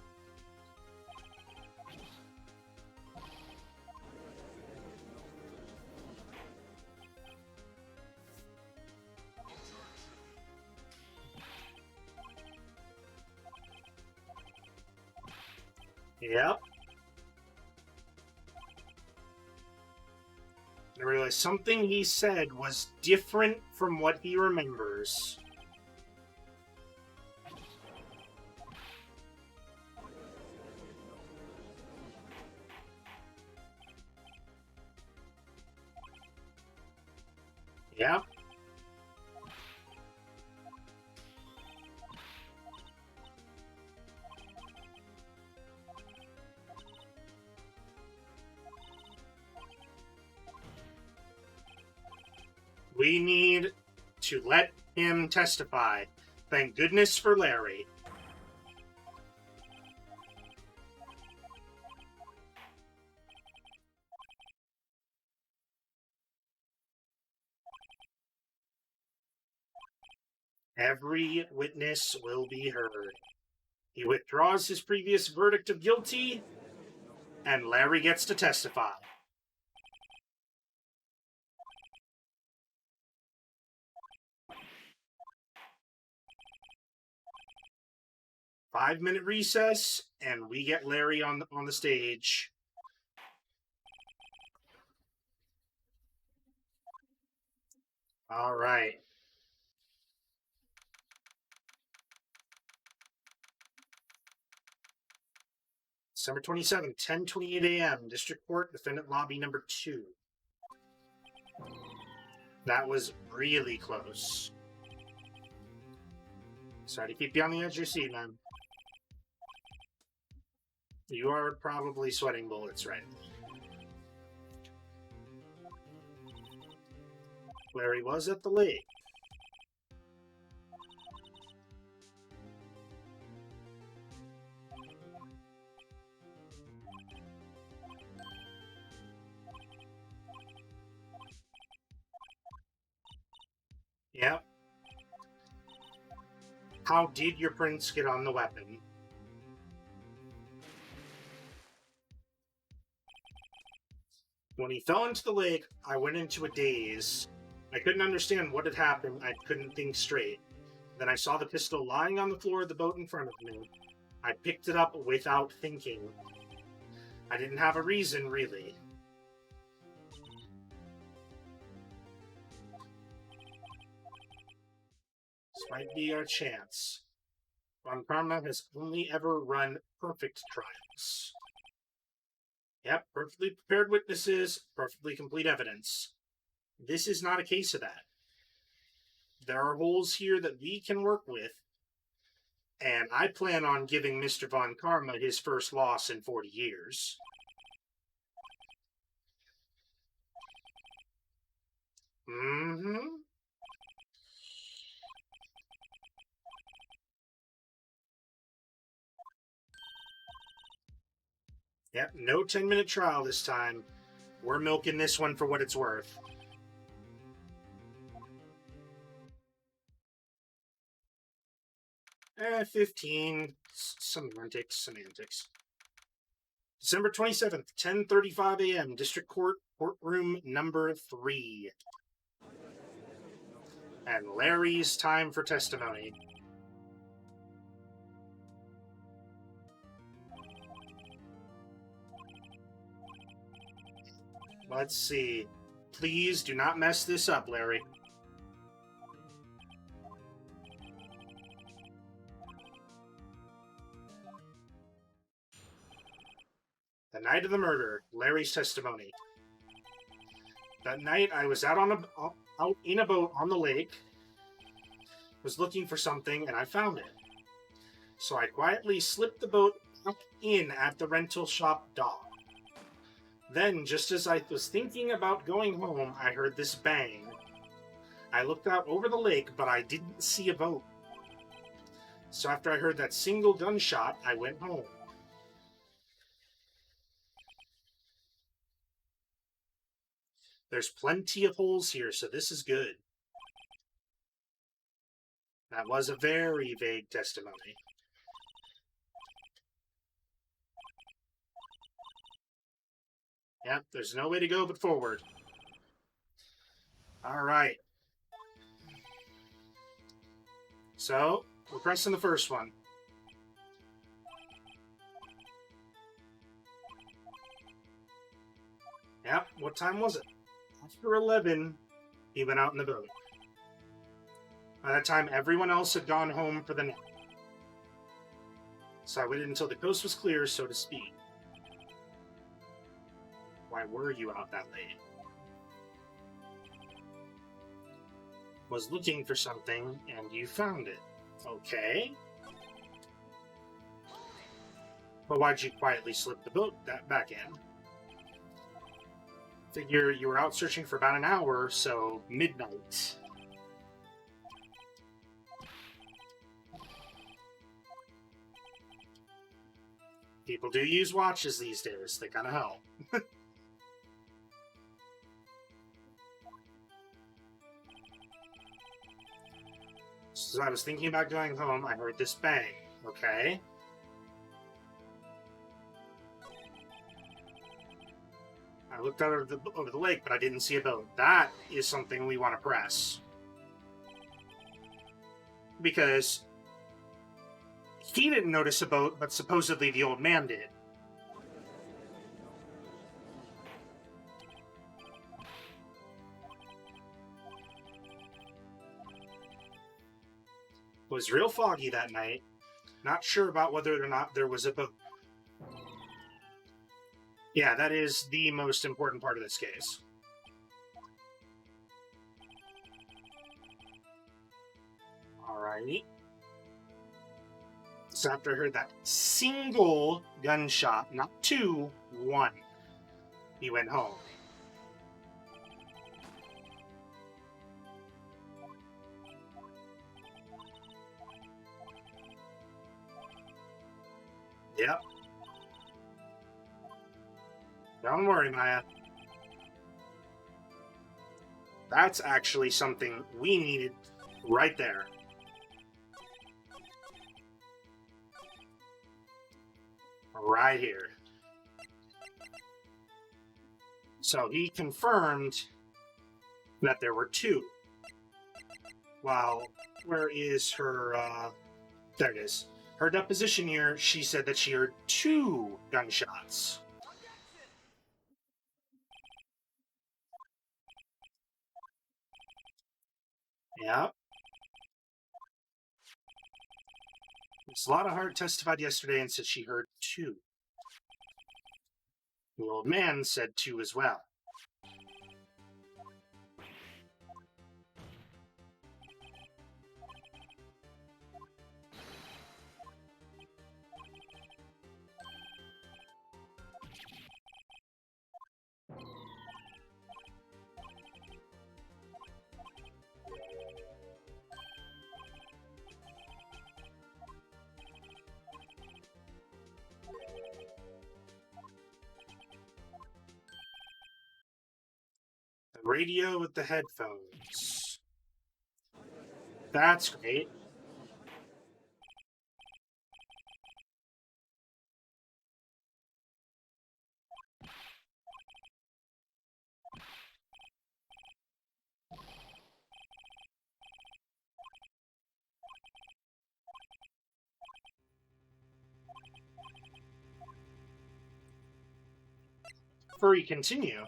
Yep. I realized something he said was different from what he remembers. Yep. We need to let him testify. Thank goodness for Larry. Every witness will be heard. He withdraws his previous verdict of guilty, and Larry gets to testify. Five-minute recess, and we get Larry on the stage. All right. December 27th, 10:28 a.m., District Court, Defendant Lobby number 2. That was really close. Sorry to keep you on the edge of your seat, man. You are probably sweating bullets right now. Larry was at the lake. Yep. How did your prince get on the weapon? When he fell into the lake, I went into a daze. I couldn't understand what had happened. I couldn't think straight. Then I saw the pistol lying on the floor of the boat in front of me. I picked it up without thinking. I didn't have a reason, really. This might be our chance. Von Karma has only ever run perfect trials. Yep, perfectly prepared witnesses, perfectly complete evidence. This is not a case of that. There are holes here that we can work with, and I plan on giving Mr. Von Karma his first loss in 40 years. Mm-hmm. Yep, no 10-minute trial this time. We're milking this one for what it's worth. Eh, 15. Semantics. December 27th, 10:35 a.m., District Court, courtroom number 3. And Larry's time for testimony. Let's see. Please do not mess this up, Larry. The night of the murder, Larry's testimony. That night, I was out in a boat on the lake, was looking for something, and I found it. So I quietly slipped the boat up in at the rental shop dock. Then, just as I was thinking about going home, I heard this bang. I looked out over the lake, but I didn't see a boat. So after I heard that single gunshot, I went home. There's plenty of holes here, so this is good. That was a very vague testimony. Yep, there's no way to go but forward. All right. So, we're pressing the first one. Yep, what time was it? After 11, he went out in the boat. By that time, everyone else had gone home for the night. So I waited until the coast was clear, so to speak. Why were you out that late? Was looking for something, and you found it. Okay. But why'd you quietly slip the boat back in? Figure you were out searching for about an hour, so midnight. People do use watches these days. They kind of help. So I was thinking about going home. I heard this bang. Okay. I looked out over the lake, but I didn't see a boat. That is something we want to press. Because he didn't notice a boat, but supposedly the old man did. It was real foggy that night. Not sure about whether or not there was a boat. Yeah, that is the most important part of this case. Alrighty. So after I heard that single gunshot, not two, one, he went home. Yep. Don't worry, Maya. That's actually something we needed right there. Right here. So he confirmed that there were two. Well, where is her, there it is. Her deposition here, she said that she heard two gunshots. Yep. Miss Lottahart testified yesterday and said she heard two. The old man said two as well. The radio with the headphones. That's great. Before we continue,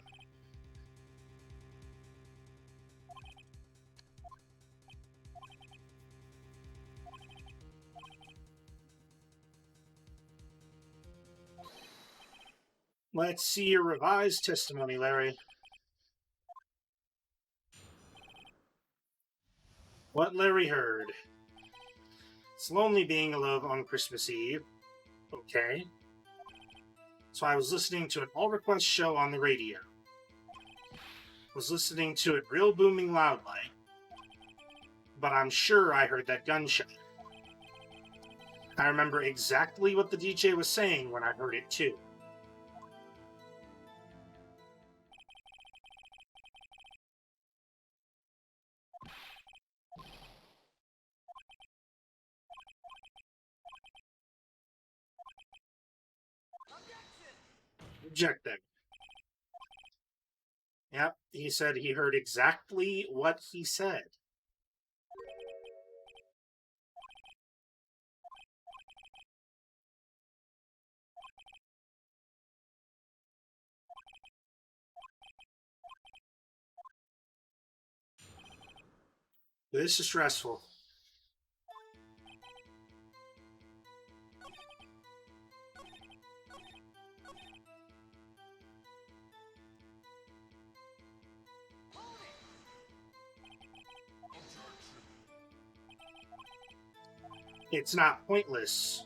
let's see your revised testimony, Larry. What Larry heard. It's lonely being alone on Christmas Eve. Okay. So I was listening to an all-request show on the radio. Was listening to it real booming loud like. But I'm sure I heard that gunshot. I remember exactly what the DJ was saying when I heard it too. Objecting. Yep, he said he heard exactly what he said. This is stressful. It's not pointless.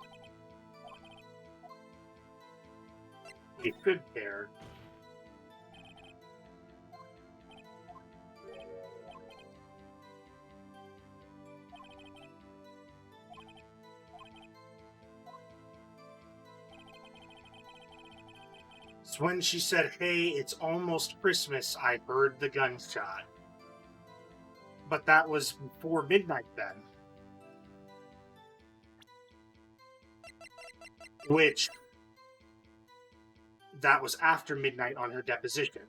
You could care. It's when she said, "Hey, it's almost Christmas," I heard the gunshot. But that was before midnight then. Which, that was after midnight on her deposition.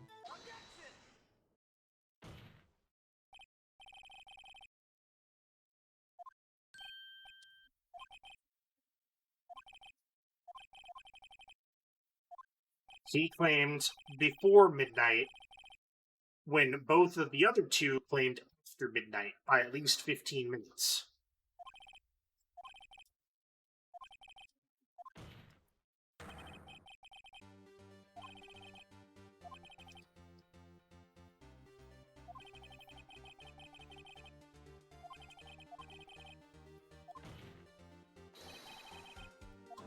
He claimed before midnight, when both of the other two claimed after midnight by at least 15 minutes.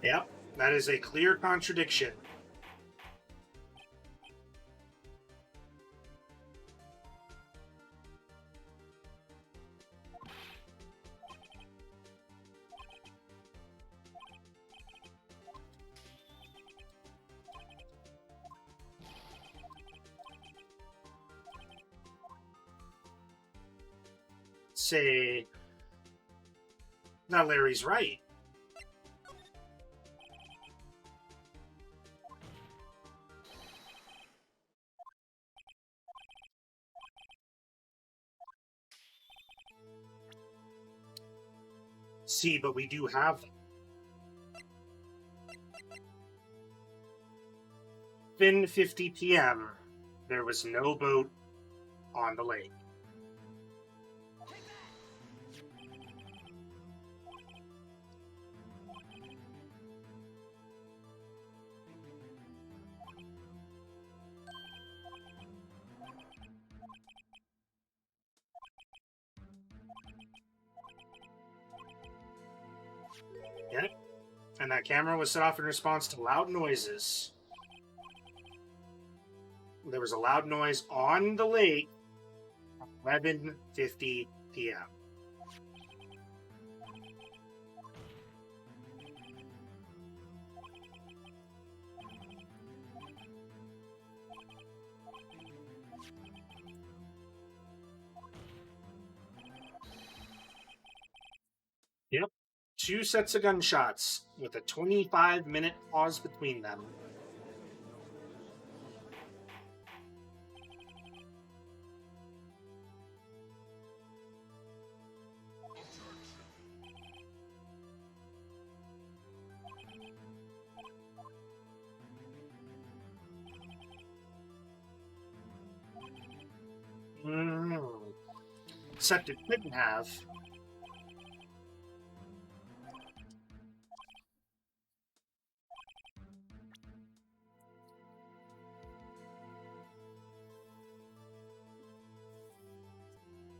Yep, that is a clear contradiction. Say, now Larry's right. See, but we do have them. 10:50 p.m. There was no boat on the lake. Yep. And that camera was set off in response to loud noises. There was a loud noise on the lake at 11:50 p.m. Yep. 2 sets of gunshots with a 25-minute pause between them. Except it couldn't have.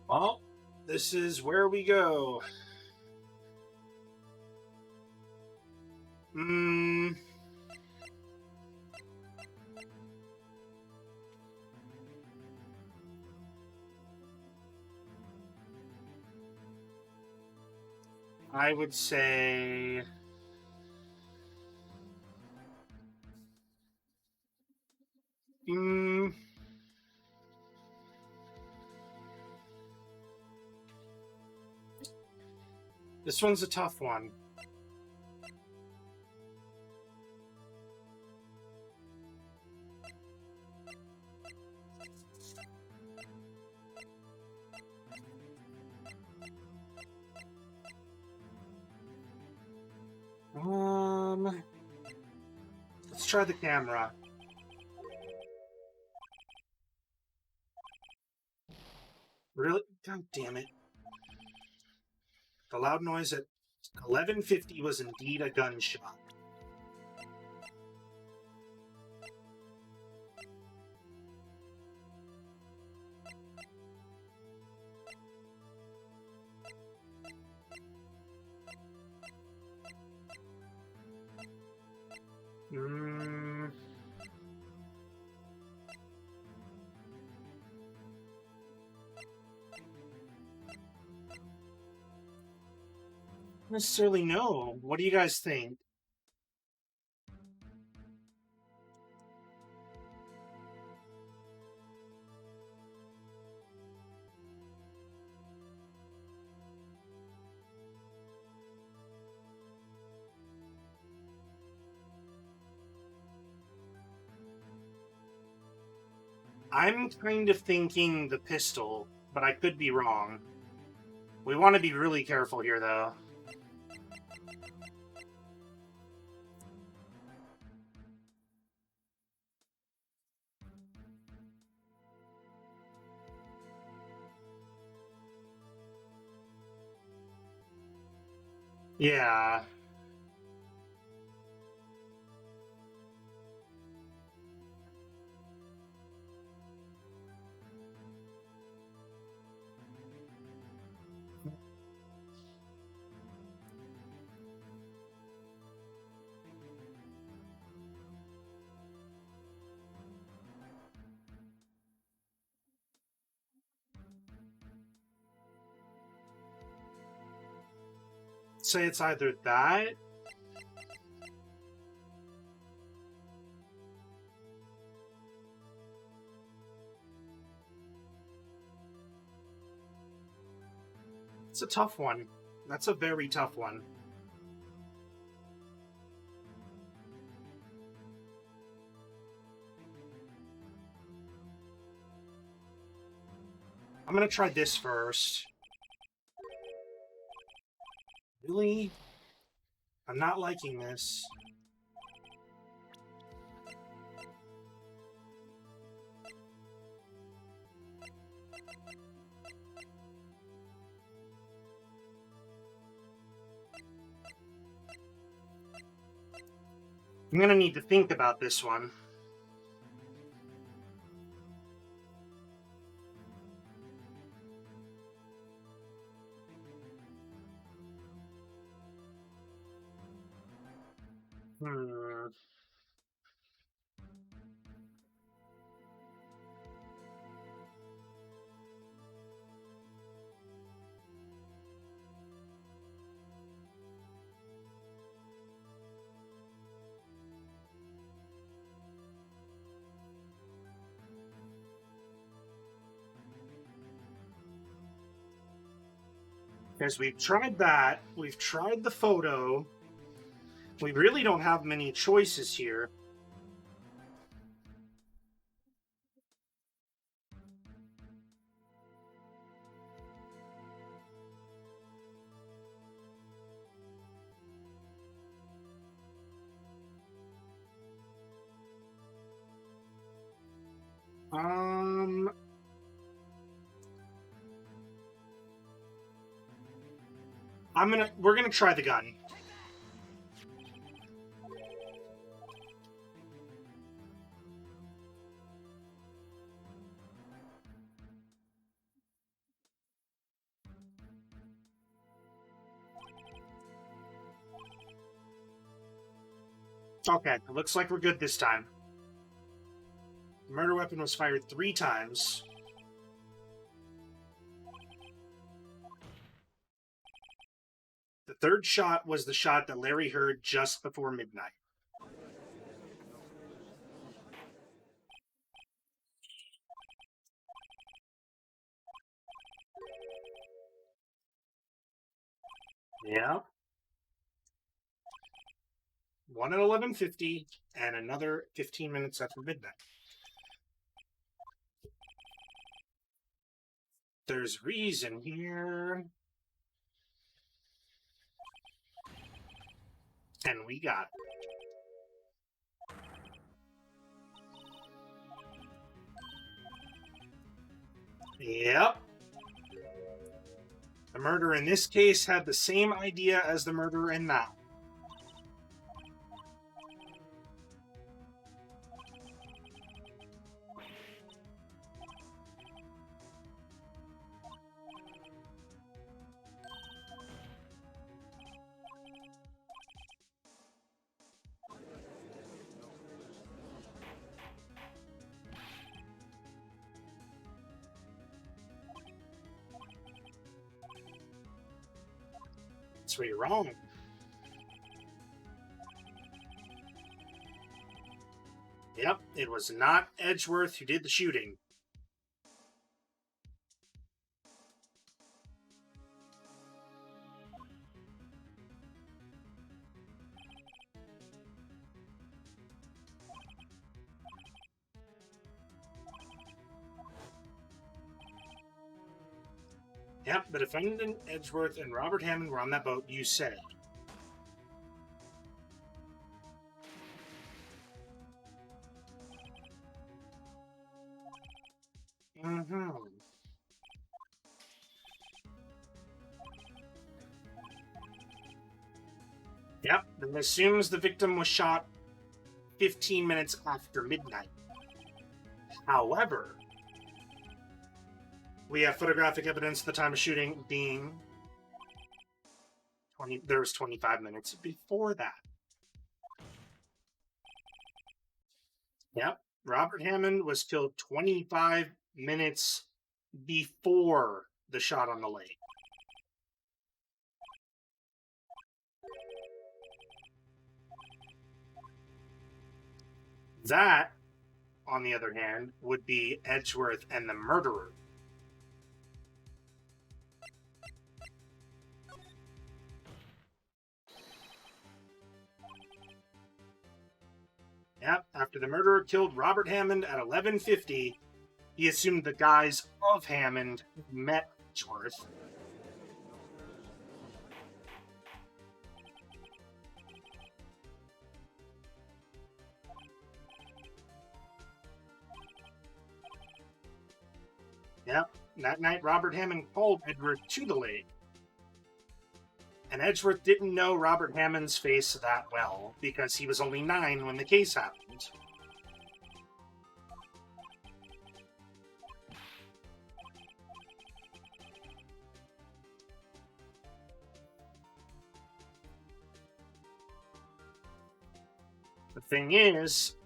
Well, this is where we go. I would say this one's a tough one. Let's try the camera. Really? God damn it. The loud noise at 11:50 was indeed a gunshot. Necessarily know. What do you guys think? I'm kind of thinking the pistol, but I could be wrong. We want to be really careful here, though. Yeah. say it's either that. It's a tough one. That's a very tough one. I'm gonna try this first. Really? I'm not liking this. I'm gonna need to think about this one. Hmm. Because we've tried that, we've tried the photo. We really don't have many choices here. We're gonna try the gun. Okay, it looks like we're good this time. The murder weapon was fired 3 times. The third shot was the shot that Larry heard just before midnight. Yeah. One at 11:50 and another 15 minutes after midnight. There's reason here. And we got it. Yep. The murderer in this case had the same idea as the murderer in that. That's where you're wrong. Yep, it was not Edgeworth who did the shooting. Yep, the defendant Edgeworth and Robert Hammond were on that boat, you said. Mm-hmm. Yep, that assumes the victim was shot 15 minutes after midnight. However, we have photographic evidence at the time of shooting being 20. There was 25 minutes before that. Yep, Robert Hammond was killed 25 minutes before the shot on the lake. That, on the other hand, would be Edgeworth and the murderer. Yep, after the murderer killed Robert Hammond at 11:50, he assumed the guise of Hammond met Edgeworth. Yep, that night Robert Hammond called Edgeworth to the lake. And Edgeworth didn't know Robert Hammond's face that well because he was only 9 when the case happened. The thing is,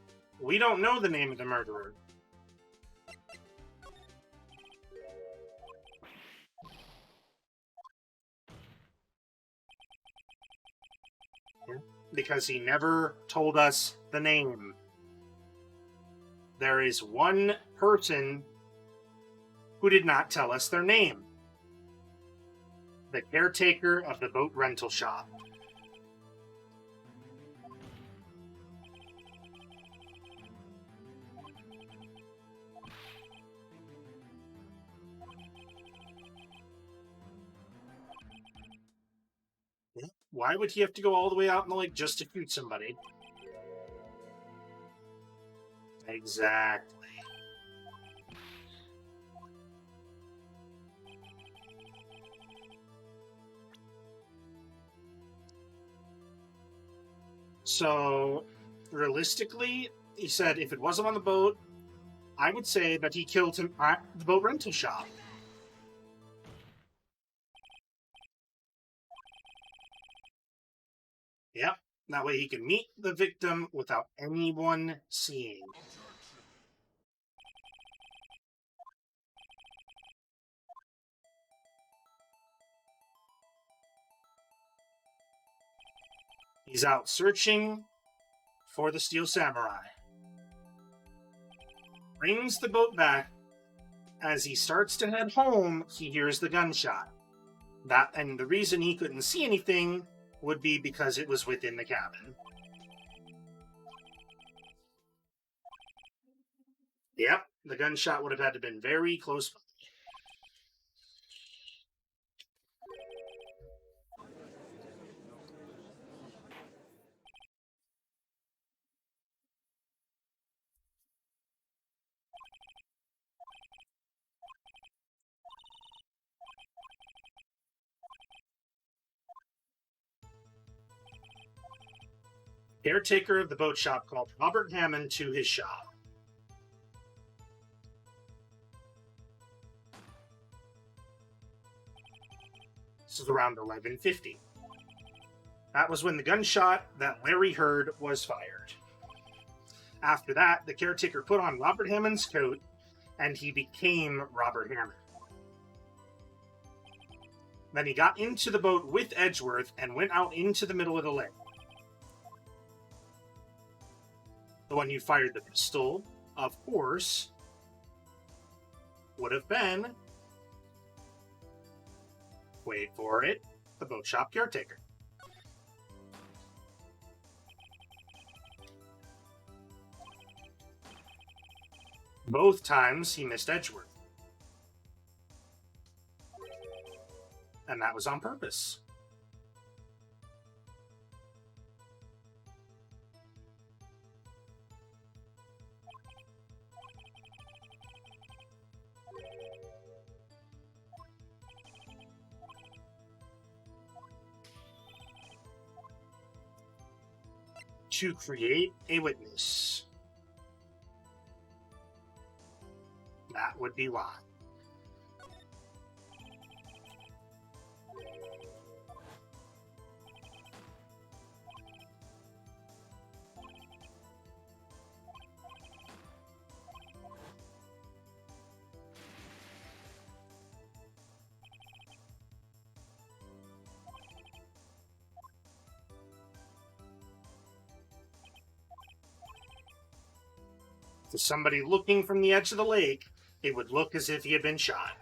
we don't know the name of the murderer. Because he never told us the name. There is one person who did not tell us their name. The caretaker of the boat rental shop. Why would he have to go all the way out in the lake just to shoot somebody? Exactly. So, realistically, he said if it wasn't on the boat, I would say that he killed him at the boat rental shop. Yep, that way he can meet the victim without anyone seeing. He's out searching for the Steel Samurai. Brings the boat back. As he starts to head home, he hears the gunshot. And the reason he couldn't see anything would be because it was within the cabin. Yep, the gunshot would have had to have been very close by. Caretaker of the boat shop called Robert Hammond to his shop. This is around 11:50. That was when the gunshot that Larry heard was fired. After that, the caretaker put on Robert Hammond's coat, and he became Robert Hammond. Then he got into the boat with Edgeworth and went out into the middle of the lake. The one who fired the pistol, of course, would have been, wait for it, the boat shop caretaker. Both times he missed Edgeworth. And that was on purpose. To create a witness. That would be why. To somebody looking from the edge of the lake, it would look as if he had been shot.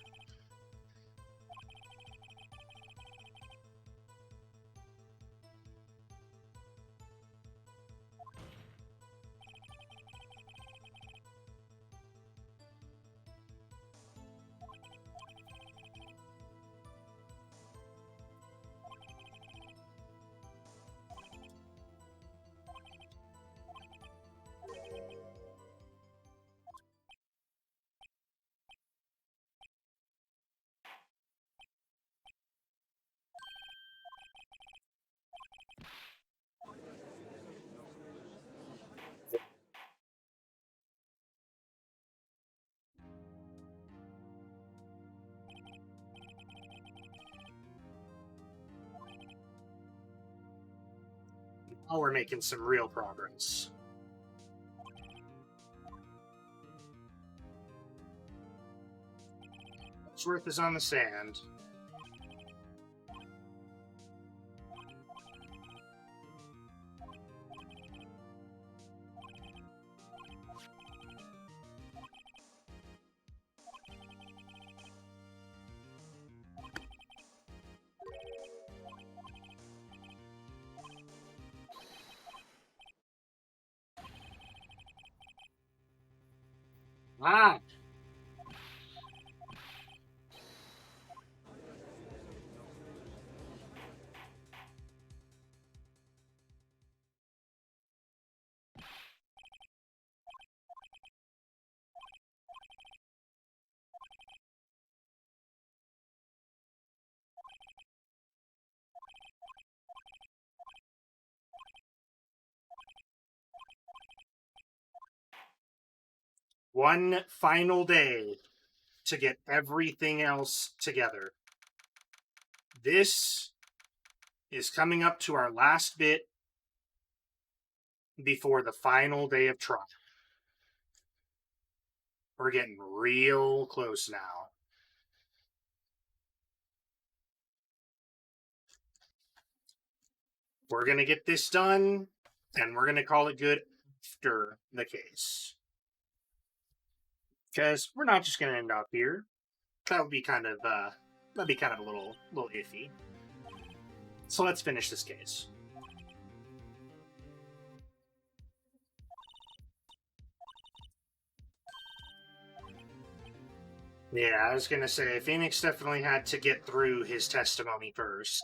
Now we're making some real progress. Worth is on the sand. Ah! One final day to get everything else together. This is coming up to our last bit before the final day of trial. We're getting real close now. We're going to get this done, and we're going to call it good after the case. Because we're not just going to end up here. That would be kind of a little iffy. So let's finish this case. Yeah, I was gonna say, Phoenix definitely had to get through his testimony first.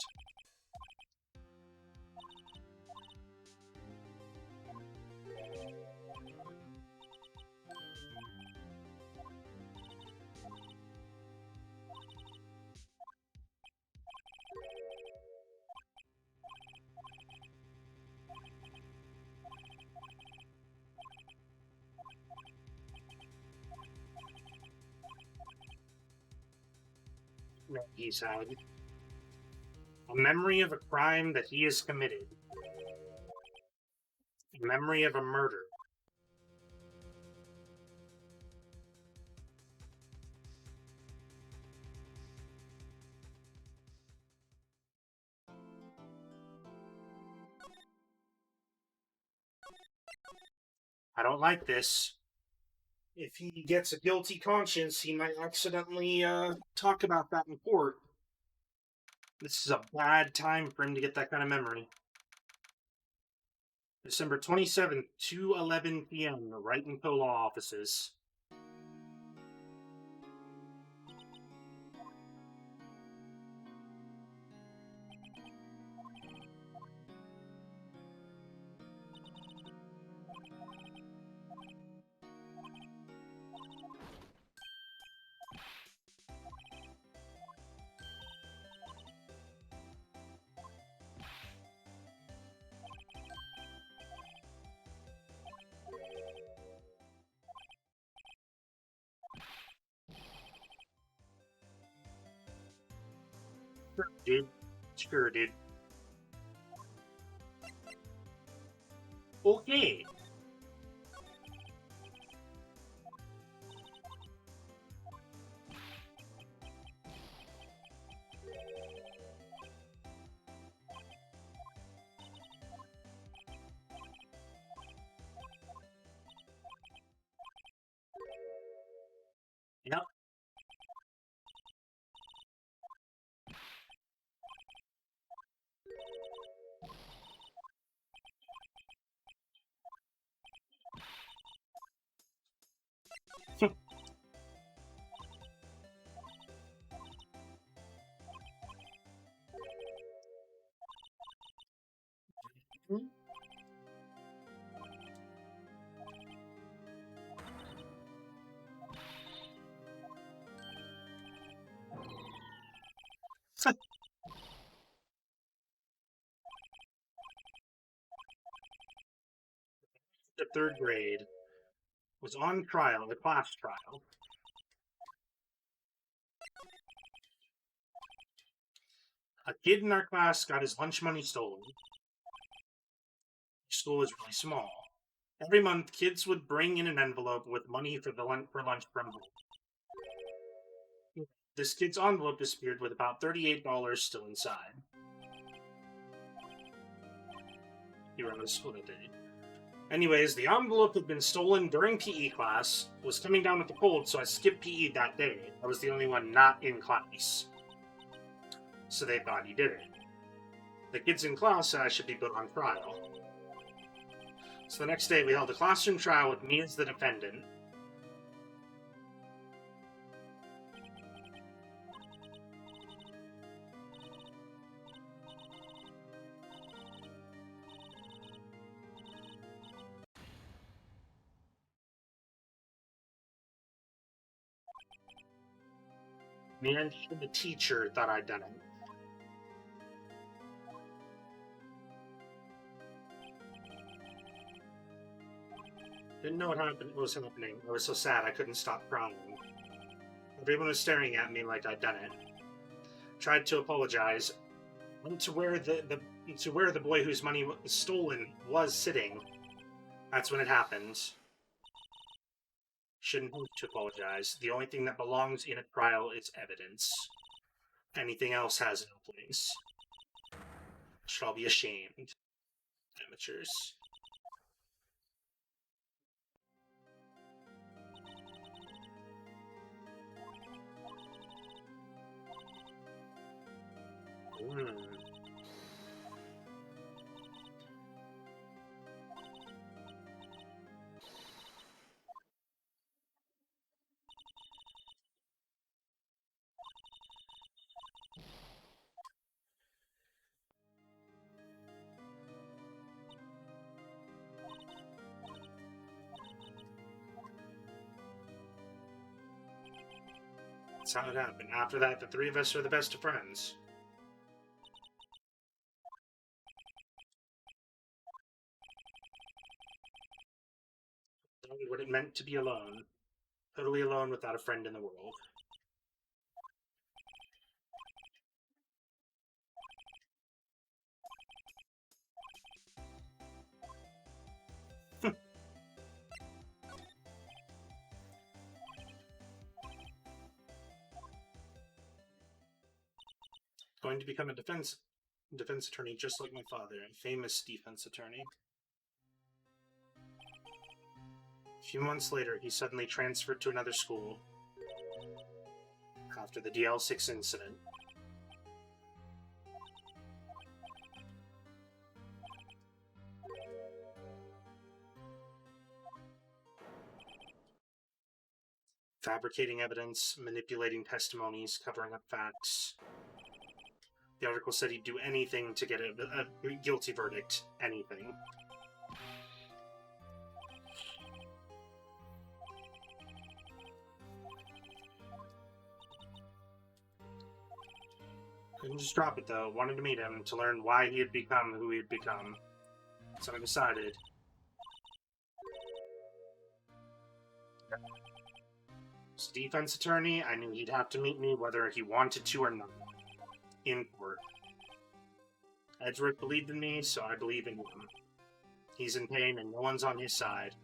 He's had a memory of a crime that he has committed. A memory of a murder. I don't like this. If he gets a guilty conscience, he might accidentally talk about that in court. This is a bad time for him to get that kind of memory. December 27th, 2:11 p.m., the Wright and Co. Law offices. Dude. Sure, dude. Okay. to 3rd grade was on trial, a class trial. A kid in our class got his lunch money stolen. School was really small. Every month, kids would bring in an envelope with money for lunch from home. This kid's envelope disappeared with about $38 still inside. He ran to school that day. Anyways, the envelope had been stolen during PE class, was coming down with the cold, so I skipped PE that day. I was the only one not in class. So they thought he did it. The kids in class said I should be put on trial. So the next day we held a classroom trial with me as the defendant. Me and the teacher thought I'd done it. Didn't know what was happening. I was so sad I couldn't stop crying. Everyone was staring at me like I'd done it. Tried to apologize. Went to where the boy whose money was stolen was sitting. That's when it happened. Shouldn't have to apologize. The only thing that belongs in a trial is evidence. Anything else has no place. Should all be ashamed. Amateurs. That's how it happened. After that, the three of us are the best of friends. What it meant to be alone. Totally alone without a friend in the world. Going to become a defense attorney just like my father, a famous defense attorney. A few months later, he suddenly transferred to another school after the DL6 incident. Fabricating evidence, manipulating testimonies, covering up facts. The article said he'd do anything to get a guilty verdict. Anything. Couldn't just drop it, though. Wanted to meet him to learn why he had become who he had become. So I decided. As a defense attorney, I knew he'd have to meet me whether he wanted to or not. In court. Edgeworth believed in me, so I believe in him. He's in pain and no one's on his side.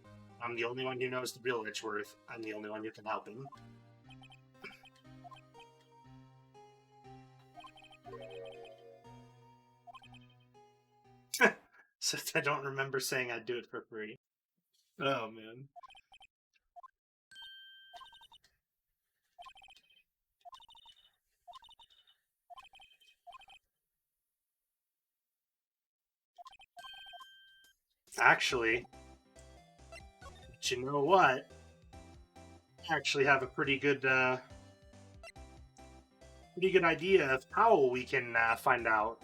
I'm the only one who knows the real Edgeworth. I'm the only one who can help him. Except I don't remember saying I'd do it for free. Oh, man. Actually, but you know what? I actually have a pretty good idea of how we can find out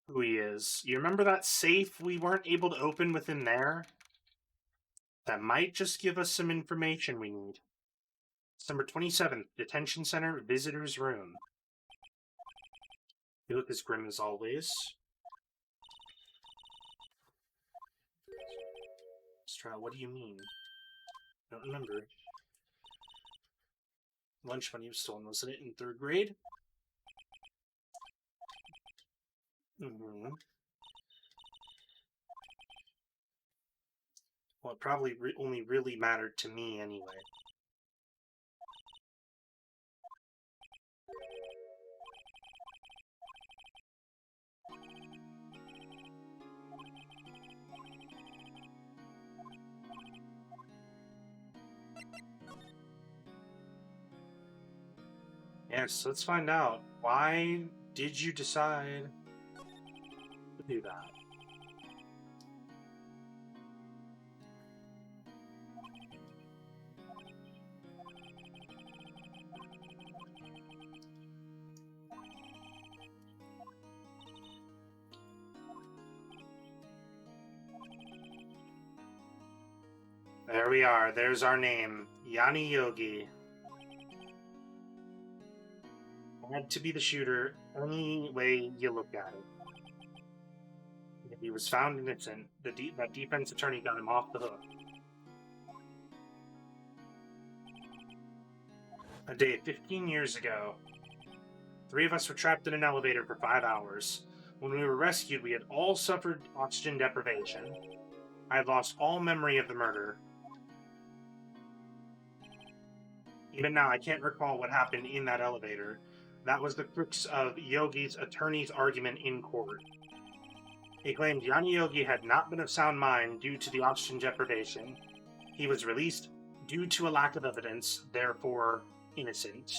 who he is. You remember that safe we weren't able to open within there? That might just give us some information we need. December 27th, Detention Center, Visitor's Room. You look as grim as always. Trial, what do you mean? I don't remember. Lunch money was stolen, wasn't it, in 3rd grade? Mm-hmm. Well, it probably only really mattered to me anyway. Yes, let's find out. Why did you decide to do that? There we are. There's our name. Yanni Yogi. Had to be the shooter any way you look at it. If he was found innocent, that defense attorney got him off the hook. A day 15 years ago, 3 of us were trapped in an elevator for 5 hours. When we were rescued, we had all suffered oxygen deprivation. I had lost all memory of the murder. Even now, I can't recall what happened in that elevator. That was the crux of Yogi's attorney's argument in court. He claimed Yanni Yogi had not been of sound mind due to the oxygen deprivation. He was released due to a lack of evidence, therefore innocent.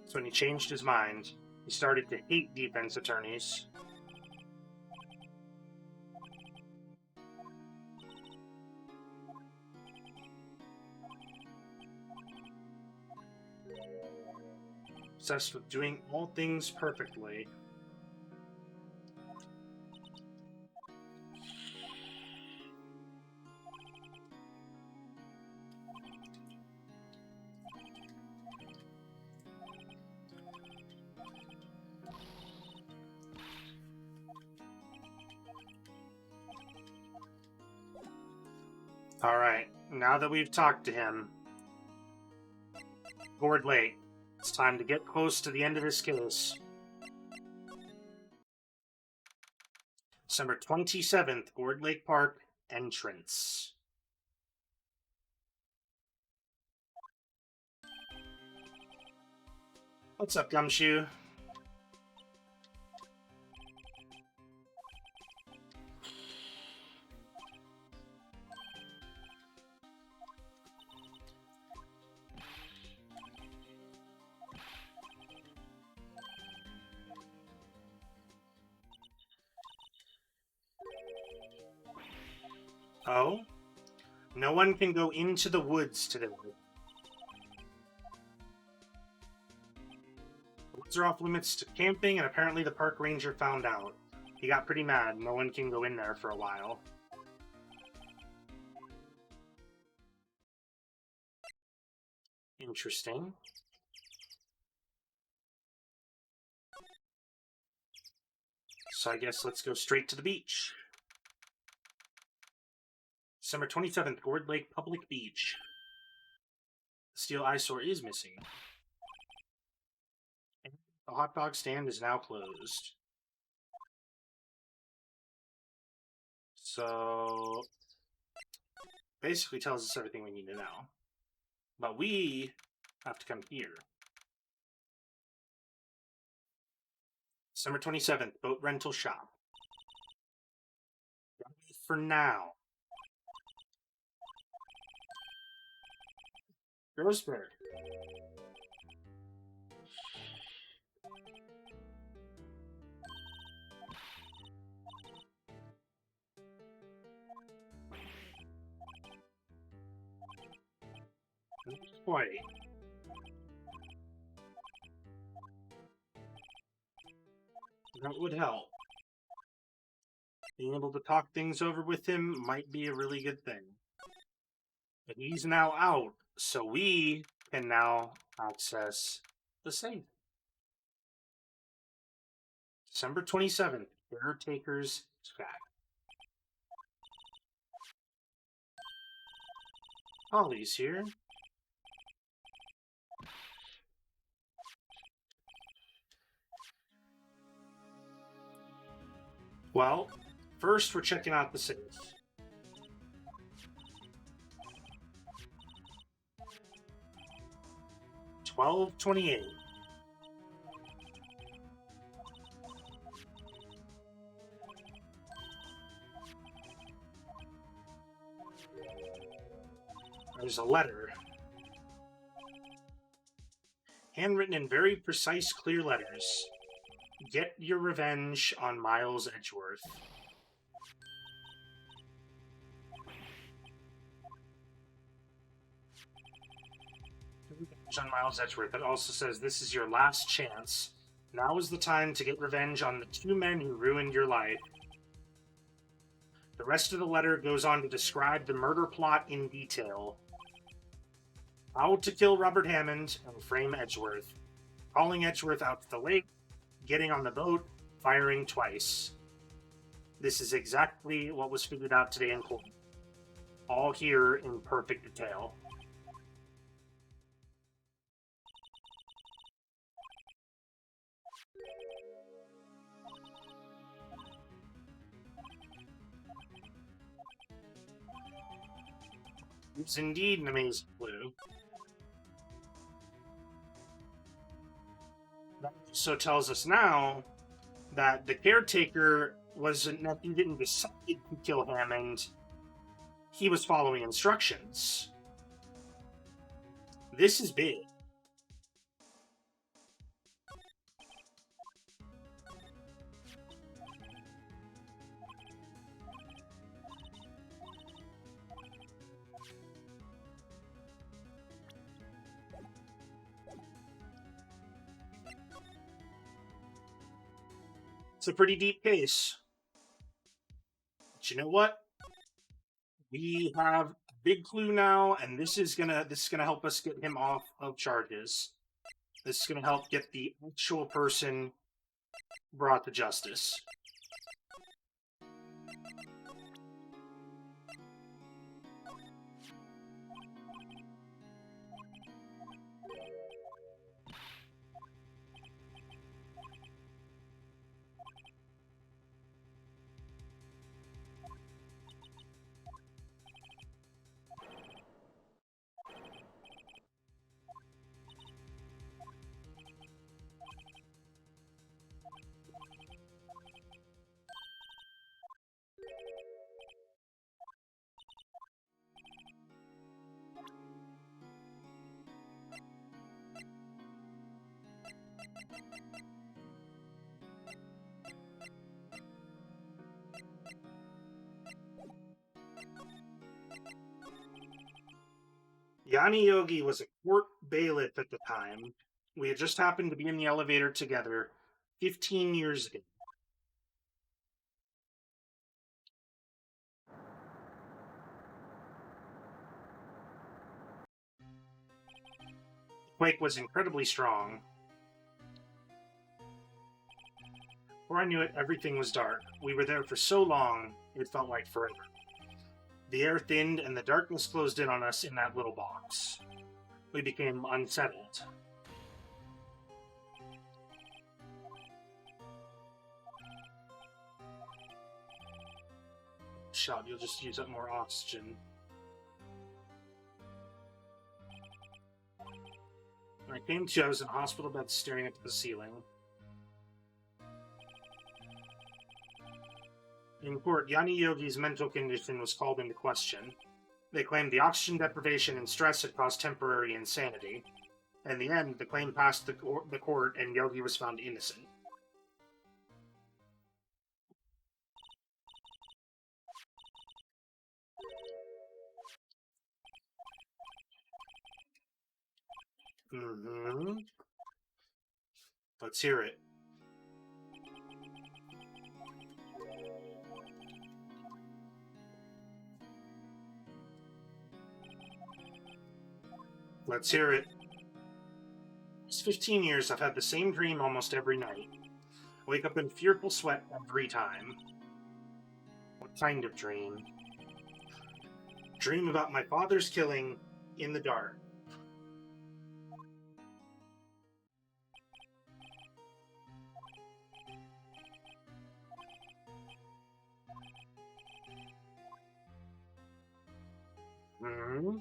So when he changed his mind, he started to hate defense attorneys. Obsessed with doing all things perfectly. Alright, now that we've talked to him, Gourd Lake, it's time to get close to the end of this case. December 27th, Gourd Lake Park, entrance. What's up, Gumshoe? Oh? No one can go into the woods today. The woods are off limits to camping, and apparently the park ranger found out. He got pretty mad. No one can go in there for a while. Interesting. So I guess let's go straight to the beach. December 27th, Gourd Lake Public Beach. The steel eyesore is missing. And the hot dog stand is now closed. So basically tells us everything we need to know. But we have to come here. December 27th, boat rental shop. For now. Grossberg. Quite. That would help. Being able to talk things over with him might be a really good thing. But he's now out, so we can now access the safe. December 27th, Caretaker's Track. Holly's here. Well, first we're checking out the safe. $12.28. There's a letter. Handwritten in very precise, clear letters. Get your revenge on Miles Edgeworth. Revenge on Miles Edgeworth. It also says, this is your last chance. Now is the time to get revenge on the two men who ruined your life. The rest of the letter goes on to describe the murder plot in detail. How to kill Robert Hammond and frame Edgeworth. Calling Edgeworth out to the lake, getting on the boat, firing twice. This is exactly what was figured out today in court. All here in perfect detail. It's indeed an amazing clue. That also tells us now that the caretaker he didn't decide to kill Hammond. He was following instructions. This is big. It's a pretty deep case. But you know what? We have a big clue now, and this is gonna help us get him off of charges. This is gonna help get the actual person brought to justice. Yanni Yogi was a court bailiff at the time. We had just happened to be in the elevator together 15 years ago. The quake was incredibly strong. Before I knew it, everything was dark. We were there for so long, it felt like forever. The air thinned and the darkness closed in on us in that little box. We became unsettled. Shot, you'll just use up more oxygen. When I came to, I was in a hospital bed staring up at the ceiling. In court, Yanni Yogi's mental condition was called into question. They claimed the oxygen deprivation and stress had caused temporary insanity. In the end, the claim passed the court and Yogi was found innocent. Let's hear it. Let's hear it. It's 15 years I've had the same dream almost every night. I wake up in fearful sweat every time. What kind of dream? Dream about my father's killing in the dark. Hmm.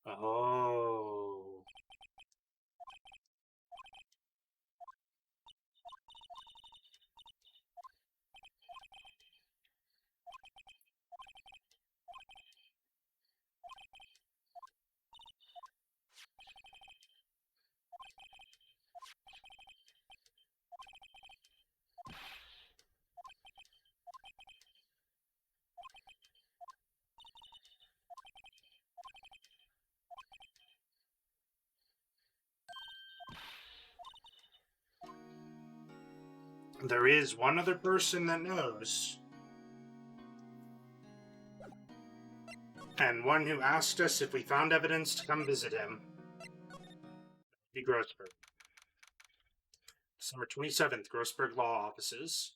Oh. There is one other person that knows. And one who asked us if we found evidence to come visit him. Be Grossberg. December 27th, Grossberg Law Offices.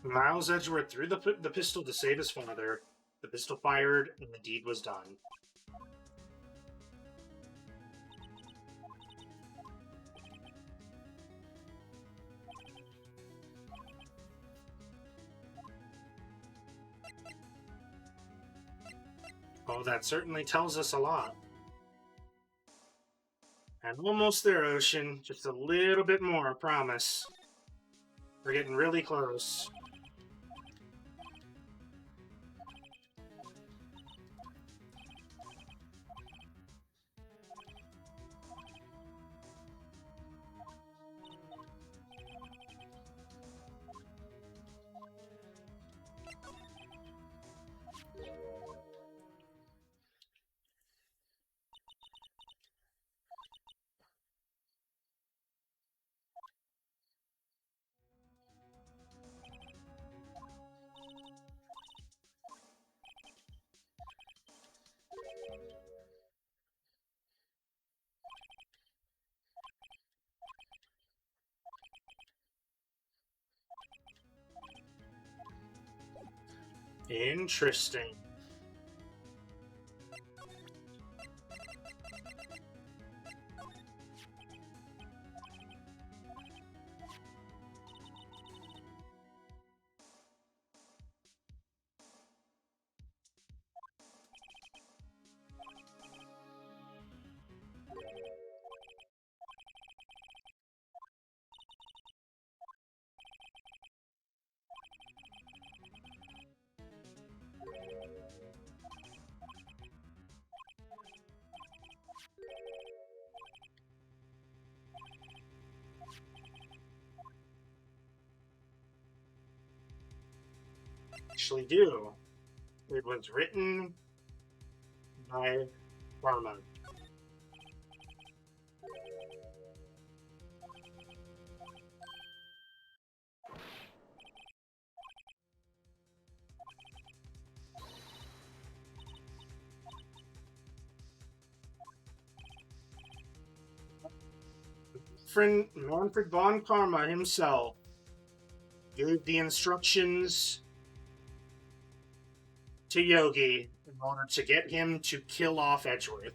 Miles Edgeworth threw the pistol to save his father. The pistol fired, and the deed was done. Oh, that certainly tells us a lot. And almost there, Ocean. Just a little bit more, I promise. We're getting really close. Interesting. Actually do. It was written by Karma. Friend Manfred von Karma himself gave the instructions to Yogi in order to get him to kill off Edgeworth.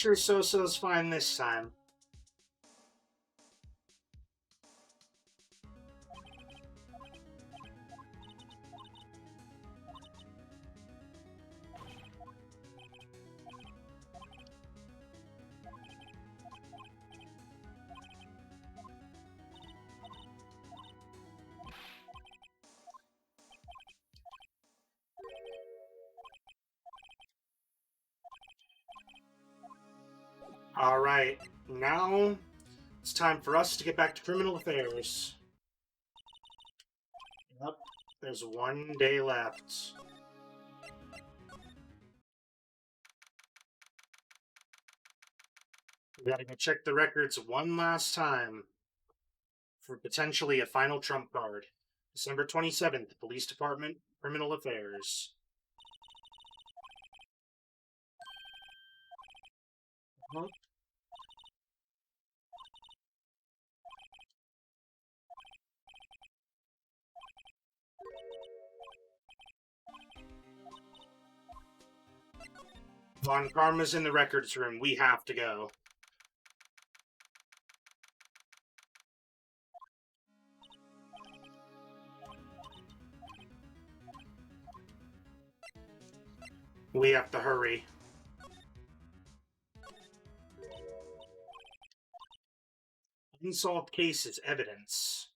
sure So-So's fine this time. All right, now it's time for us to get back to criminal affairs. Yep, there's 1 day left. We gotta go check the records one last time for potentially a final trump card. December 27th, Police Department, Criminal Affairs. Uh-huh. Von Karma's in the records room. We have to go. We have to hurry. Unsolved cases, evidence.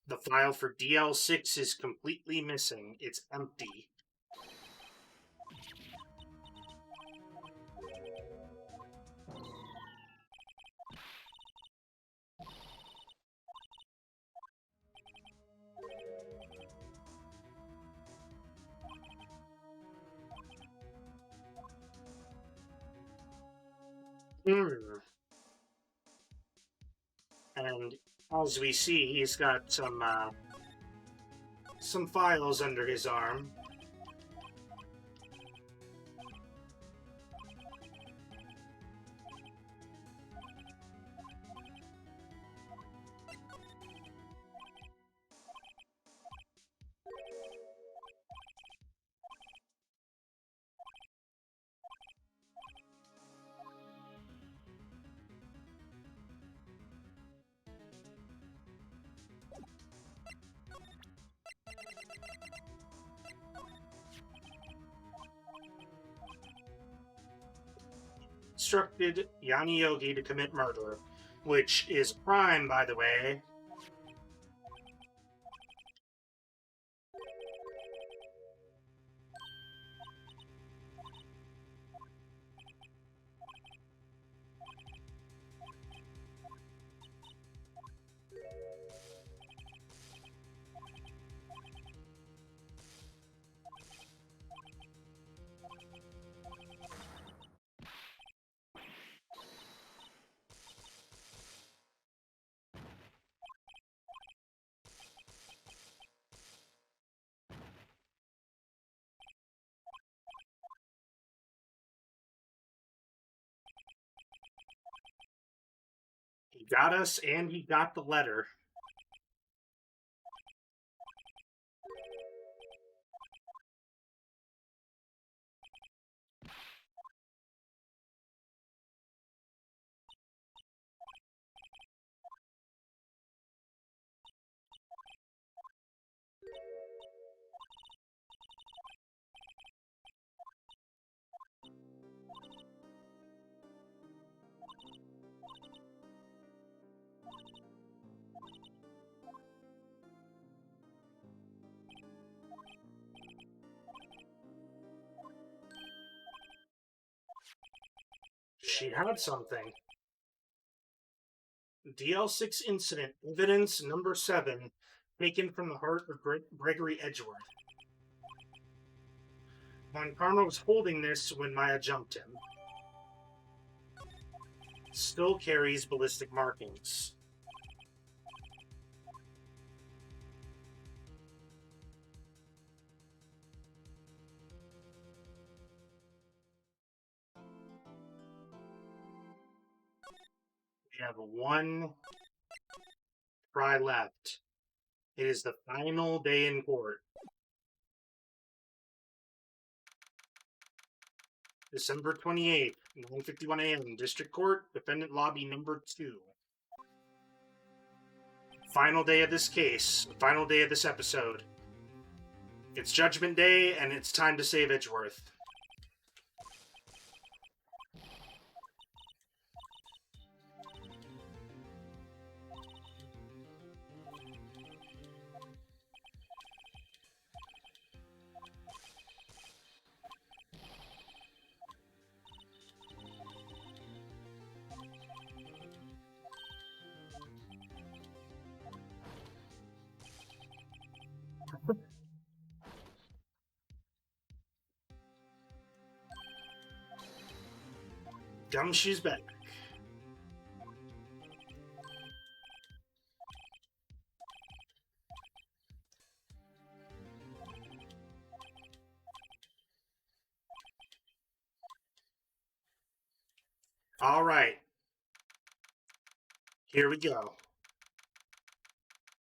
The file for DL6 is completely missing. It's empty. And as we see, he's got some files under his arm. Instructed Yanni Yogi to commit murder, which is crime, by the way. He got us, and he got the letter. She had something. DL6 incident, evidence number 7, taken from the heart of Gregory Edgeworth. Von Karma was holding this when Maya jumped him. Still carries ballistic markings. We have 1 try left. It is the final day in court. December 28th, 9:51 a.m. District Court, Defendant Lobby number 2. Final day of this case, final day of this episode. It's Judgment Day, and it's time to save Edgeworth. Gumshoe's back. All right. Here we go.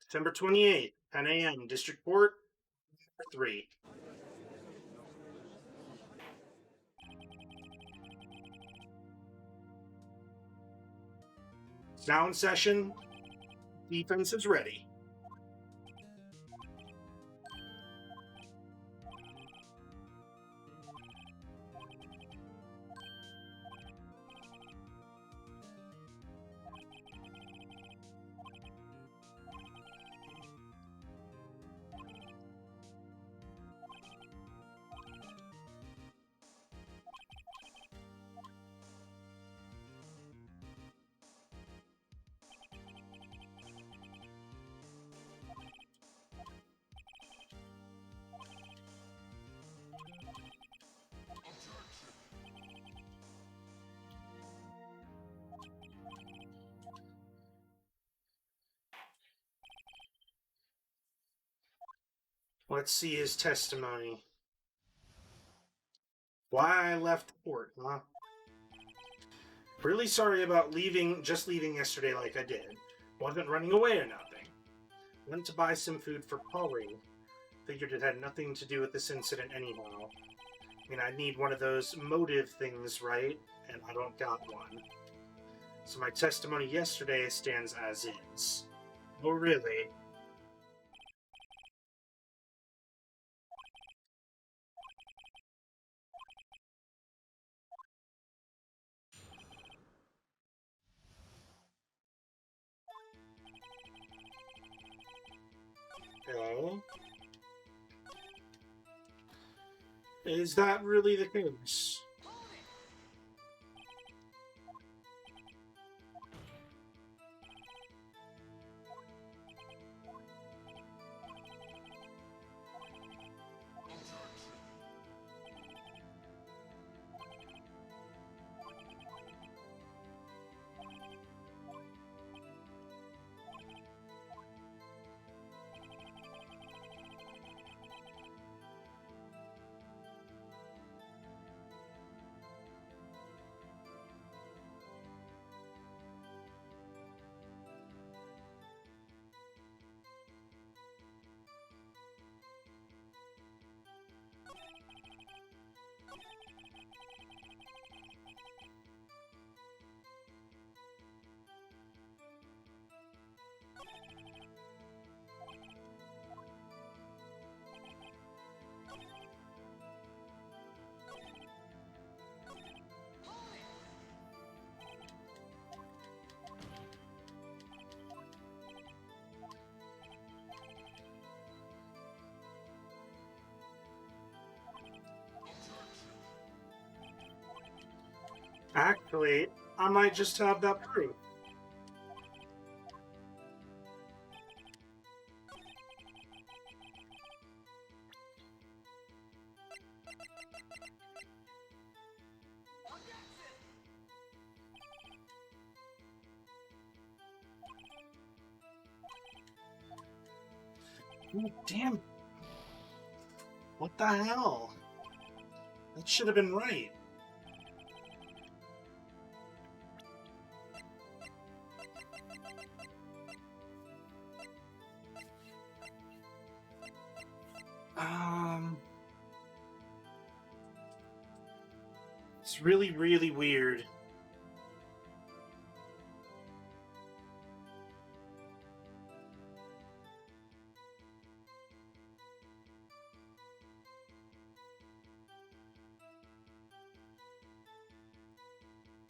December 28th, 10 a.m. District Court, number 3. Sound session. Defense is ready. Let's see his testimony. Why I left the court, huh? Really sorry about just leaving yesterday like I did. Wasn't running away or nothing. Went to buy some food for Polly. Figured it had nothing to do with this incident anyhow. I mean, I need one of those motive things, right? And I don't got one. So my testimony yesterday stands as is. Oh, really? Okay. Is that really the case? Actually, I might just have that proof. Oh, damn. What the hell? That should have been right. It's really, really weird.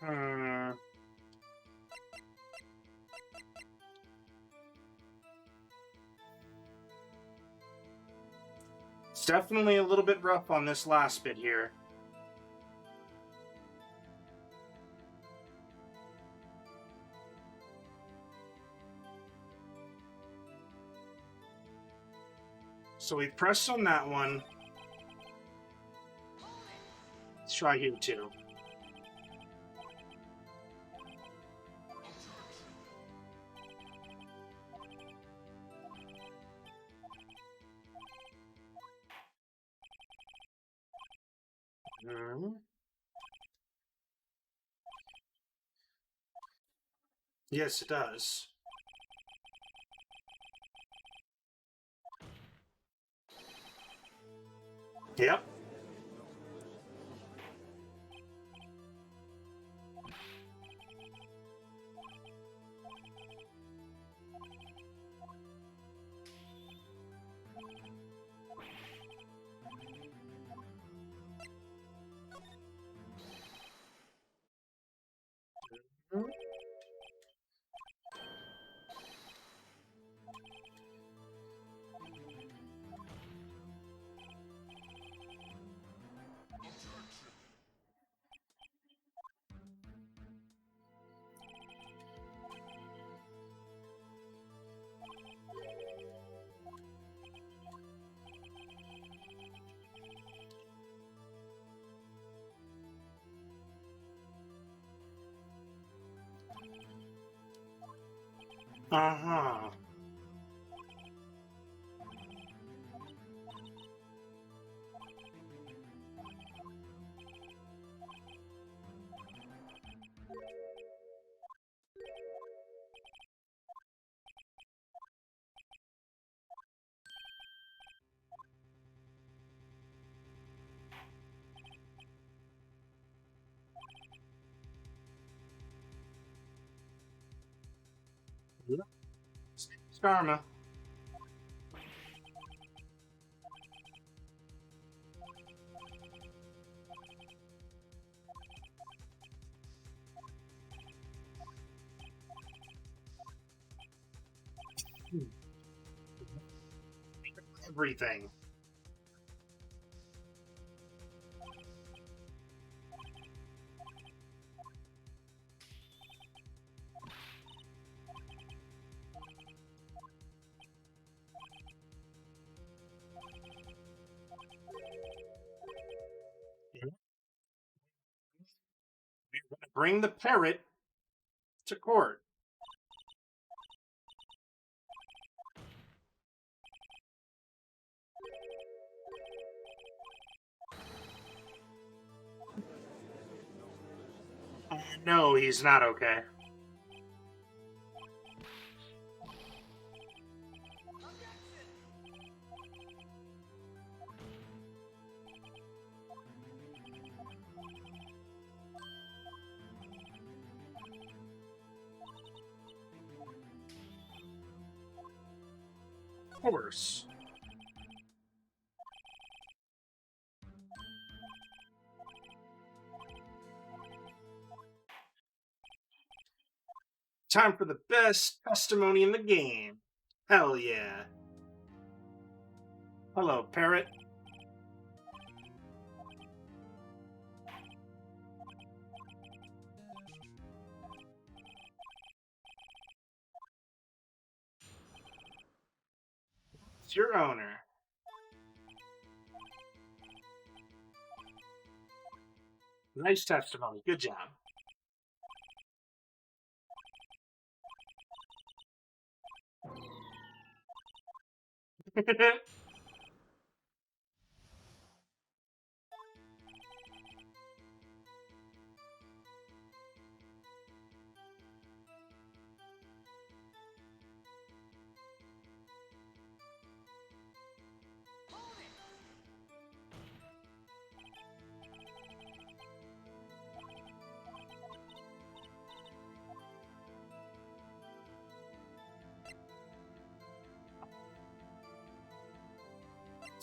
Hmm. It's definitely a little bit rough on this last bit here. So we pressed on that one. Let's try here too. Yes, it does. Yep. Uh-huh. Yep. It's karma. Everything. We're going to bring the parrot to court. No, he's not okay. Of course. Time for the best testimony in the game. Hell yeah. Hello, parrot. It's your owner. Nice testimony. Good job.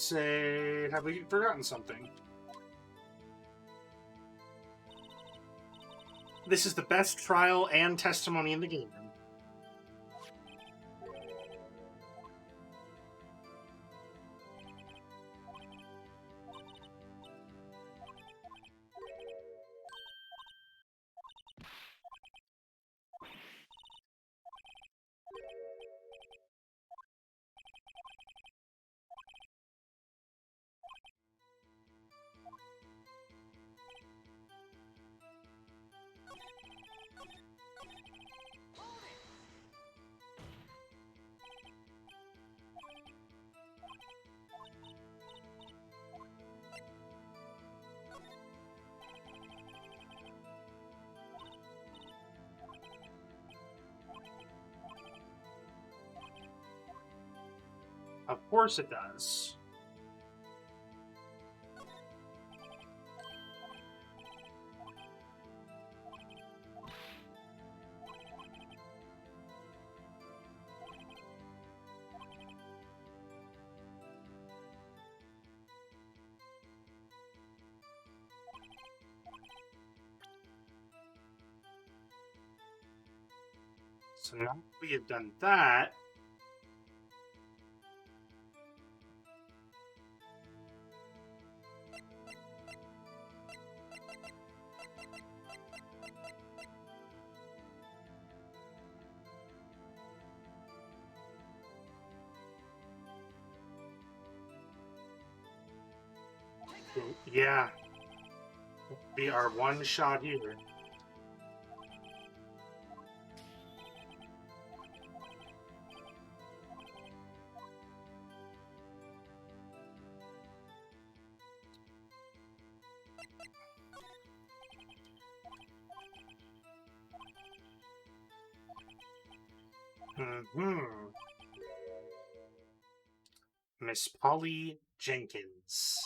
say, have we forgotten something? This is the best trial and testimony in the game. Of course it does. So now we have done that. Yeah. Be our one shot here. Miss Polly Jenkins.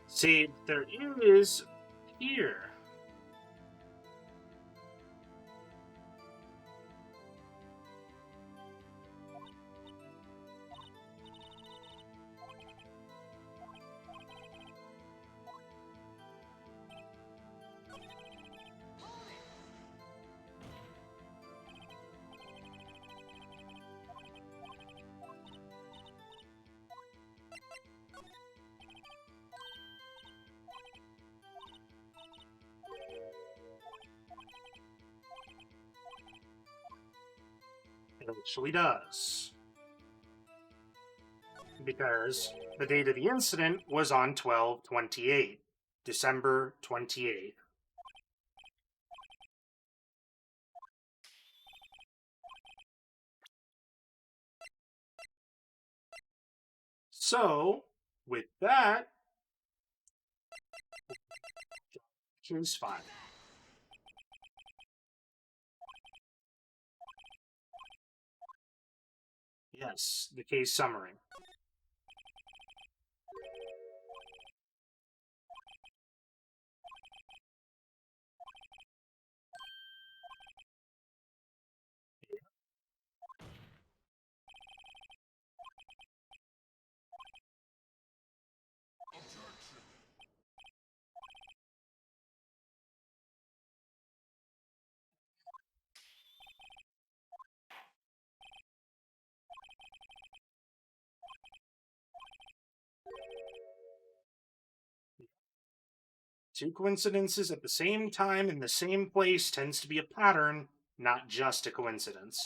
See, there is here. It actually does. Because the date of the incident was on 12/28, December 28th. So, with that, choose 5. Yes, the case summary. Two coincidences at the same time in the same place tends to be a pattern, not just a coincidence.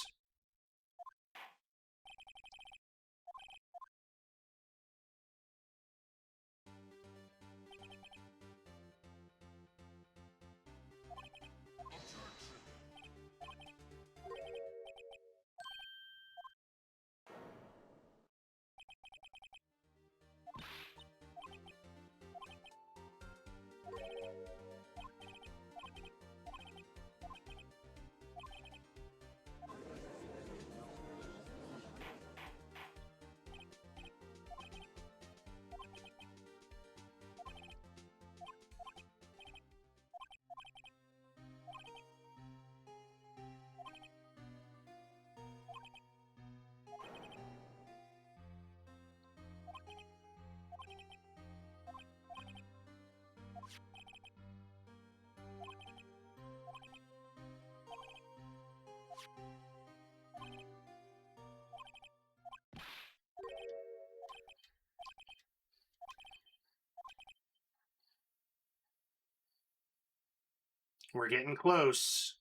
We're getting close.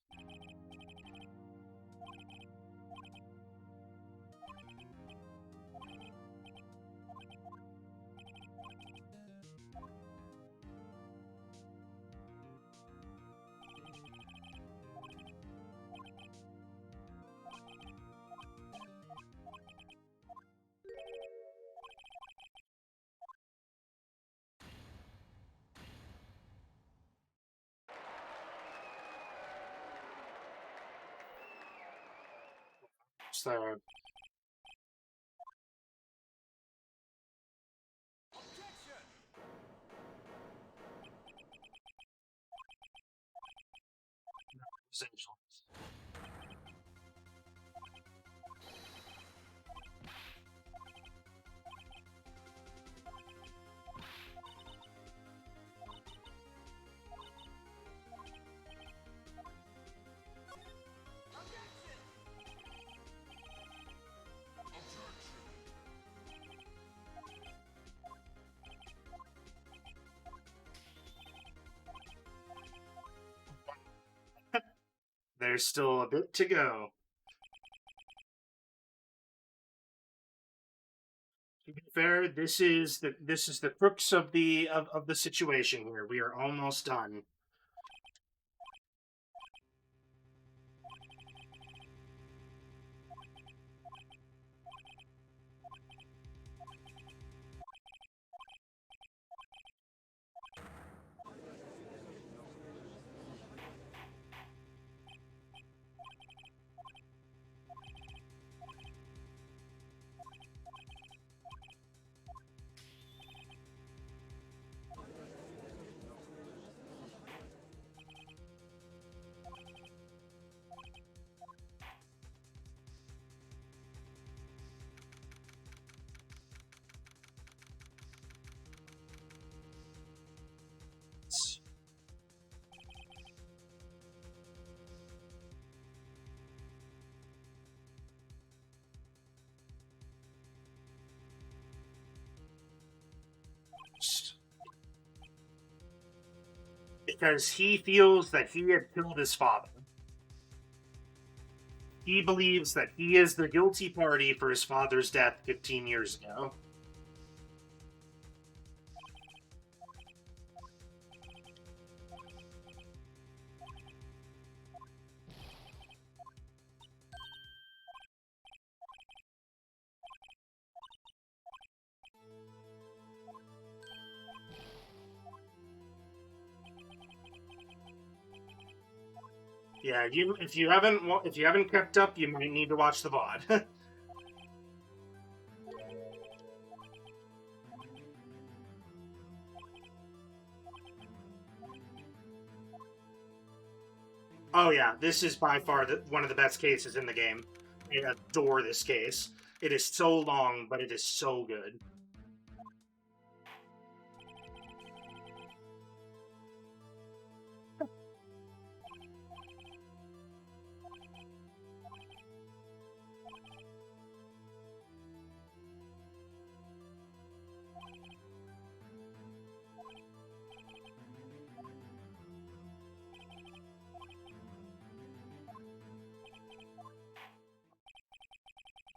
So, essential. There's still a bit to go. To be fair, this is the crux of the situation here. We are almost done. Because he feels that he had killed his father. He believes that he is the guilty party for his father's death 15 years ago. Yeah, if you haven't kept up, you might need to watch the VOD. Oh yeah, this is by far one of the best cases in the game. I adore this case. It is so long, but it is so good.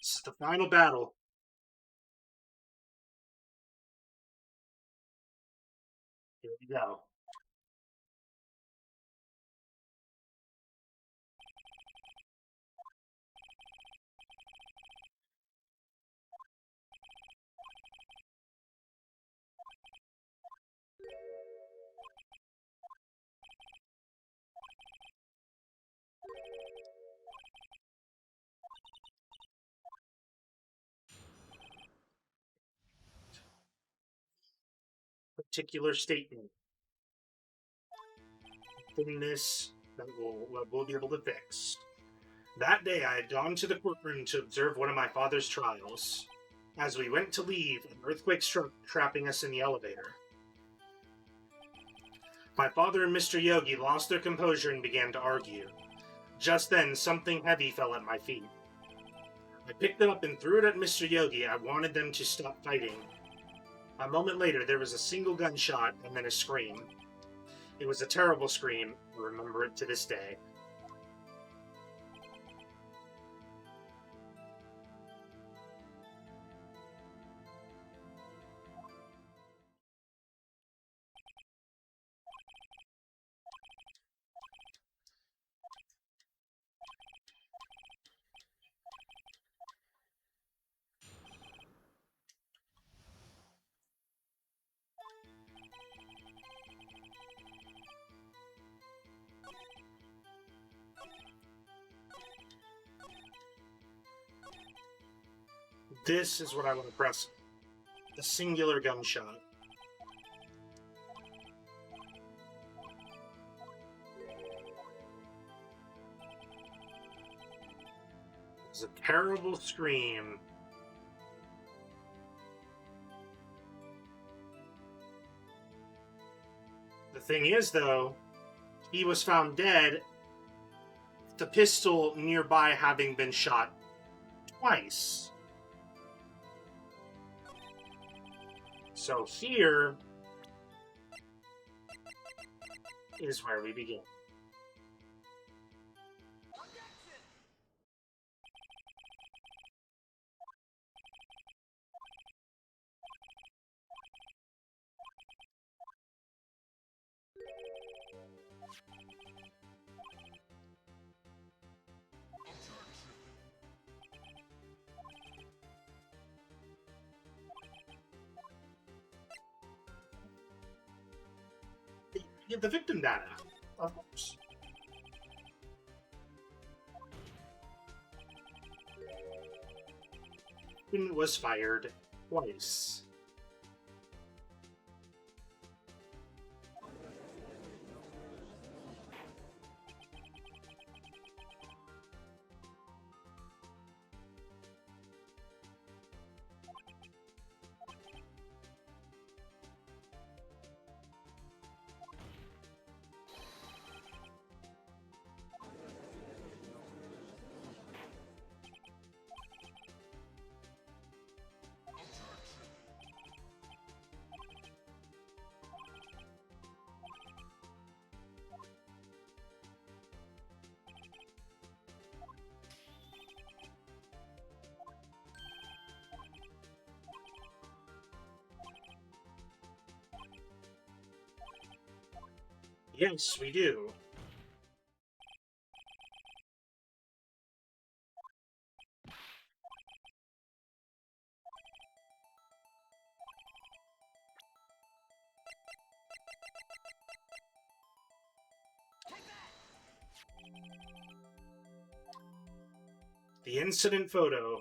This is the final battle. Here we go. Particular statement. In this that we'll be able to fix. That day, I had gone to the courtroom to observe one of my father's trials. As we went to leave, an earthquake struck, trapping us in the elevator. My father and Mr. Yogi lost their composure and began to argue. Just then, something heavy fell at my feet. I picked it up and threw it at Mr. Yogi. I wanted them to stop fighting. A moment later, there was a single gunshot and then a scream. It was a terrible scream. I remember it to this day. This is what I want to press. The singular gunshot. It's a terrible scream. The thing is, though, he was found dead, the pistol nearby having been shot twice. So here is where we begin. Get the victim data, of course. It was fired twice. Yes, we do. The incident photo.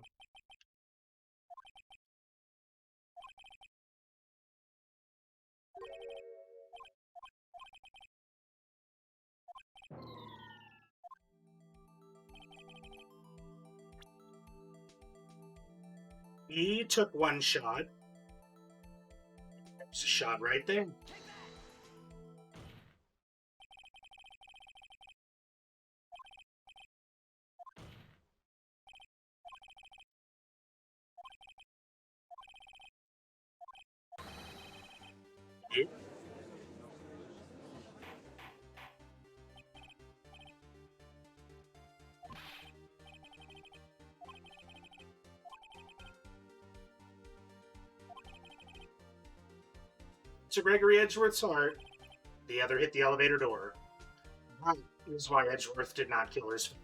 He took one shot. There's a shot right there. To Gregory Edgeworth's heart, the other hit the elevator door. That is why Edgeworth did not kill his father.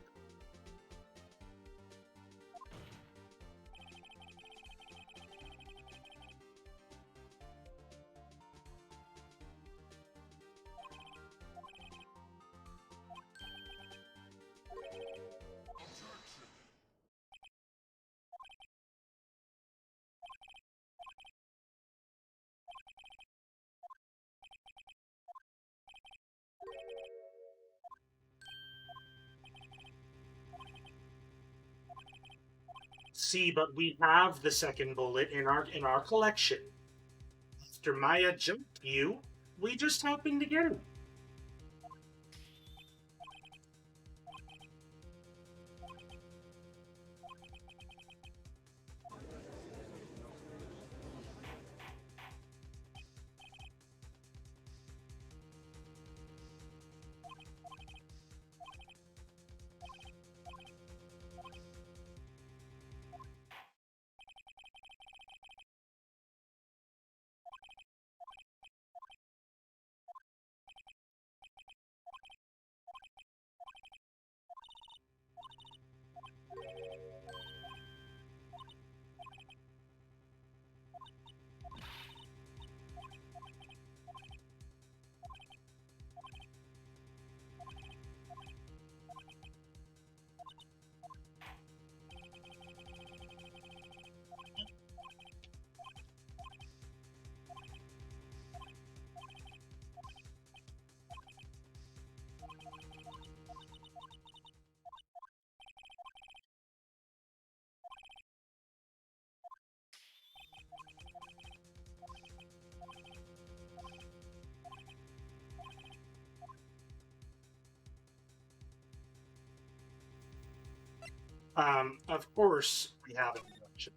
See, but we have the second bullet in our collection. After Maya jumped you, we just happened to get him. Of course, we have an objection.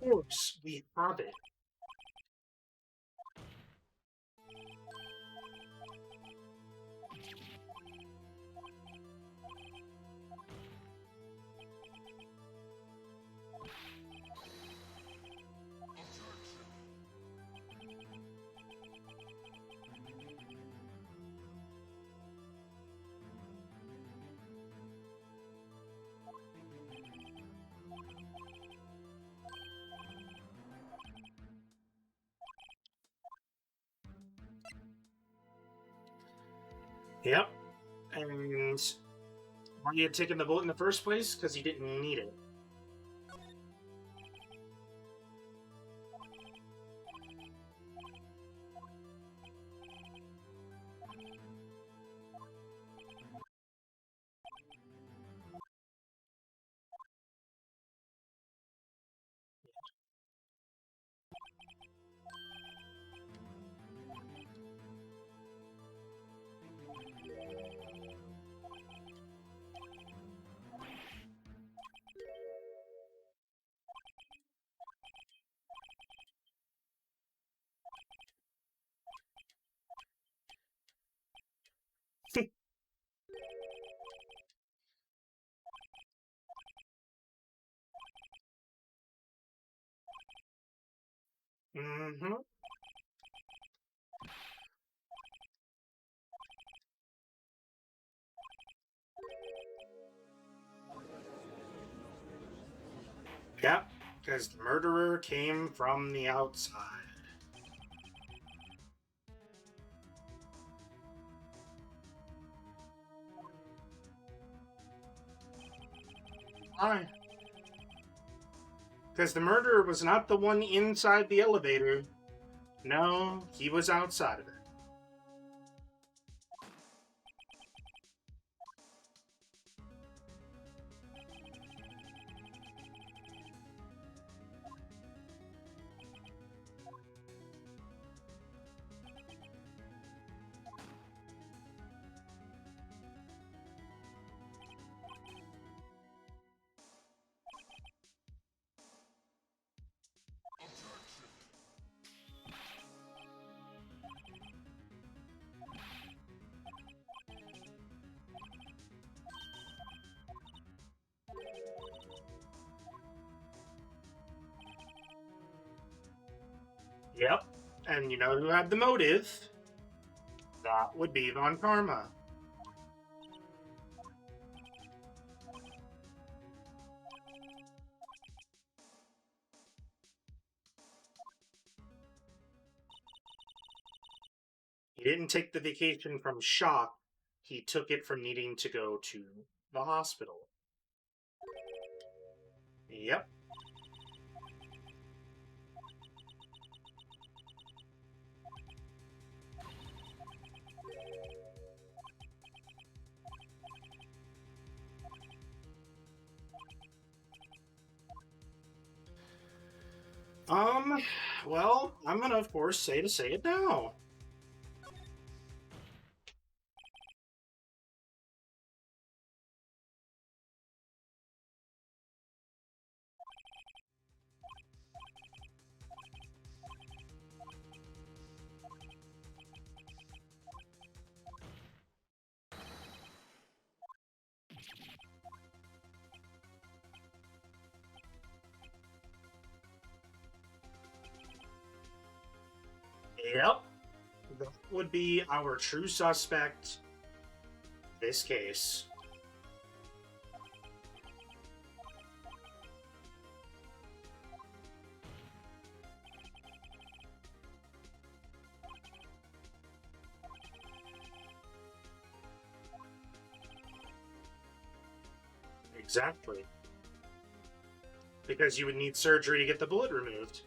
Of course, we have it. Yep. And why you had taken the bullet in the first place? Because you didn't need it. Mm-hmm. Yep. Because the murderer came from the outside. Why? Because the murderer was not the one inside the elevator. No, he was outside of it. Yep. And you know who had the motive? That would be Von Karma. He didn't take the vacation from shock, he took it from needing to go to the hospital. Yep. Well, I'm gonna, of course, say it now. Yep. That would be our true suspect. This case. Exactly. Because you would need surgery to get the bullet removed.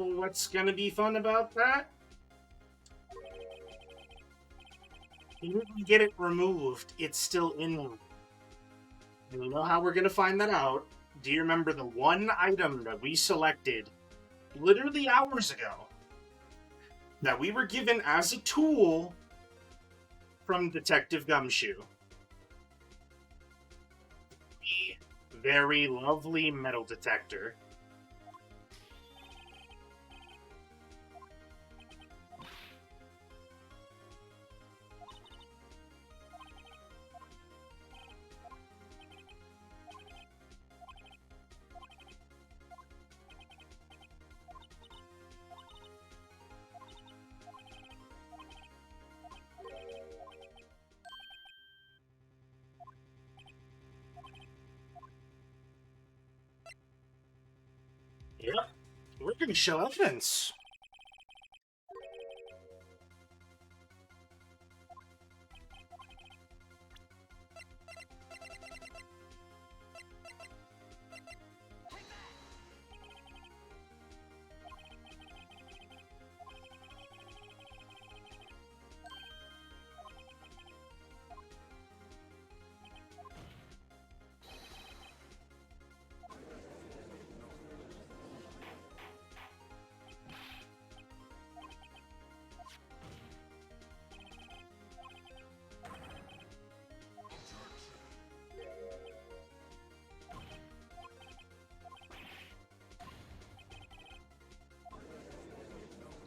what's gonna be fun about that? Even if we get it removed, it's still in there. And you know how we're gonna find that out? Do you remember the one item that we selected literally hours ago that we were given as a tool from Detective Gumshoe? The very lovely metal detector. Yep, we're gonna show evidence.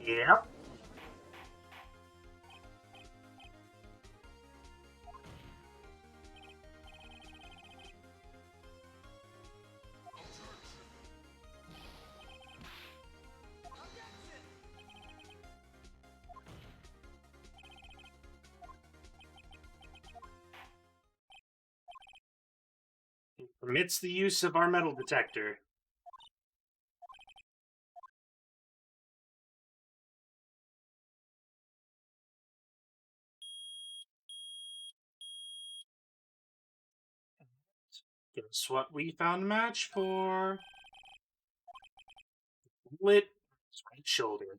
Yep. It permits the use of our metal detector. Guess what we found a match for? Lit his right shoulder.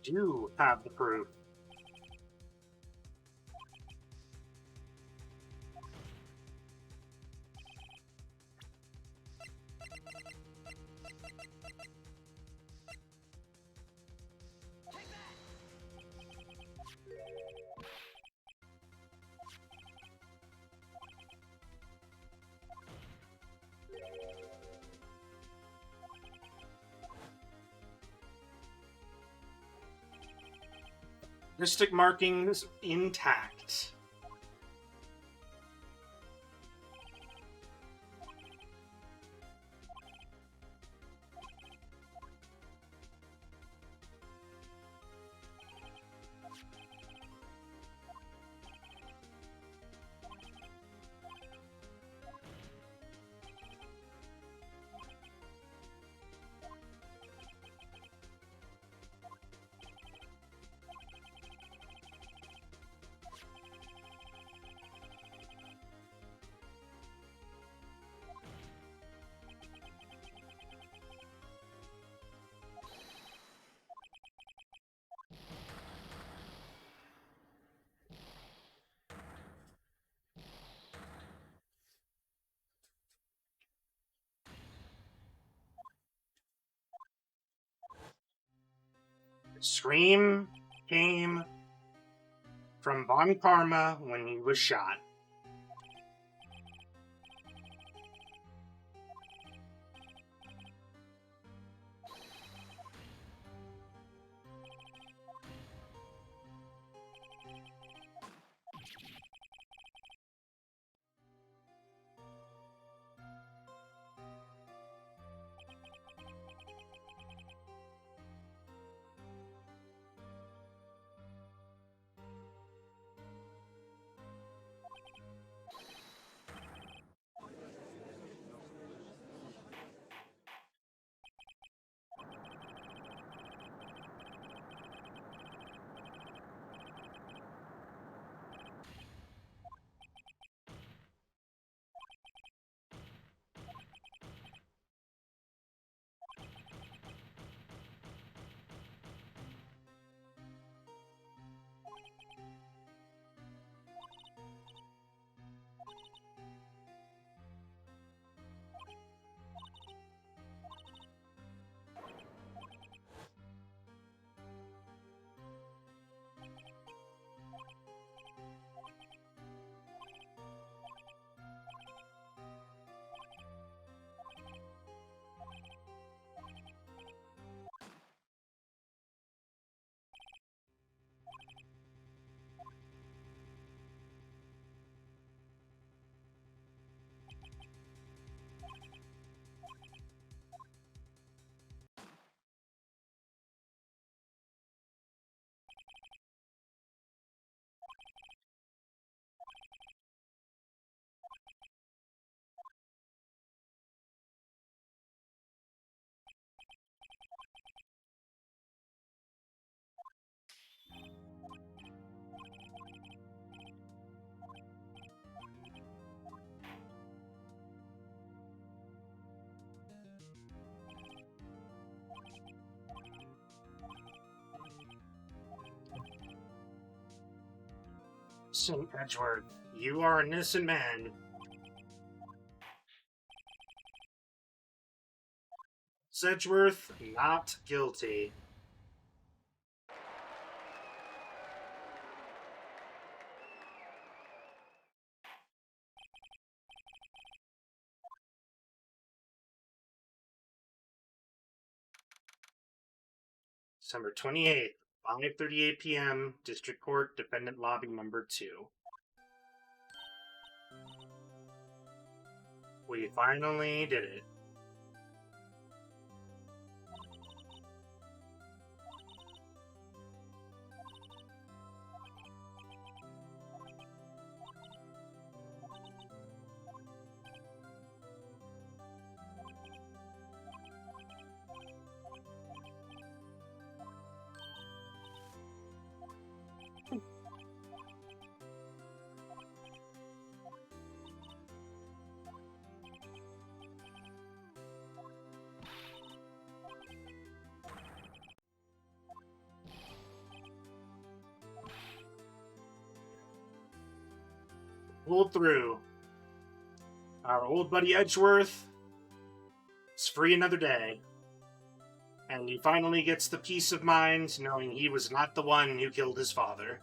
Do have the proof. Mystic markings intact. Scream came from Von Karma when he was shot. St. Edgeworth, you are an innocent man. Sedgeworth, not guilty. December 28th, 5:38 p.m., District Court, Defendant Lobby Number 2. We finally did it. Pulled through. Our old buddy Edgeworth is free another day. And he finally gets the peace of mind knowing he was not the one who killed his father.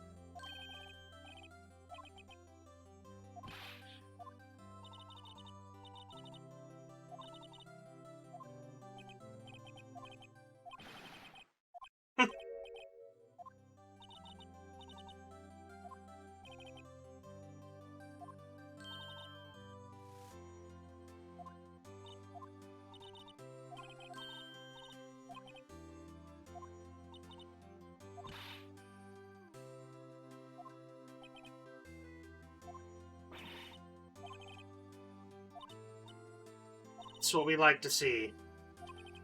That's what we like to see.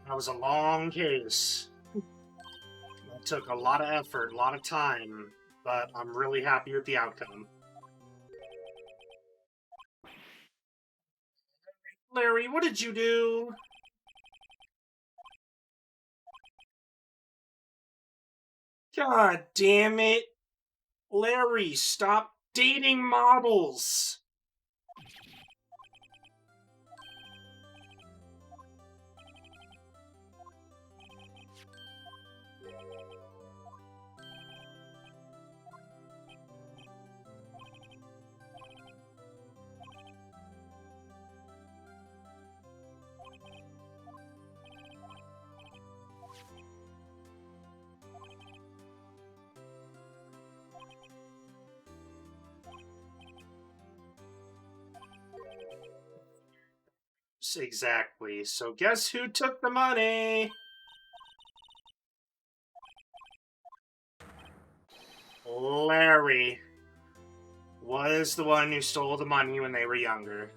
That was a long case. It took a lot of effort, a lot of time, but I'm really happy with the outcome. Larry, what did you do? God damn it. Larry, stop dating models. Exactly. So guess who took the money? Larry was the one who stole the money when they were younger.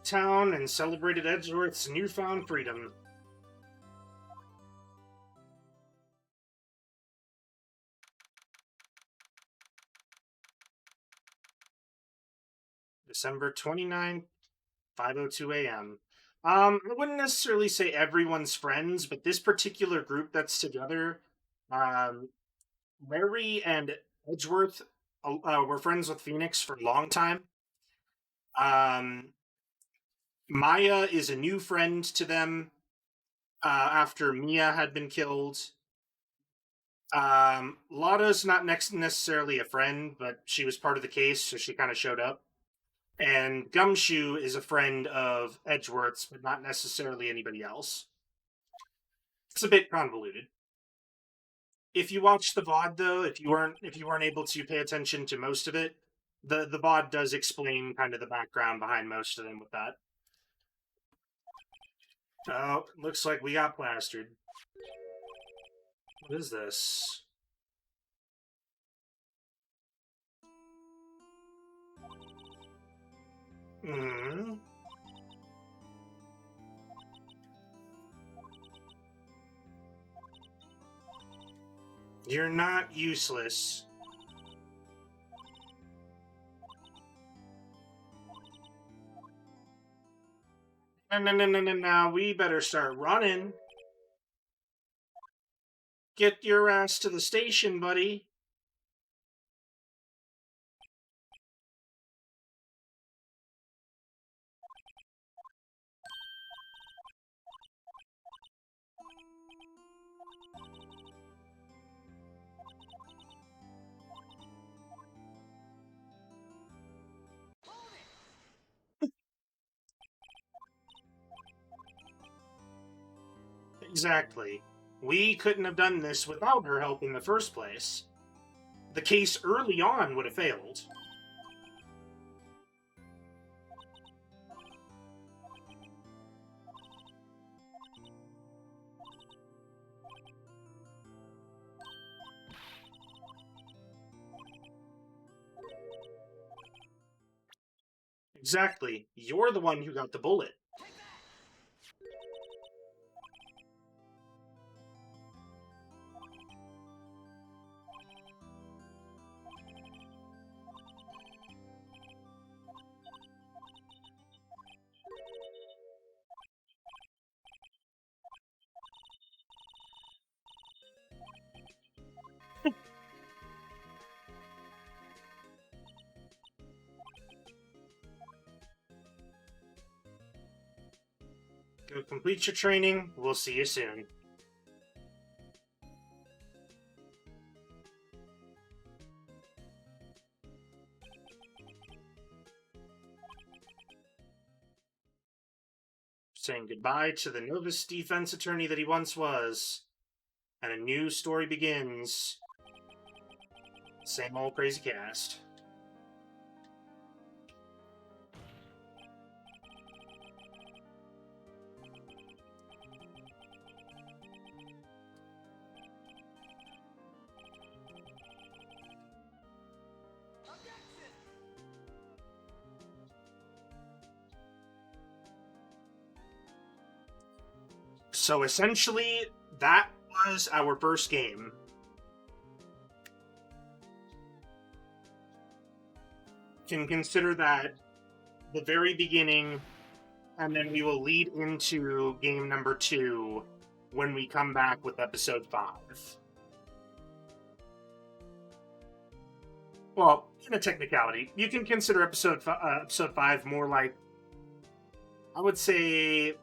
Town and celebrated Edgeworth's newfound freedom. December 29th, 5:02 a.m. I wouldn't necessarily say everyone's friends, but this particular group that's together, um, Larry and Edgeworth were friends with Phoenix for a long time. Um, Maya is a new friend to them after Mia had been killed. Lotta's not necessarily a friend, but she was part of the case, so she kind of showed up. And Gumshoe is a friend of Edgeworth's, but not necessarily anybody else. It's a bit convoluted. If you watch the VOD though, if you weren't able to pay attention to most of it, the VOD does explain kind of the background behind most of them with that. Oh, looks like we got plastered. What is this? Hmm. You're not useless. No, we better start running. Get your ass to the station, buddy. Exactly. We couldn't have done this without her help in the first place. The case early on would have failed. Exactly. You're the one who got the bullet. Go complete your training. We'll see you soon. Saying goodbye to the novice defense attorney that he once was. And a new story begins. Same old crazy cast. So essentially, that was our first game. Can consider that the very beginning, and then we will lead into game number 2 when we come back with episode 5. Well, in a technicality, you can consider episode 5 more like, I would say,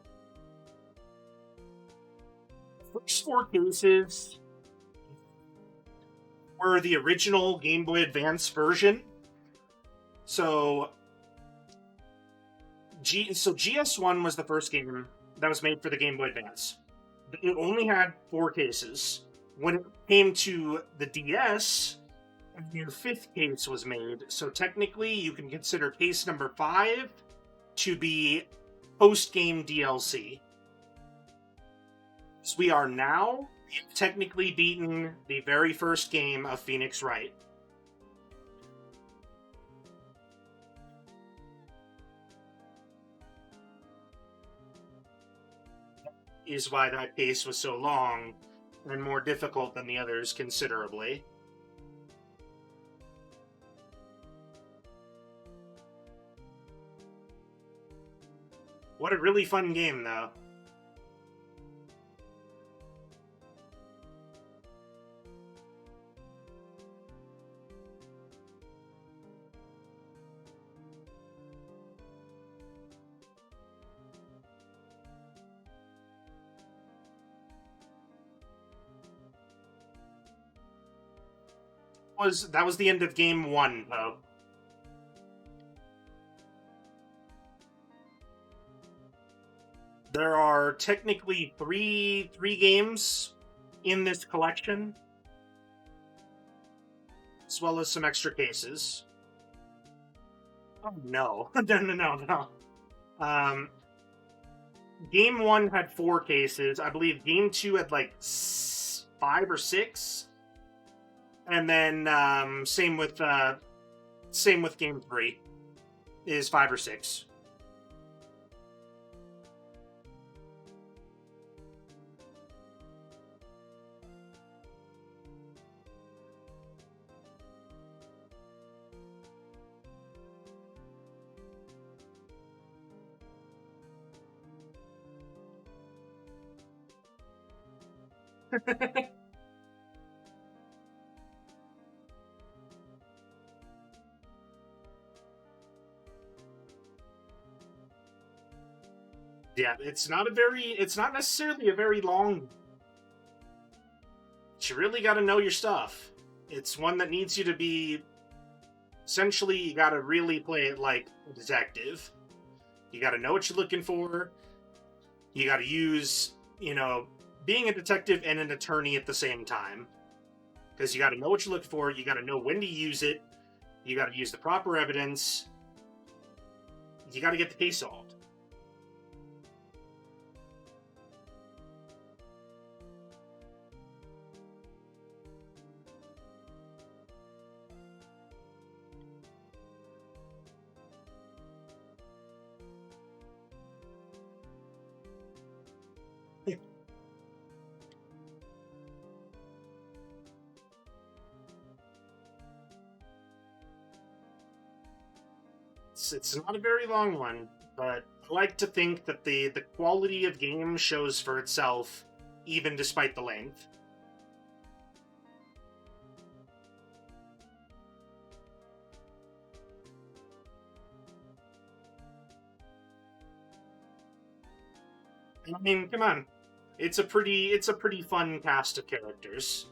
first 4 cases were the original Game Boy Advance version. So GS1 was the first game that was made for the Game Boy Advance. It only had 4 cases. When it came to the DS, a new 5th case was made. So technically, you can consider case number 5 to be post-game DLC. So we are now technically beaten the very first game of Phoenix Wright. Is why that case was so long and more difficult than the others considerably. What a really fun game, though. That was the end of game 1, though. There are technically three games in this collection, as well as some extra cases. Oh no! No. Game 1 had 4 cases. I believe Game 2 had like 5 or 6. And then same with Game 3 is 5 or 6. Yeah, it's not necessarily a very long. You really got to know your stuff. It's one that needs you to be. Essentially, you got to really play it like a detective. You got to know what you're looking for. You got to use, being a detective and an attorney at the same time. Because you got to know what you're looking for. You got to know when to use it. You got to use the proper evidence. You got to get the case solved. It's not a very long one, but I like to think that the quality of game shows for itself, even despite the length. I mean, come on. It's a pretty fun cast of characters.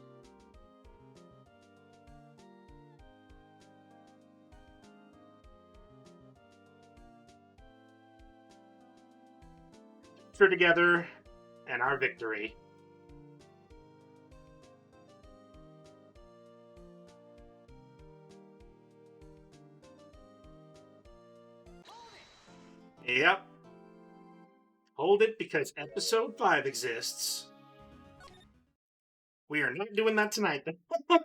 For together and our victory. Yep. Hold it because episode 5 exists. We are not doing that tonight. The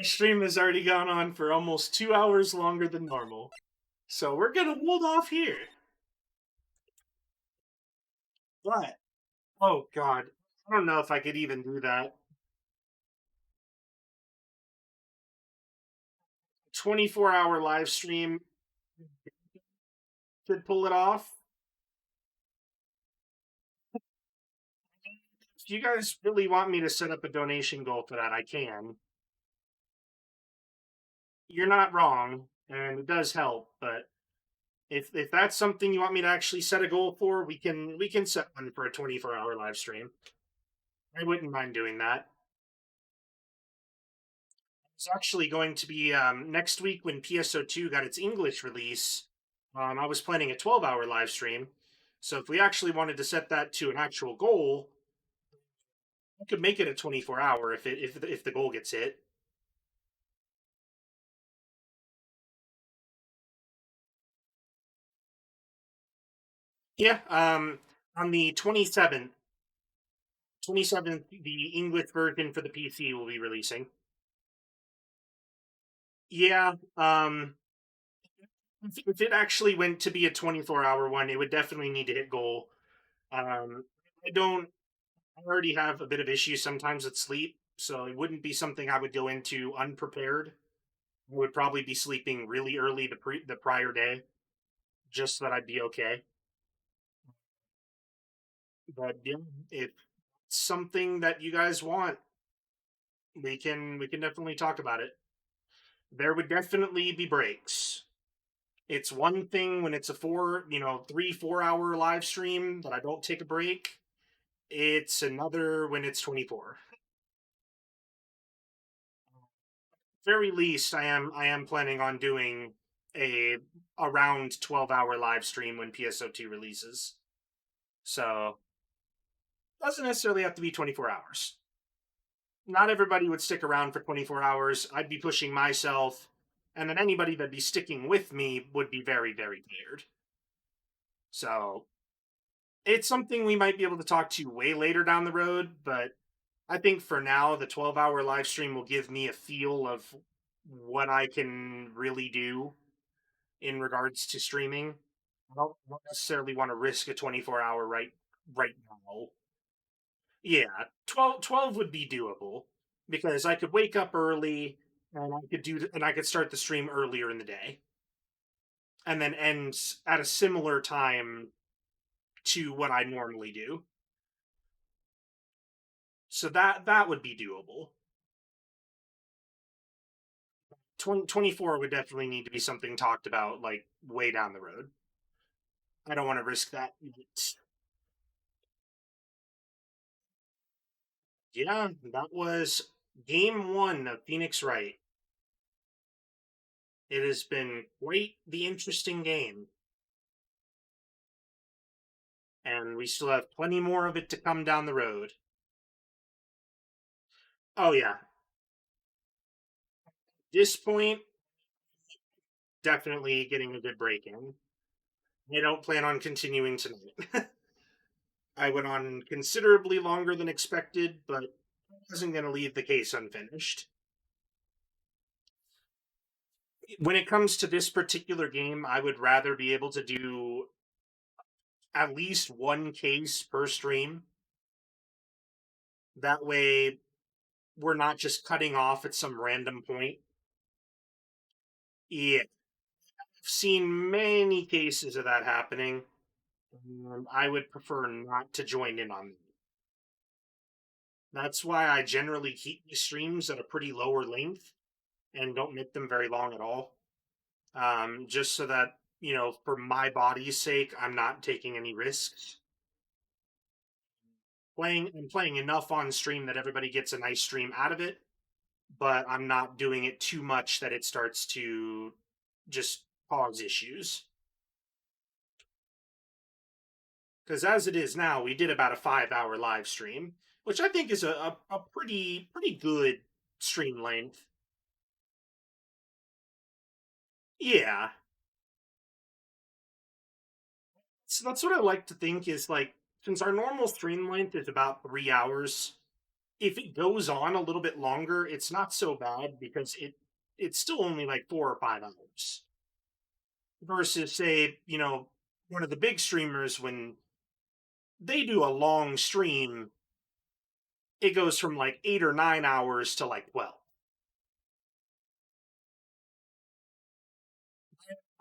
stream has already gone on for almost 2 hours longer than normal. So we're going to hold off here. But Oh God, I don't know if I could even do that. 24-hour live stream could pull it off. If you guys really want me to set up a donation goal for that, I can. You're not wrong, and it does help. But if that's something you want me to actually set a goal for, we can set one for a 24-hour live stream. I wouldn't mind doing that. It's actually going to be next week when PSO2 got its English release. I was planning a 12-hour live stream. So if we actually wanted to set that to an actual goal, I could make it a 24-hour if the goal gets hit. Yeah. On the 27th, the English version for the PC will be releasing. Yeah. If it actually went to be a 24-hour one, it would definitely need to hit goal. I don't. I already have a bit of issues sometimes with sleep, so it wouldn't be something I would go into unprepared. I would probably be sleeping really early the prior day, just so that I'd be okay. But yeah, if it's something that you guys want, we can definitely talk about it. There would definitely be breaks. It's one thing when it's a 3 4 hour live stream that I don't take a break. It's another when it's 24. Very least, I am planning on doing a around 12-hour live stream when PSO2 releases. So doesn't necessarily have to be 24 hours. Not everybody would stick around for 24 hours. I'd be pushing myself, and then anybody that'd be sticking with me would be very, very tired. So it's something we might be able to talk to way later down the road, but I think for now, the 12-hour live stream will give me a feel of what I can really do in regards to streaming. I don't necessarily want to risk a 24-hour right now. Yeah, 12 would be doable because I could wake up early and I could start the stream earlier in the day and then end at a similar time to what I normally do. So that would be doable. 24 would definitely need to be something talked about like way down the road. I don't want to risk that. Yeah, that was game one of Phoenix Wright. It has been quite the interesting game, and we still have plenty more of it to come down the road. Oh, yeah. This point, definitely getting a good break in. I don't plan on continuing tonight. I went on considerably longer than expected, but I wasn't going to leave the case unfinished. When it comes to this particular game, I would rather be able to do at least one case per stream. That way, we're not just cutting off at some random point. Yeah, I've seen many cases of that happening. I would prefer not to join in on that. That's why I generally keep the streams at a pretty lower length and don't make them very long at all. Just so that, for my body's sake, I'm not taking any risks. I'm playing enough on stream that everybody gets a nice stream out of it, but I'm not doing it too much that it starts to just cause issues. Because as it is now, we did about a 5 hour live stream, which I think is a pretty good stream length. Yeah, so that's what I like to think is like since our normal stream length is about 3 hours, if it goes on a little bit longer, it's not so bad because it's still only like 4 or 5 hours versus say one of the big streamers when they do a long stream. It goes from like 8 or 9 hours to like 12.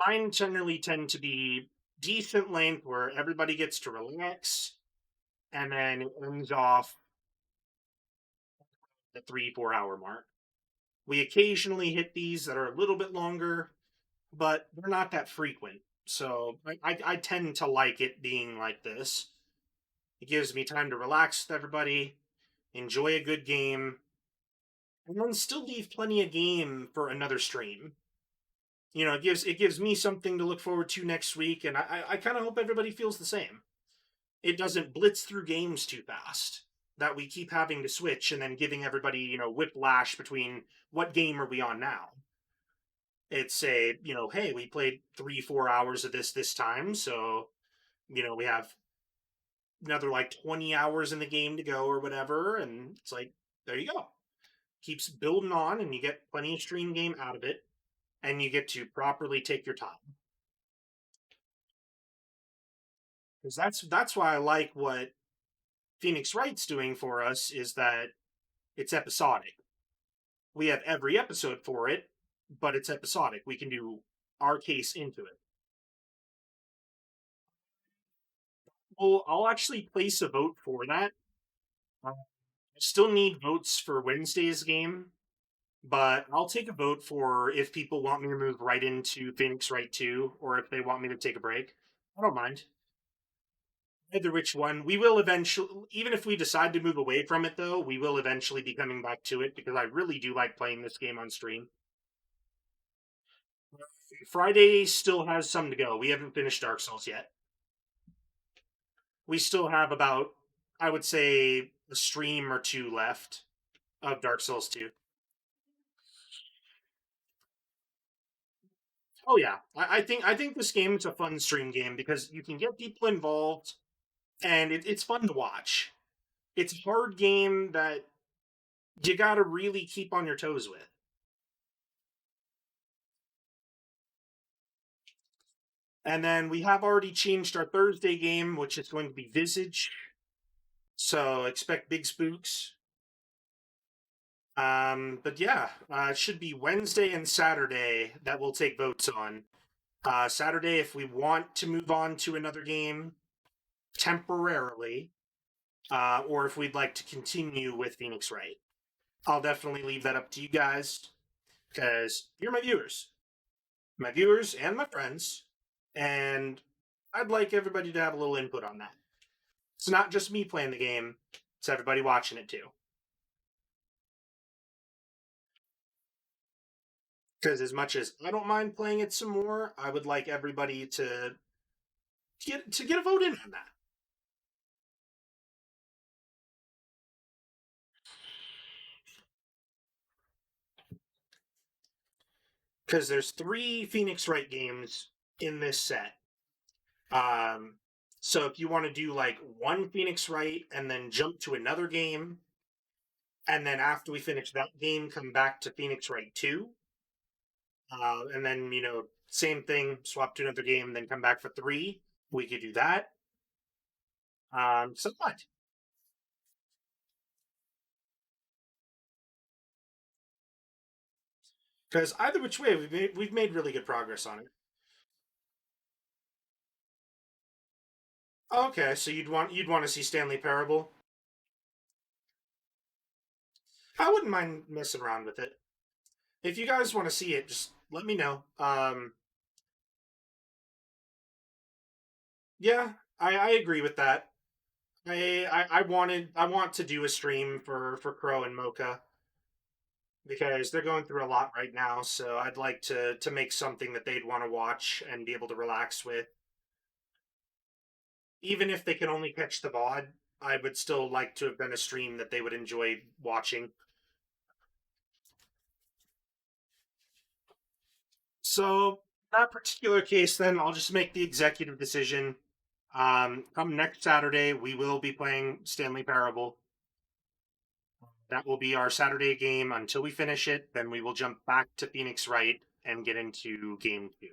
Mine generally tend to be decent length where everybody gets to relax, and then it ends off the 3 4 hour mark. We occasionally hit these that are a little bit longer, but they're not that frequent. So I tend to like it being like this. It gives me time to relax with everybody, enjoy a good game, and then still leave plenty of game for another stream. It gives me something to look forward to next week, and I kind of hope everybody feels the same. It doesn't blitz through games too fast that we keep having to switch and then giving everybody whiplash between what game are we on now. It's a hey, we played 3 4 hours of this time, so we have another like 20 hours in the game to go or whatever, and it's like there you go, keeps building on, and you get plenty of stream game out of it, and you get to properly take your time. Because that's why I like what Phoenix Wright's doing for us, is that it's episodic. We have every episode for it, but it's episodic. We can do our case into it. Well, I'll actually place a vote for that. I still need votes for Wednesday's game, but I'll take a vote for if people want me to move right into Phoenix Wright 2 or if they want me to take a break. I don't mind. Either which one. We will eventually, even if we decide to move away from it, though, we will eventually be coming back to it because I really do like playing this game on stream. Friday still has some to go. We haven't finished Dark Souls yet. We still have about, I would say, a stream or two left of Dark Souls 2. Oh yeah, I think this game is a fun stream game because you can get people involved and it's fun to watch. It's a hard game that you got to really keep on your toes with. And then we have already changed our Thursday game, which is going to be Visage. So expect big spooks. But yeah, it should be Wednesday and Saturday that we'll take votes on. Saturday, if we want to move on to another game temporarily, or if we'd like to continue with Phoenix Wright. I'll definitely leave that up to you guys because you're my viewers and my friends, and I'd like everybody to have a little input on that. It's not just me playing the game; it's everybody watching it too. Because as much as I don't mind playing it some more, I would like everybody to get a vote in on that. Because there's 3 Phoenix Wright games in this set. Um, so if you want to do like one Phoenix Wright and then jump to another game, and then after we finish that game, come back to Phoenix Wright 2, and then same thing, swap to another game, then come back for 3. We could do that. So what? Because either which way, we've made really good progress on it. Okay, so you'd want to see Stanley Parable. I wouldn't mind messing around with it. If you guys want to see it, just let me know. Yeah, I agree with that. I want to do a stream for Crow and Mocha because they're going through a lot right now. So I'd like to make something that they'd want to watch and be able to relax with. Even if they can only catch the VOD, I would still like to have been a stream that they would enjoy watching. So that particular case, then I'll just make the executive decision. Come next Saturday, we will be playing Stanley Parable. That will be our Saturday game until we finish it. Then we will jump back to Phoenix Wright and get into game 2.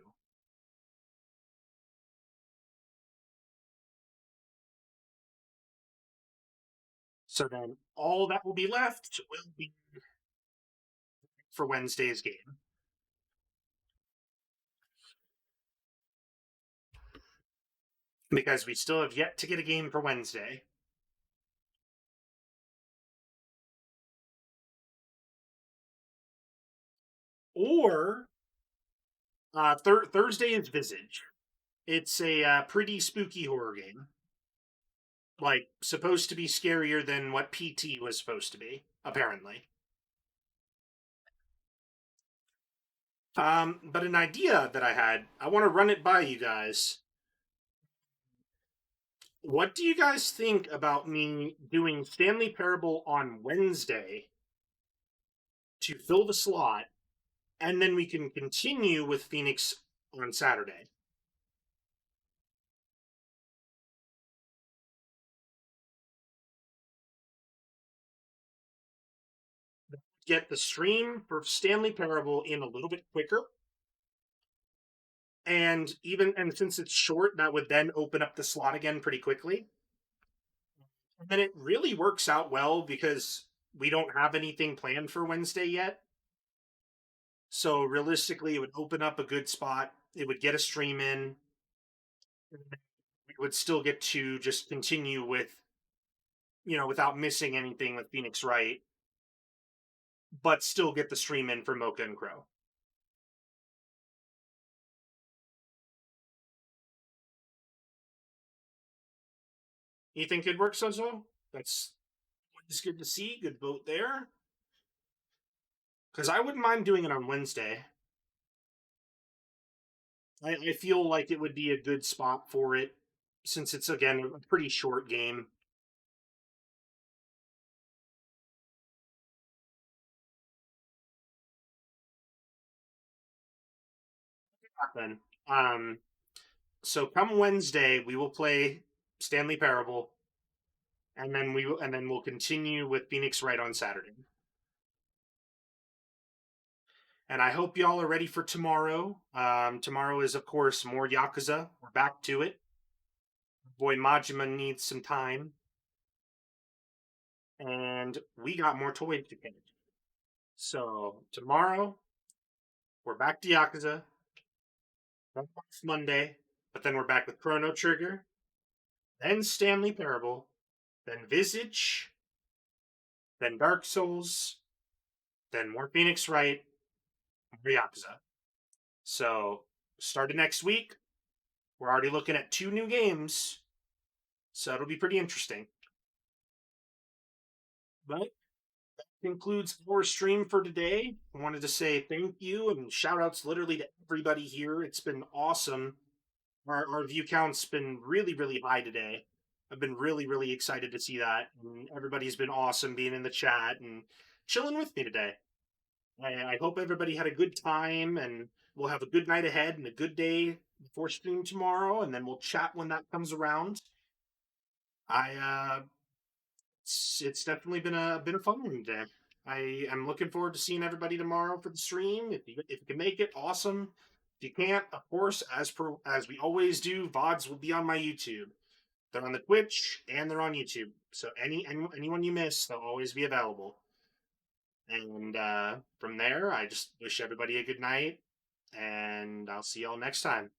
So then all that will be left will be for Wednesday's game. Because we still have yet to get a game for Wednesday. Or Thursday is Visage. It's a pretty spooky horror game. Like, supposed to be scarier than what PT was supposed to be, apparently. But an idea that I had, I want to run it by you guys. What do you guys think about me doing Stanley Parable on Wednesday to fill the slot, and then we can continue with Phoenix on Saturday? Get the stream for Stanley Parable in a little bit quicker. And since it's short, that would then open up the slot again pretty quickly. And then it really works out well because we don't have anything planned for Wednesday yet. So realistically, it would open up a good spot. It would get a stream in. We would still get to just continue with, without missing anything with Phoenix Wright, but still get the stream in for Mocha and Crow. You think it works, Sozo? That's good to see. Good vote there. Because I wouldn't mind doing it on Wednesday. I feel like it would be a good spot for it, since it's, again, a pretty short game. Then, so come Wednesday, we will play Stanley Parable, and then we'll continue with Phoenix Wright on Saturday. And I hope y'all are ready for tomorrow. Tomorrow is, of course, more Yakuza. We're back to it. Boy, Majima needs some time. And we got more toys to get. So, tomorrow, we're back to Yakuza. That's Monday. But then we're back with Chrono Trigger. Then Stanley Parable. Then Visage. Then Dark Souls. Then more Phoenix Wright. More Yakuza. So, starting next week, we're already looking at 2 new games. So it'll be pretty interesting. But that concludes our stream for today. I wanted to say thank you and shout outs literally to everybody here. It's been awesome. Our view count's been really, really high today. I've been really, really excited to see that. And everybody's been awesome being in the chat and chilling with me today. I hope everybody had a good time, and we'll have a good night ahead and a good day before stream tomorrow, and then we'll chat when that comes around. It's definitely been a fun one today. I am looking forward to seeing everybody tomorrow for the stream. If you can make it, awesome. If you can't, of course, as we always do, VODs will be on my YouTube. They're on the Twitch and they're on YouTube. So anyone you miss, they'll always be available. And from there, I just wish everybody a good night, and I'll see y'all next time.